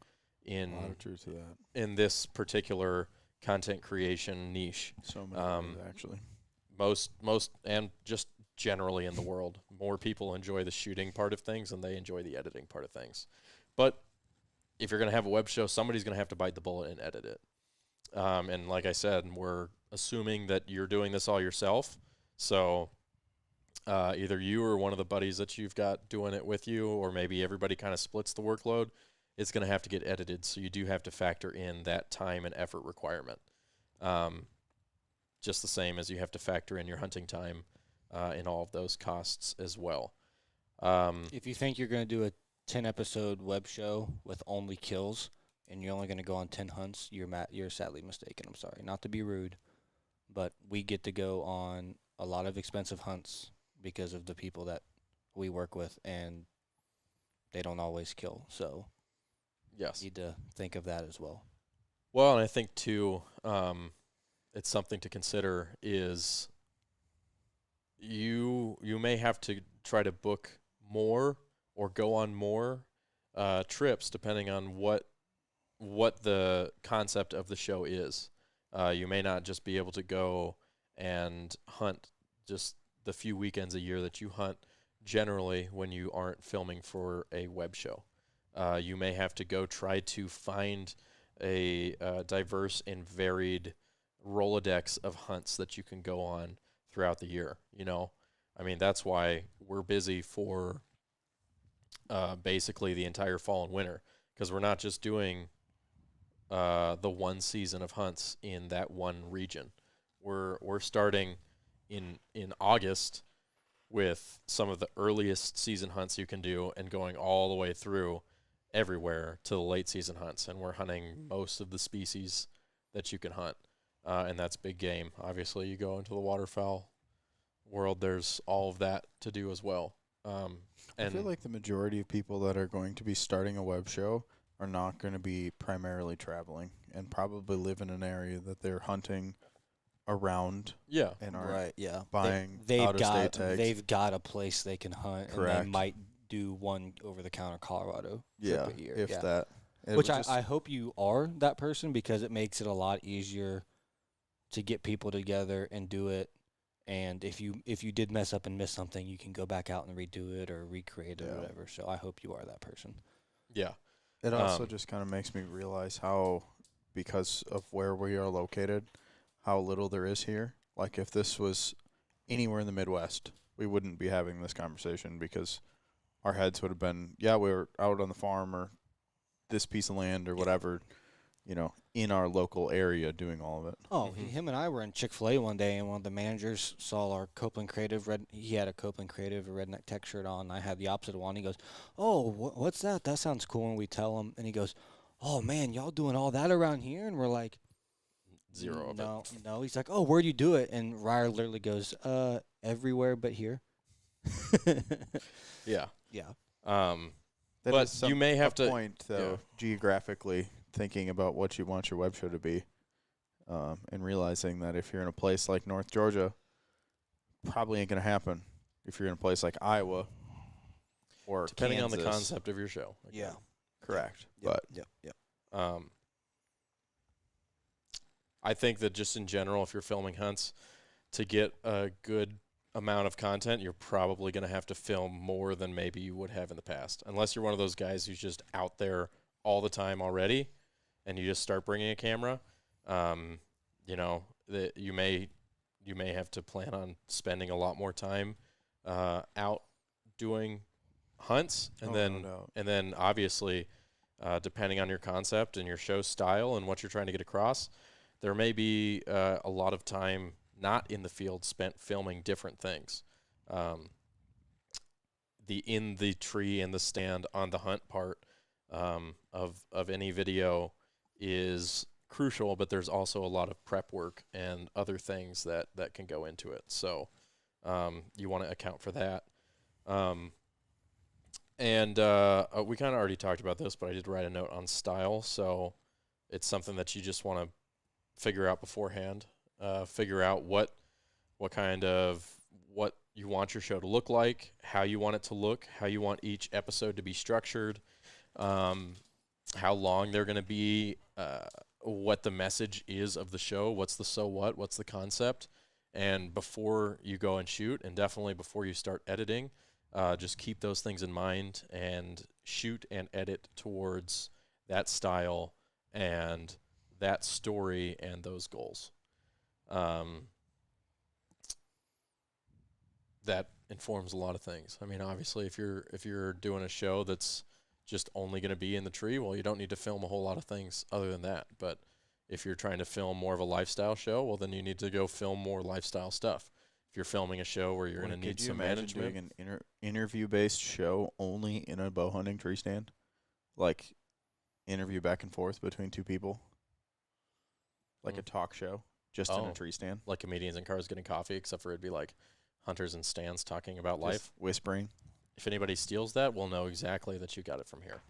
A lot of truth to that. in this particular content creation niche. So many ways, actually. Most and just generally in the world, more people enjoy the shooting part of things than they enjoy the editing part of things. But if you're going to have a web show, somebody's going to have to bite the bullet and edit it. And like I said, we're assuming that you're doing this all yourself. So either you or one of the buddies that you've got doing it with you, or maybe everybody kind of splits the workload, it's going to have to get edited. So you do have to factor in that time and effort requirement. Just the same as you have to factor in your hunting time in all of those costs as well. If you think you're going to do a 10-episode web show with only kills and you're only going to go on 10 hunts, you're sadly mistaken. I'm sorry. Not to be rude, but we get to go on a lot of expensive hunts because of the people that we work with, and they don't always kill. So yes, you need to think of that as well. Well, and I think, too, it's something to consider is you may have to try to book more or go on more trips depending on what the concept of the show is. You may not just be able to go and hunt just the few weekends a year that you hunt generally when you aren't filming for a web show. You may have to go try to find a diverse and varied Rolodex of hunts that you can go on throughout the year. You know, I mean, that's why we're busy for basically the entire fall and winter, because we're not just doing the one season of hunts in that one region. We're starting in August with some of the earliest season hunts you can do and going all the way through everywhere to the late season hunts, and we're hunting most of the species that you can hunt, and that's big game. Obviously, you go into the waterfowl world, there's all of that to do as well. And I feel like the majority of people that are going to be starting a web show are not going to be primarily traveling and probably live in an area that they're hunting around. Yeah. And are Right, yeah. buying they've out-of-state tags. They've got a place they can hunt, Correct. and they might do one over-the-counter Colorado Yeah, trip a year. if yeah. that. It Which would just- I hope you are that person, because it makes it a lot easier to get people together and do it. And if you did mess up and miss something, you can go back out and redo it or recreate it or whatever. So I hope you are that person. Yeah. It also just kind of makes me realize how, because of where we are located, how little there is here. Like, if this was anywhere in the Midwest, we wouldn't be having this conversation, because our heads would have been, yeah, we were out on the farm or this piece of land or whatever, you know, in our local area doing all of it. Oh, him and I were in Chick-fil-A one day, and one of the managers saw our Copeland Creative he had a Copeland Creative Redneck Tech shirt on, and I had the opposite one. He goes, "Oh, what's that? That sounds cool." And we tell him, and he goes, "Oh man, y'all doing all that around here?" And we're like, Zero of it. No. He's like, "Oh, where do you do it?" And Ryer literally goes, "Everywhere but here." Yeah. Yeah. That But is you may have a to- point, though, geographically thinking about what you want your web show to be, and realizing that if you're in a place like North Georgia, probably ain't going to happen. If you're in a place like Iowa or Depending on the Kansas. concept of your show. Yeah. Correct. Yep, But yep. I think that just in general, if you're filming hunts, to get a good amount of content, you're probably going to have to film more than maybe you would have in the past. Unless you're one of those guys who's just out there all the time already and you just start bringing a camera, you know, you may have to plan on spending a lot more time out doing hunts, and no then obviously depending on your concept and your show style and what you're trying to get across, there may be a lot of time not in the field spent filming different things. The in the tree and the stand on the hunt part of any video is crucial, but there's also a lot of prep work and other things that can go into it. So you want to account for that. And we kind of already talked about this, but I did write a note on style. So it's something that you just want to figure out beforehand. Figure out what you want your show to look like, how you want it to look, how you want each episode to be structured, how long they're going to be, what the message is of the show, what's the so what, what's the concept. And before you go and shoot, and definitely before you start editing, just keep those things in mind and shoot and edit towards that style and that story and those goals. That informs a lot of things. I mean, obviously, if you're doing a show that's just only going to be in the tree, well, you don't need to film a whole lot of things other than that. But if you're trying to film more of a lifestyle show, well, then you need to go film more lifestyle stuff. If you're filming a show where you're going to need some management, doing an interview-based show only in a bow hunting tree stand, like interview back and forth between two people, like a talk show, just in a tree stand, like comedians in cars getting coffee, except for it'd be like hunters in stands talking about life, just whispering. If anybody steals that, we'll know exactly that you got it from here.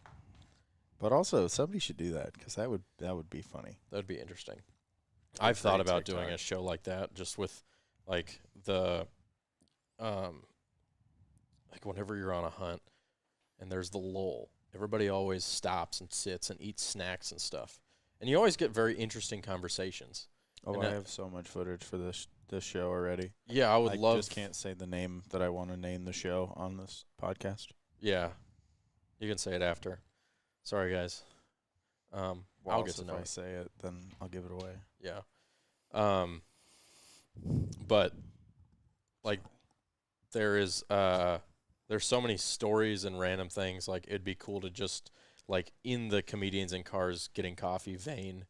But also, somebody should do that because that would be funny. That would be interesting. I've thought about doing a show like that, just with like the like whenever you're on a hunt and there's the lull, everybody always stops and sits and eats snacks and stuff, and you always get very interesting conversations. Oh, and I have so much footage for this show already. Yeah, I just can't say the name that I want to name the show on this podcast. Yeah, you can say it after. Sorry, guys. I'll get to know if I say it, then I'll give it away. Yeah. But like there's so many stories and random things. Like it'd be cool to just like in the comedians in cars getting coffee vein,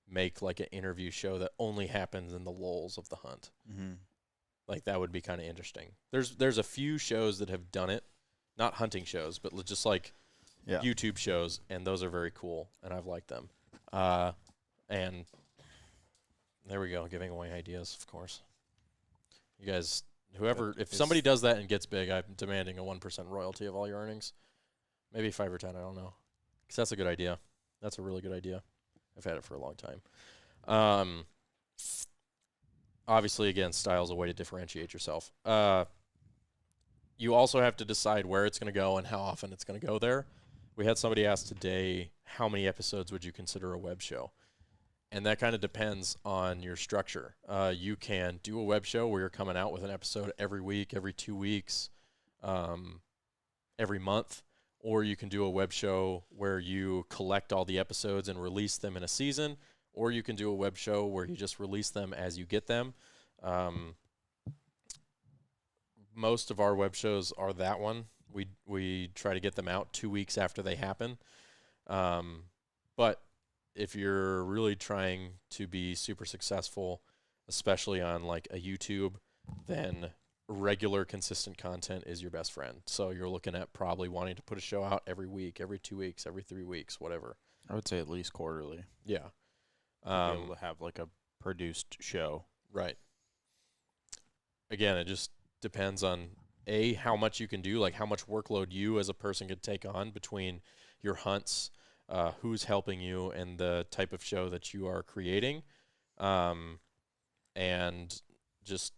make like an interview show that only happens in the lulls of the hunt. Mm-hmm. Like that would be kind of interesting. There's a few shows that have done it, not hunting shows, but just like YouTube shows, and those are very cool, and I've liked them. And there we go, giving away ideas, of course. You guys, if somebody does that and gets big, I'm demanding a 1% royalty of all your earnings. Maybe 5 or 10, I don't know. Because that's a good idea. That's a really good idea. I've had it for a long time. Obviously, again, style is a way to differentiate yourself. You also have to decide where it's going to go and how often it's going to go there. We had somebody ask today, how many episodes would you consider a web show? And that kind of depends on your structure. You can do a web show where you're coming out with an episode every week, every 2 weeks, every month. Or you can do a web show where you collect all the episodes and release them in a season. Or you can do a web show where you just release them as you get them. Most of our web shows are that one. We try to get them out 2 weeks after they happen. But if you're really trying to be super successful, especially on like a YouTube, then regular consistent content is your best friend. So you're looking at probably wanting to put a show out every week, every 2 weeks, every 3 weeks, whatever. I would say at least quarterly. Yeah. Be able to have like a produced show. Right. Again, it just depends on how much you can do, like how much workload you as a person could take on between your hunts, who's helping you, and the type of show that you are creating, and just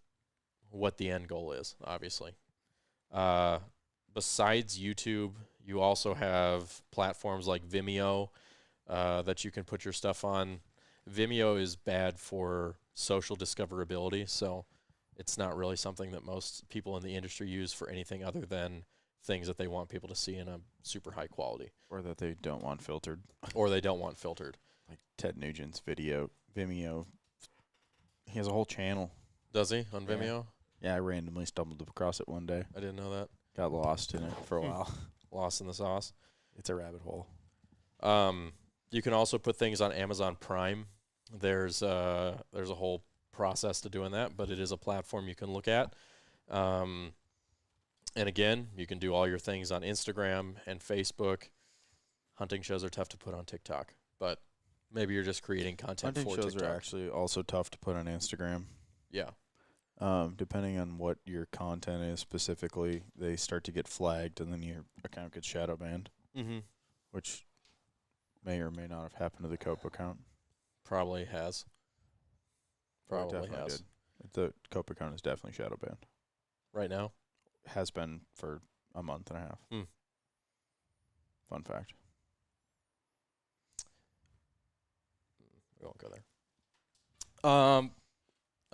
what the end goal is, obviously. Besides YouTube, you also have platforms like Vimeo that you can put your stuff on. Vimeo is bad for social discoverability, so it's not really something that most people in the industry use for anything other than things that they want people to see in a super high quality. Or that they don't want filtered. Like Ted Nugent's Vimeo. He has a whole channel. Does he, on Vimeo? Yeah, I randomly stumbled across it one day. I didn't know that. Got lost in it for a while. Lost in the sauce. It's a rabbit hole. You can also put things on Amazon Prime. There's a whole process to doing that, but it is a platform you can look at. And again, you can do all your things on Instagram and Facebook. Hunting shows are tough to put on TikTok, but maybe you're just creating content for TikTok. Hunting shows are actually also tough to put on Instagram. Yeah. Depending on what your content is specifically, they start to get flagged, and then your account gets shadow banned, Mm-hmm. which may or may not have happened to the Cope account. Probably has. Probably definitely has. did. The Copeland is definitely shadow banned. Right now? Has been for a month and a half. Hmm. Fun fact. We won't go there. I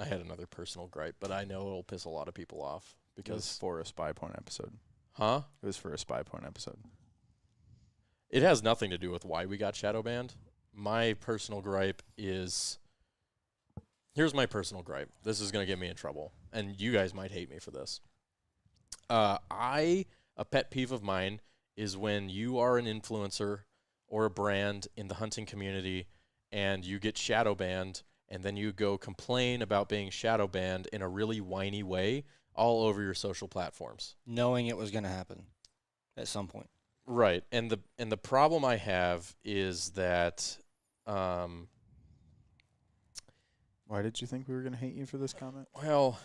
had another personal gripe, but I know it'll piss a lot of people off It was because, for a spy point episode. huh? It was for a spy point episode. It has nothing to do with why we got shadow banned. My personal gripe is, here's my personal gripe. This is going to get me in trouble, and you guys might hate me for this. A pet peeve of mine is when you are an influencer or a brand in the hunting community and you get shadow banned, and then you go complain about being shadow banned in a really whiny way all over your social platforms. Knowing it was going to happen at some point. Right. And the problem I have is that Why did you think we were going to hate you for this comment? well,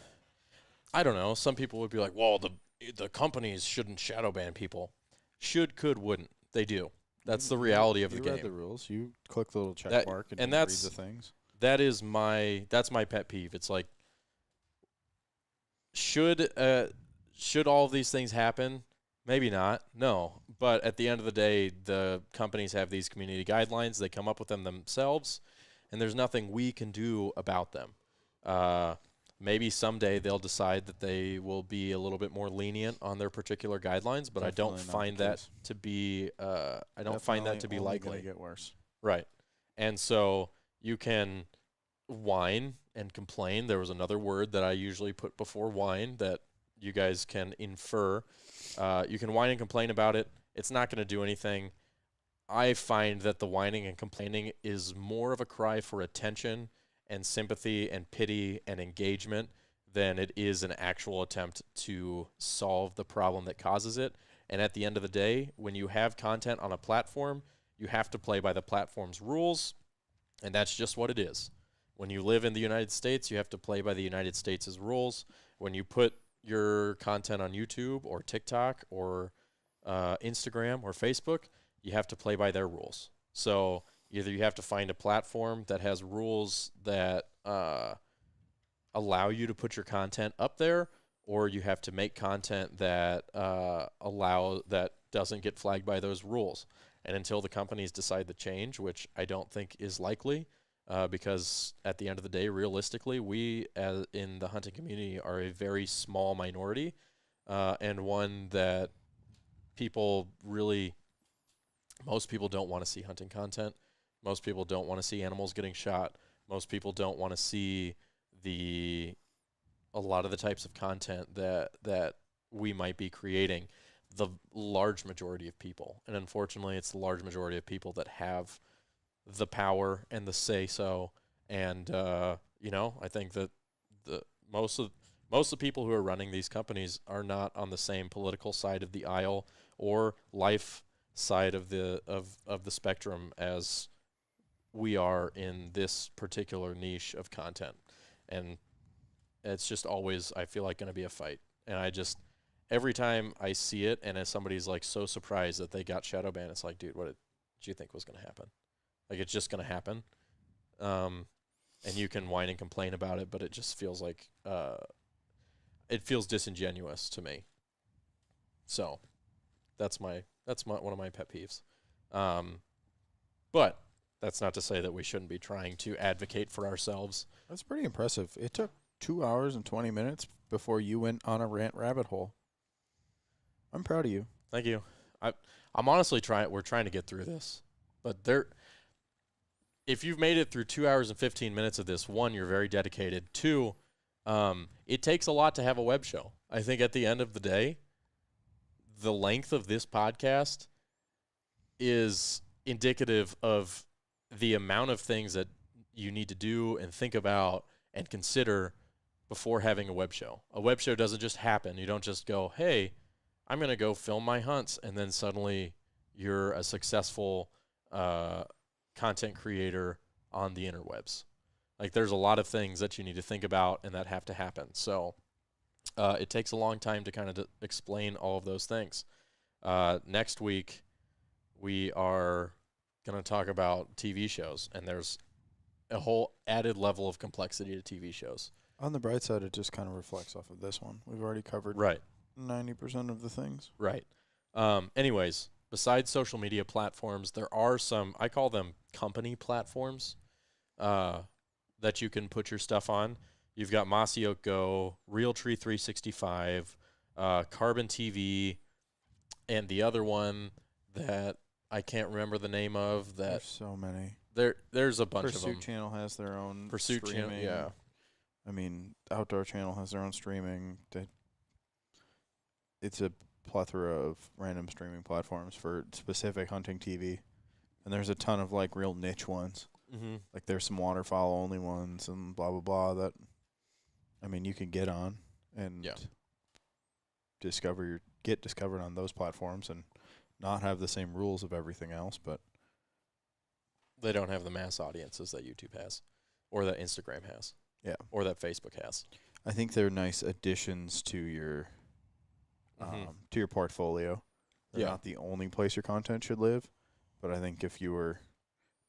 I don't know. Some people would be like, "Well, the companies shouldn't shadow ban people." Should, could, wouldn't. They do. That's the reality of the You game. read the rules. You click the little check That- mark and, and read that's- the things. That's my pet peeve. It's like, should all of these things happen? Maybe not. No. But at the end of the day, the companies have these community guidelines. They come up with them themselves, and there's nothing we can do about them. Maybe someday they'll decide that they will be a little bit more lenient on their particular guidelines, but I don't Definitely not find the that case. to be I don't find that to be Definitely only gonna likely. get worse. Right. And so you can whine and complain. There was another word that I usually put before whine that you guys can infer. You can whine and complain about it. It's not going to do anything. I find that the whining and complaining is more of a cry for attention and sympathy and pity and engagement than it is an actual attempt to solve the problem that causes it. And at the end of the day, when you have content on a platform, you have to play by the platform's rules, and that's just what it is. When you live in the United States, you have to play by the United States' rules. When you put your content on YouTube or TikTok or Instagram or Facebook, you have to play by their rules. So either you have to find a platform that has rules that allow you to put your content up there, or you have to make content that that doesn't get flagged by those rules. And until the companies decide to change, which I don't think is likely, because at the end of the day, realistically, we in the hunting community are a very small minority, and one that most people don't want to see hunting content. Most people don't want to see animals getting shot. Most people don't want to see a lot of the types of content that we might be creating. The large majority of people, and unfortunately, it's the large majority of people that have the power and the say so. And I think that most of the people who are running these companies are not on the same political side of the aisle or life side of the spectrum as we are in this particular niche of content. And it's just always, I feel like, going to be a fight. And every time I see it and as somebody's like so surprised that they got shadow banned, it's like, dude, what did you think was going to happen? Like, it's just going to happen. And you can whine and complain about it, but it just feels like it feels disingenuous to me. So that's one of my pet peeves. But that's not to say that we shouldn't be trying to advocate for ourselves. That's pretty impressive. It took 2 hours and 20 minutes before you went on a rant rabbit hole. I'm proud of you. Thank you. I'm honestly we're trying to get through this. But if you've made it through 2 hours and 15 minutes of this, one, you're very dedicated. Two, it takes a lot to have a web show. I think at the end of the day, the length of this podcast is indicative of the amount of things that you need to do and think about and consider before having a web show. A web show doesn't just happen. You don't just go, hey, I'm going to go film my hunts, and then suddenly you're a successful content creator on the interwebs. Like, there's a lot of things that you need to think about and that have to happen. So it takes a long time to kind of explain all of those things. Next week, we are going to talk about TV shows, and there's a whole added level of complexity to TV shows. On the bright side, it just kind of reflects off of this one. We've already covered Right. 90% of the things. Right. Anyways, besides social media platforms, there are some, I call them company platforms, that you can put your stuff on. You've got Mossy Oak Go, Realtree 365, Carbon TV, and the other one that I can't remember the name of. There's so many. There's a bunch of them. Pursuit Channel has their own Pursuit Channel, streaming. yeah. I mean, Outdoor Channel has their own streaming. It's a plethora of random streaming platforms for specific hunting TV. And there's a ton of, like, real niche ones. Mm-hmm. Like, there's some waterfowl-only ones and blah, blah, blah that, I mean, you can get on and get discovered on those platforms and not have the same rules of everything else, but They don't have the mass audiences that YouTube has or that Instagram has. Yeah. Or that Facebook has. I think they're nice additions to your portfolio. They're Yeah. not the only place your content should live, but I think if you were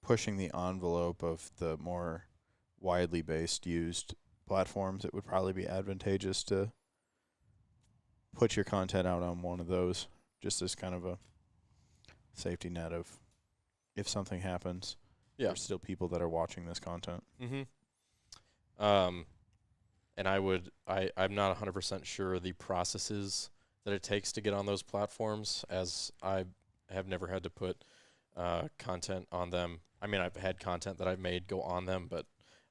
pushing the envelope of the more widely based used platforms, it would probably be advantageous to put your content out on one of those just as kind of a safety net of if something happens, Yeah. there's still people that are watching this content. Mm-hmm. And I'm not 100% sure the processes that it takes to get on those platforms, as I have never had to put content on them. I mean, I've had content that I've made go on them, but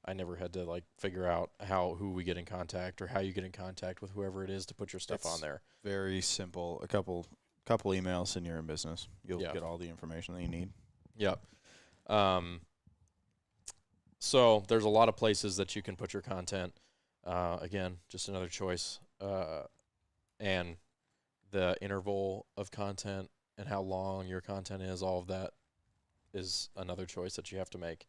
I never had to like figure out who we get in contact or how you get in contact with whoever it is to put your stuff on there. Very simple. A couple emails and you're in business. You'll Yeah. get all the information that you need. Yep. So there's a lot of places that you can put your content. Again, just another choice. And the interval of content and how long your content is, all of that is another choice that you have to make.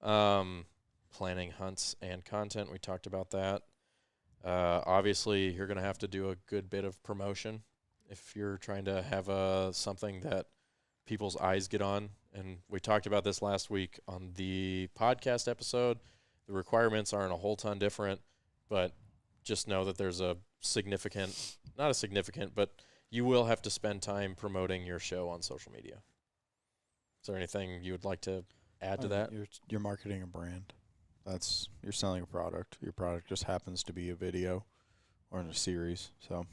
Planning hunts and content, we talked about that. Obviously, you're going to have to do a good bit of promotion if you're trying to have something that people's eyes get on. And we talked about this last week on the podcast episode. The requirements aren't a whole ton different, but just know that there's not a significant, but you will have to spend time promoting your show on social media. Is there anything you would like to add to that? You're marketing a brand. You're selling a product. Your product just happens to be a video or in a series. So,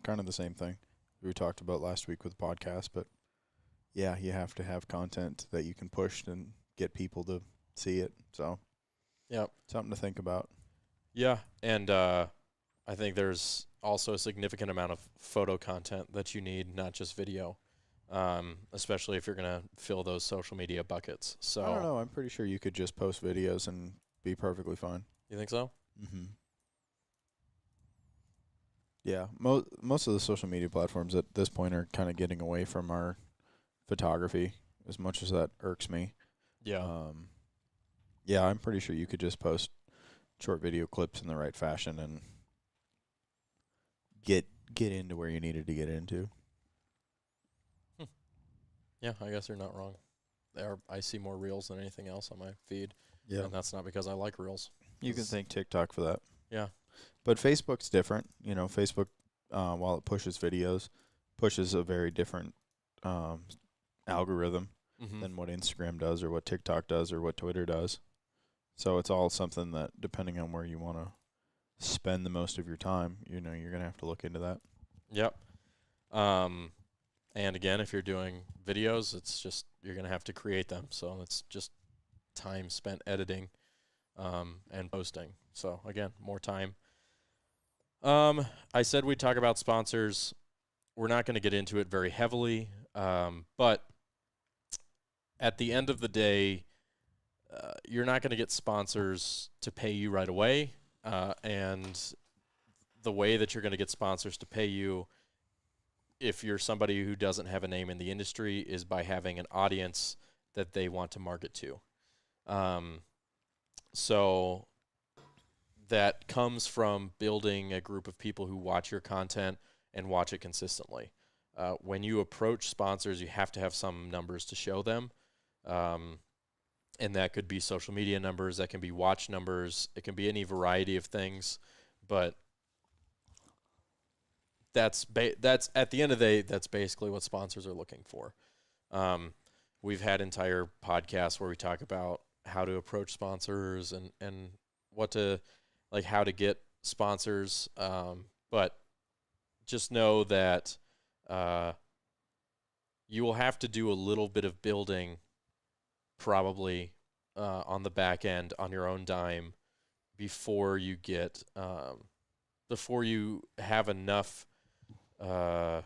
kind of the same thing we talked about last week with the podcast. But yeah, you have to have content that you can push and get people to see it. So, yeah, something to think about. Yeah, and I think there's also a significant amount of photo content that you need, not just video, especially if you're going to fill those social media buckets. So I don't know. I'm pretty sure you could just post videos and be perfectly fine. You think so? Mm-hmm. Yeah, most of the social media platforms at this point are kind of getting away from our photography, as much as that irks me. Yeah. Yeah, I'm pretty sure you could just post short video clips in the right fashion and get into where you needed to get into. Yeah, I guess you're not wrong. I see more reels than anything else on my feed. Yeah. And that's not because I like reels. You can thank TikTok for that. Yeah. But Facebook's different. Facebook, while it pushes videos, pushes a very different algorithm than what Instagram does or what TikTok does or what Twitter does. So it's all something that, depending on where you want to spend the most of your time, you're going to have to look into that. Yep. And again, if you're doing videos, it's just you're going to have to create them. So it's just time spent editing and posting. So again, more time. I said we'd talk about sponsors. We're not going to get into it very heavily, but at the end of the day, you're not going to get sponsors to pay you right away. And the way that you're going to get sponsors to pay you, if you're somebody who doesn't have a name in the industry, is by having an audience that they want to market to. So that comes from building a group of people who watch your content and watch it consistently. When you approach sponsors, you have to have some numbers to show them. And that could be social media numbers, that can be watch numbers, it can be any variety of things, but that's at the end of the day, that's basically what sponsors are looking for. We've had entire podcasts where we talk about how to approach sponsors and what to, like, how to get sponsors. But just know that you will have to do a little bit of building probably on the back end on your own dime before you get before you have enough have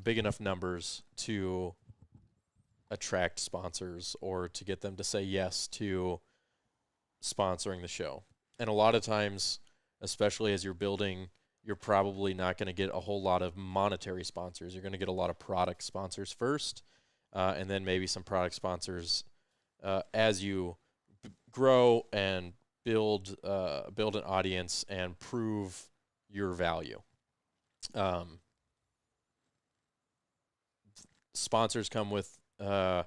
big enough numbers to attract sponsors or to get them to say yes to sponsoring the show. And a lot of times, especially as you're building, you're probably not going to get a whole lot of monetary sponsors. You're going to get a lot of product sponsors first, and then maybe some product sponsors as you grow and build an audience and prove your value. Sponsors come with an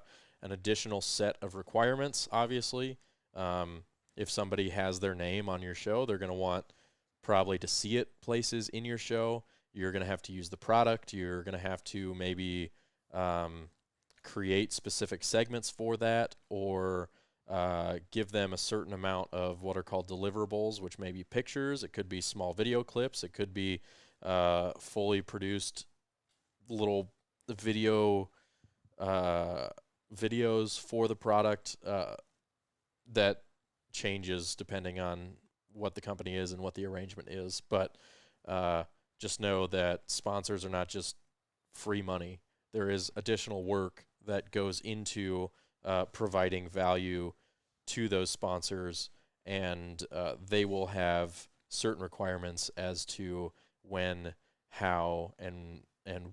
additional set of requirements, obviously. If somebody has their name on your show, they're going to want probably to see it places in your show. You're going to have to use the product. You're going to have to maybe create specific segments for that, or give them a certain amount of what are called deliverables, which may be pictures. It could be small video clips. It could be fully produced little videos for the product that changes depending on what the company is and what the arrangement is. But just know that sponsors are not just free money. There is additional work that goes into providing value to those sponsors, and they will have certain requirements as to when, how, and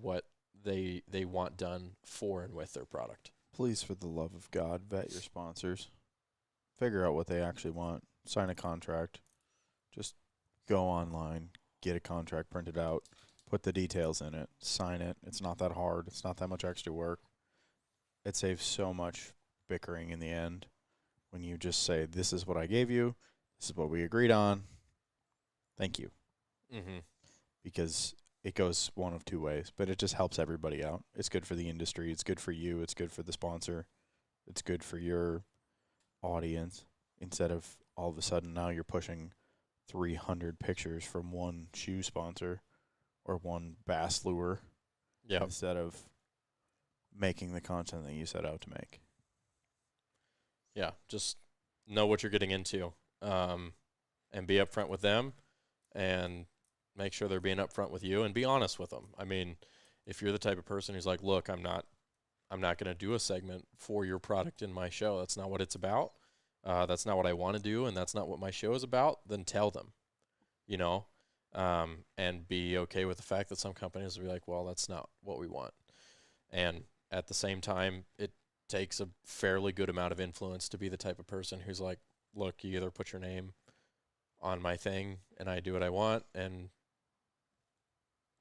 what they want done for and with their product. Please, for the love of God, vet your sponsors. Figure out what they actually want. Sign a contract. Just go online, get a contract printed out, put the details in it, sign it. It's not that hard. It's not that much extra work. It saves so much bickering in the end when you just say, this is what I gave you, this is what we agreed on, thank you. Mm-hmm. Because it goes one of two ways, but it just helps everybody out. It's good for the industry. It's good for you. It's good for the sponsor. It's good for your audience. Instead of all of a sudden now you're pushing 300 pictures from one shoe sponsor or one bass lure, instead of making the content that you set out to make. Yeah, just know what you're getting into, and be upfront with them, and make sure they're being upfront with you, and be honest with them. I mean, if you're the type of person who's like, look, I'm not going to do a segment for your product in my show. That's not what it's about. That's not what I want to do, and that's not what my show is about. Then tell them, and be okay with the fact that some companies will be like, well, that's not what we want. And at the same time, it takes a fairly good amount of influence to be the type of person who's like, look, you either put your name on my thing and I do what I want and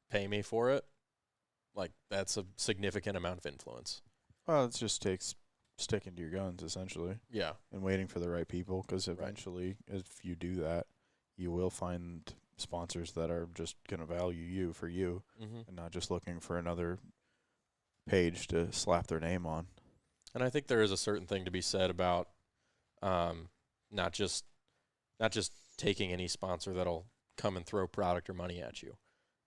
pay me for it. Like, that's a significant amount of influence. Well, it just takes sticking to your guns, essentially. Yeah. And waiting for the right people, because eventually, if you do that, you will find sponsors that are just going to value you for you, and not just looking for another page to slap their name on. And I think there is a certain thing to be said about not just taking any sponsor that'll come and throw product or money at you.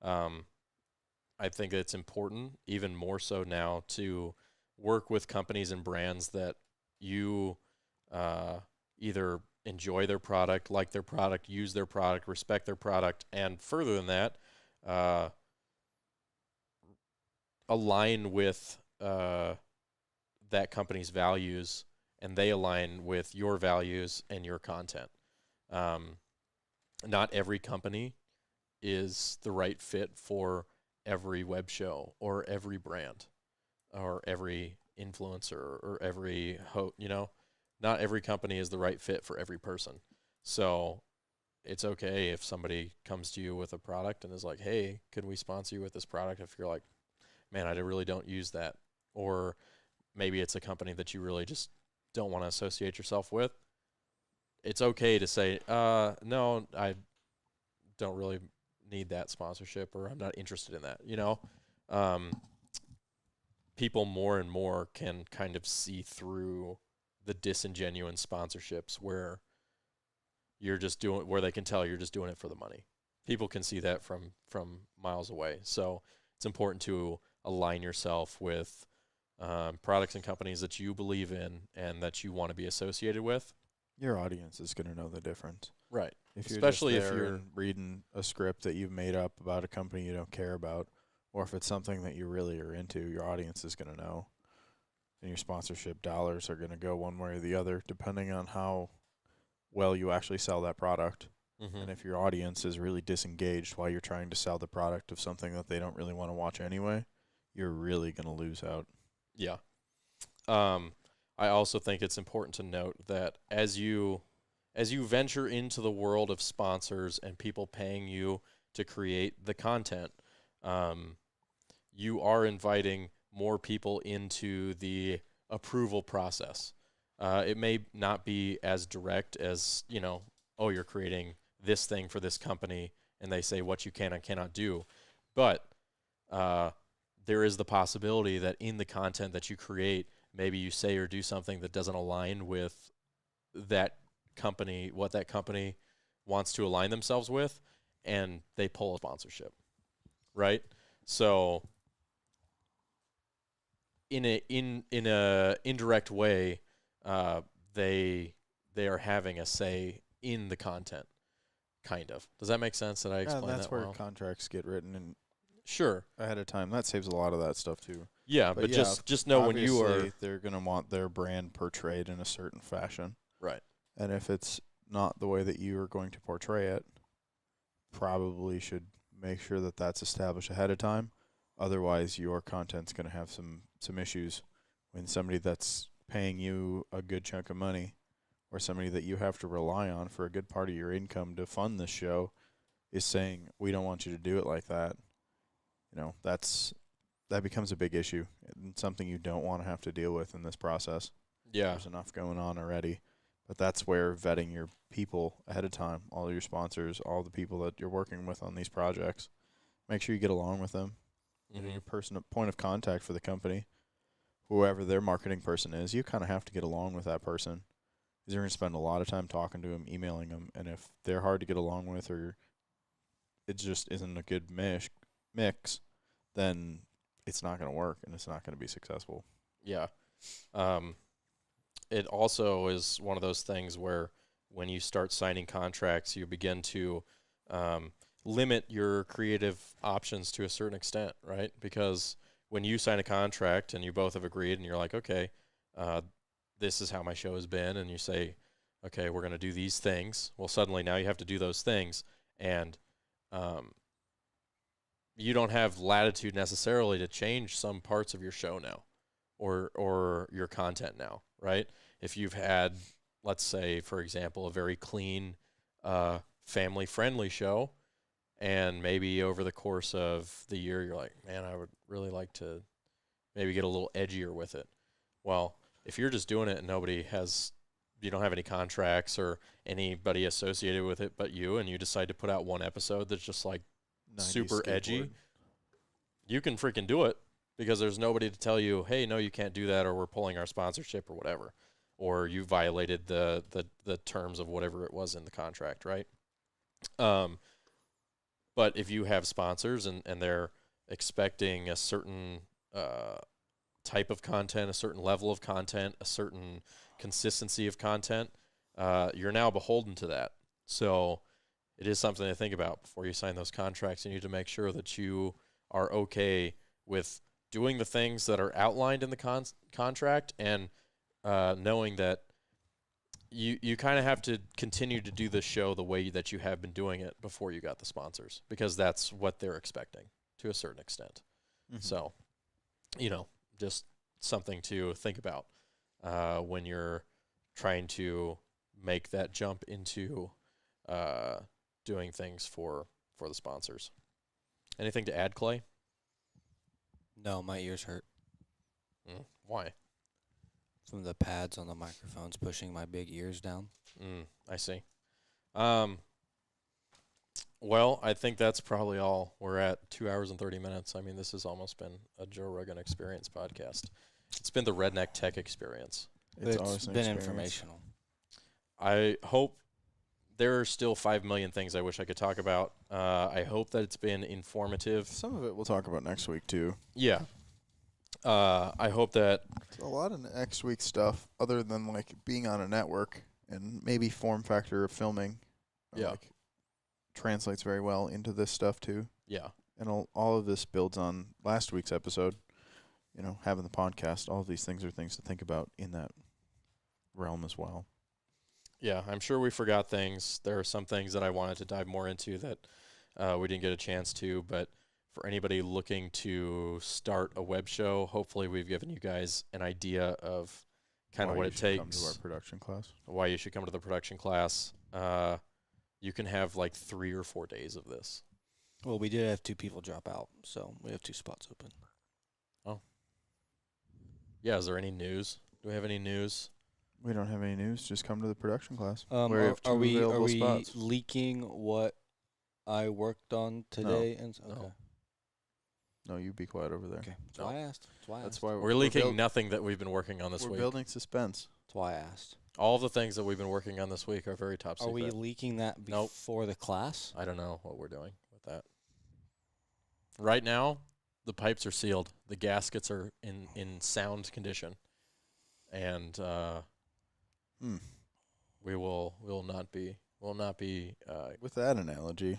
I think it's important, even more so now, to work with companies and brands that you either enjoy their product, like their product, use their product, respect their product, and further than that, align with that company's values, and they align with your values and your content. Not every company is the right fit for every web show or every brand or every influencer or every not every company is the right fit for every person. So it's okay if somebody comes to you with a product and is like, hey, could we sponsor you with this product? If you're like, man, I really don't use that. Or maybe it's a company that you really just don't want to associate yourself with, it's okay to say, no, I don't really need that sponsorship, or I'm not interested in that. People more and more can kind of see through the disingenuous sponsorships where they can tell you're just doing it for the money. People can see that from miles away. So it's important to align yourself with products and companies that you believe in and that you want to be associated with. Your audience is going to know the difference. Right. If you're Especially just if there you're and reading a script that you've made up about a company you don't care about, or if it's something that you really are into, your audience is going to know. And your sponsorship dollars are going to go one way or the other, depending on how well you actually sell that product. Mm-hmm. And if your audience is really disengaged while you're trying to sell the product of something that they don't really want to watch anyway, you're really going to lose out. Yeah. I also think it's important to note that as you venture into the world of sponsors and people paying you to create the content, you are inviting more people into the approval process. It may not be as direct as, you're creating this thing for this company and they say what you can and cannot do. But there is the possibility that in the content that you create, maybe you say or do something that doesn't align with that company, what that company wants to align themselves with, and they pull a sponsorship, right? So in a indirect way, they are having a say in the content, kind of. Does that make sense? That I explained that's that where well? contracts get written in Sure. ahead of time. That saves a lot of that stuff too. Yeah, but just know when you are obviously they're going to want their brand portrayed in a certain fashion. right. And if it's not the way that you are going to portray it, probably should make sure that that's established ahead of time. Otherwise, your content's going to have some issues when somebody that's paying you a good chunk of money, or somebody that you have to rely on for a good part of your income to fund this show, is saying, we don't want you to do it like that. That becomes a big issue and something you don't want to have to deal with in this process. Yeah. There's enough going on already. But that's where vetting your people ahead of time, all your sponsors, all the people that you're working with on these projects, make sure you get along with them. Mm-hmm. Your point of contact for the company, whoever their marketing person is, you kind of have to get along with that person. Because you're going to spend a lot of time talking to them, emailing them, and if they're hard to get along with, or it just isn't a good mix, then it's not going to work and it's not going to be successful. Yeah. It also is one of those things where when you start signing contracts, you begin to limit your creative options to a certain extent, right? Because when you sign a contract and you both have agreed and you're like, okay, this is how my show has been, and you say, okay, we're going to do these things. Well, suddenly now you have to do those things, and you don't have latitude necessarily to change some parts of your show now or your content now, right? If you've had, let's say, for example, a very clean, family-friendly show, and maybe over the course of the year you're like, man, I would really like to maybe get a little edgier with it. Well, if you're just doing it and you don't have any contracts or anybody associated with it but you, and you decide to put out one episode that's just like super edgy, you can freaking do it, because there's nobody to tell you, hey, no, you can't do that, or we're pulling our sponsorship or whatever, or you violated the terms of whatever it was in the contract, right? But if you have sponsors and they're expecting a certain type of content, a certain level of content, a certain consistency of content, you're now beholden to that. So it is something to think about before you sign those contracts. You need to make sure that you are okay with doing the things that are outlined in the contract, and knowing that you kind of have to continue to do the show the way that you have been doing it before you got the sponsors, because that's what they're expecting to a certain extent. Mm-hmm. So, just something to think about when you're trying to make that jump into doing things for the sponsors. Anything to add, Clay? No, my ears hurt. Why? From the pads on the microphones pushing my big ears down. I see. Well, I think that's probably all. We're at 2 hours and 30 minutes. I mean, this has almost been a Joe Rogan Experience podcast. It's been the Redneck Tech Experience. It's always an been experience. informational. I hope there are still 5 million things I wish I could talk about. I hope that it's been informative. Some of it we'll talk about next week too. Yeah. I hope that It's a lot of next week stuff, other than like being on a network and maybe form factor of filming. Yeah. Like, translates very well into this stuff too. yeah. And all of this builds on last week's episode. You know, having the podcast, all of these things are things to think about in that realm as well. Yeah, I'm sure we forgot things. There are some things that I wanted to dive more into that we didn't get a chance to, but for anybody looking to start a web show, hopefully we've given you guys an idea of kind of Why what you it should come takes, to our production class. why you should come to the production class. You can have like 3 or 4 days of this. Well, we did have 2 people drop out, so we have 2 spots open. Yeah, is there any news? Do we have any news? We don't have any news. Just come to the production class. We Are, have 2 are we available spots. leaking what I worked on today? And No. okay, No, you be quiet over there. okay. That's No. why I asked. That's why We're leaking nothing that we've been working on this we're week. building suspense. That's why I asked. All of the things that we've been working on this week are very top Are secret. we leaking that Nope. before the class? I don't know what we're doing with that. Right now, the pipes are sealed. The gaskets are in sound condition, and we will not be With that analogy,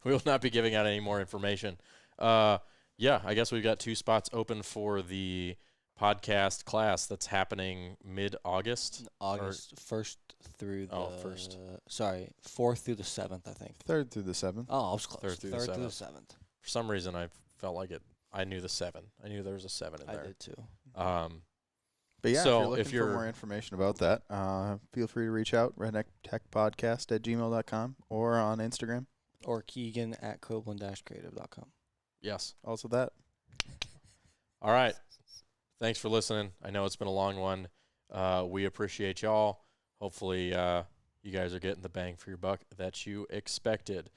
we will not be giving out any more information. Yeah, I guess we've got 2 spots open for the podcast class that's happening mid-August. August 1st through the 1st. Sorry, 4th through the 7th, I think. 3rd through the 7th. Oh, I was close. 3rd through the 7th. For some reason, I felt like it. I knew the 7. I knew there was a 7 in I there. did too. But yeah, So if you're looking for more information about that, feel free to reach out, rednecktechpodcast@gmail.com or on Instagram. Or Keegan at Copeland-creative.com. Yes. Also that. All right. Thanks for listening. I know it's been a long one. We appreciate y'all. Hopefully, you guys are getting the bang for your buck that you expected.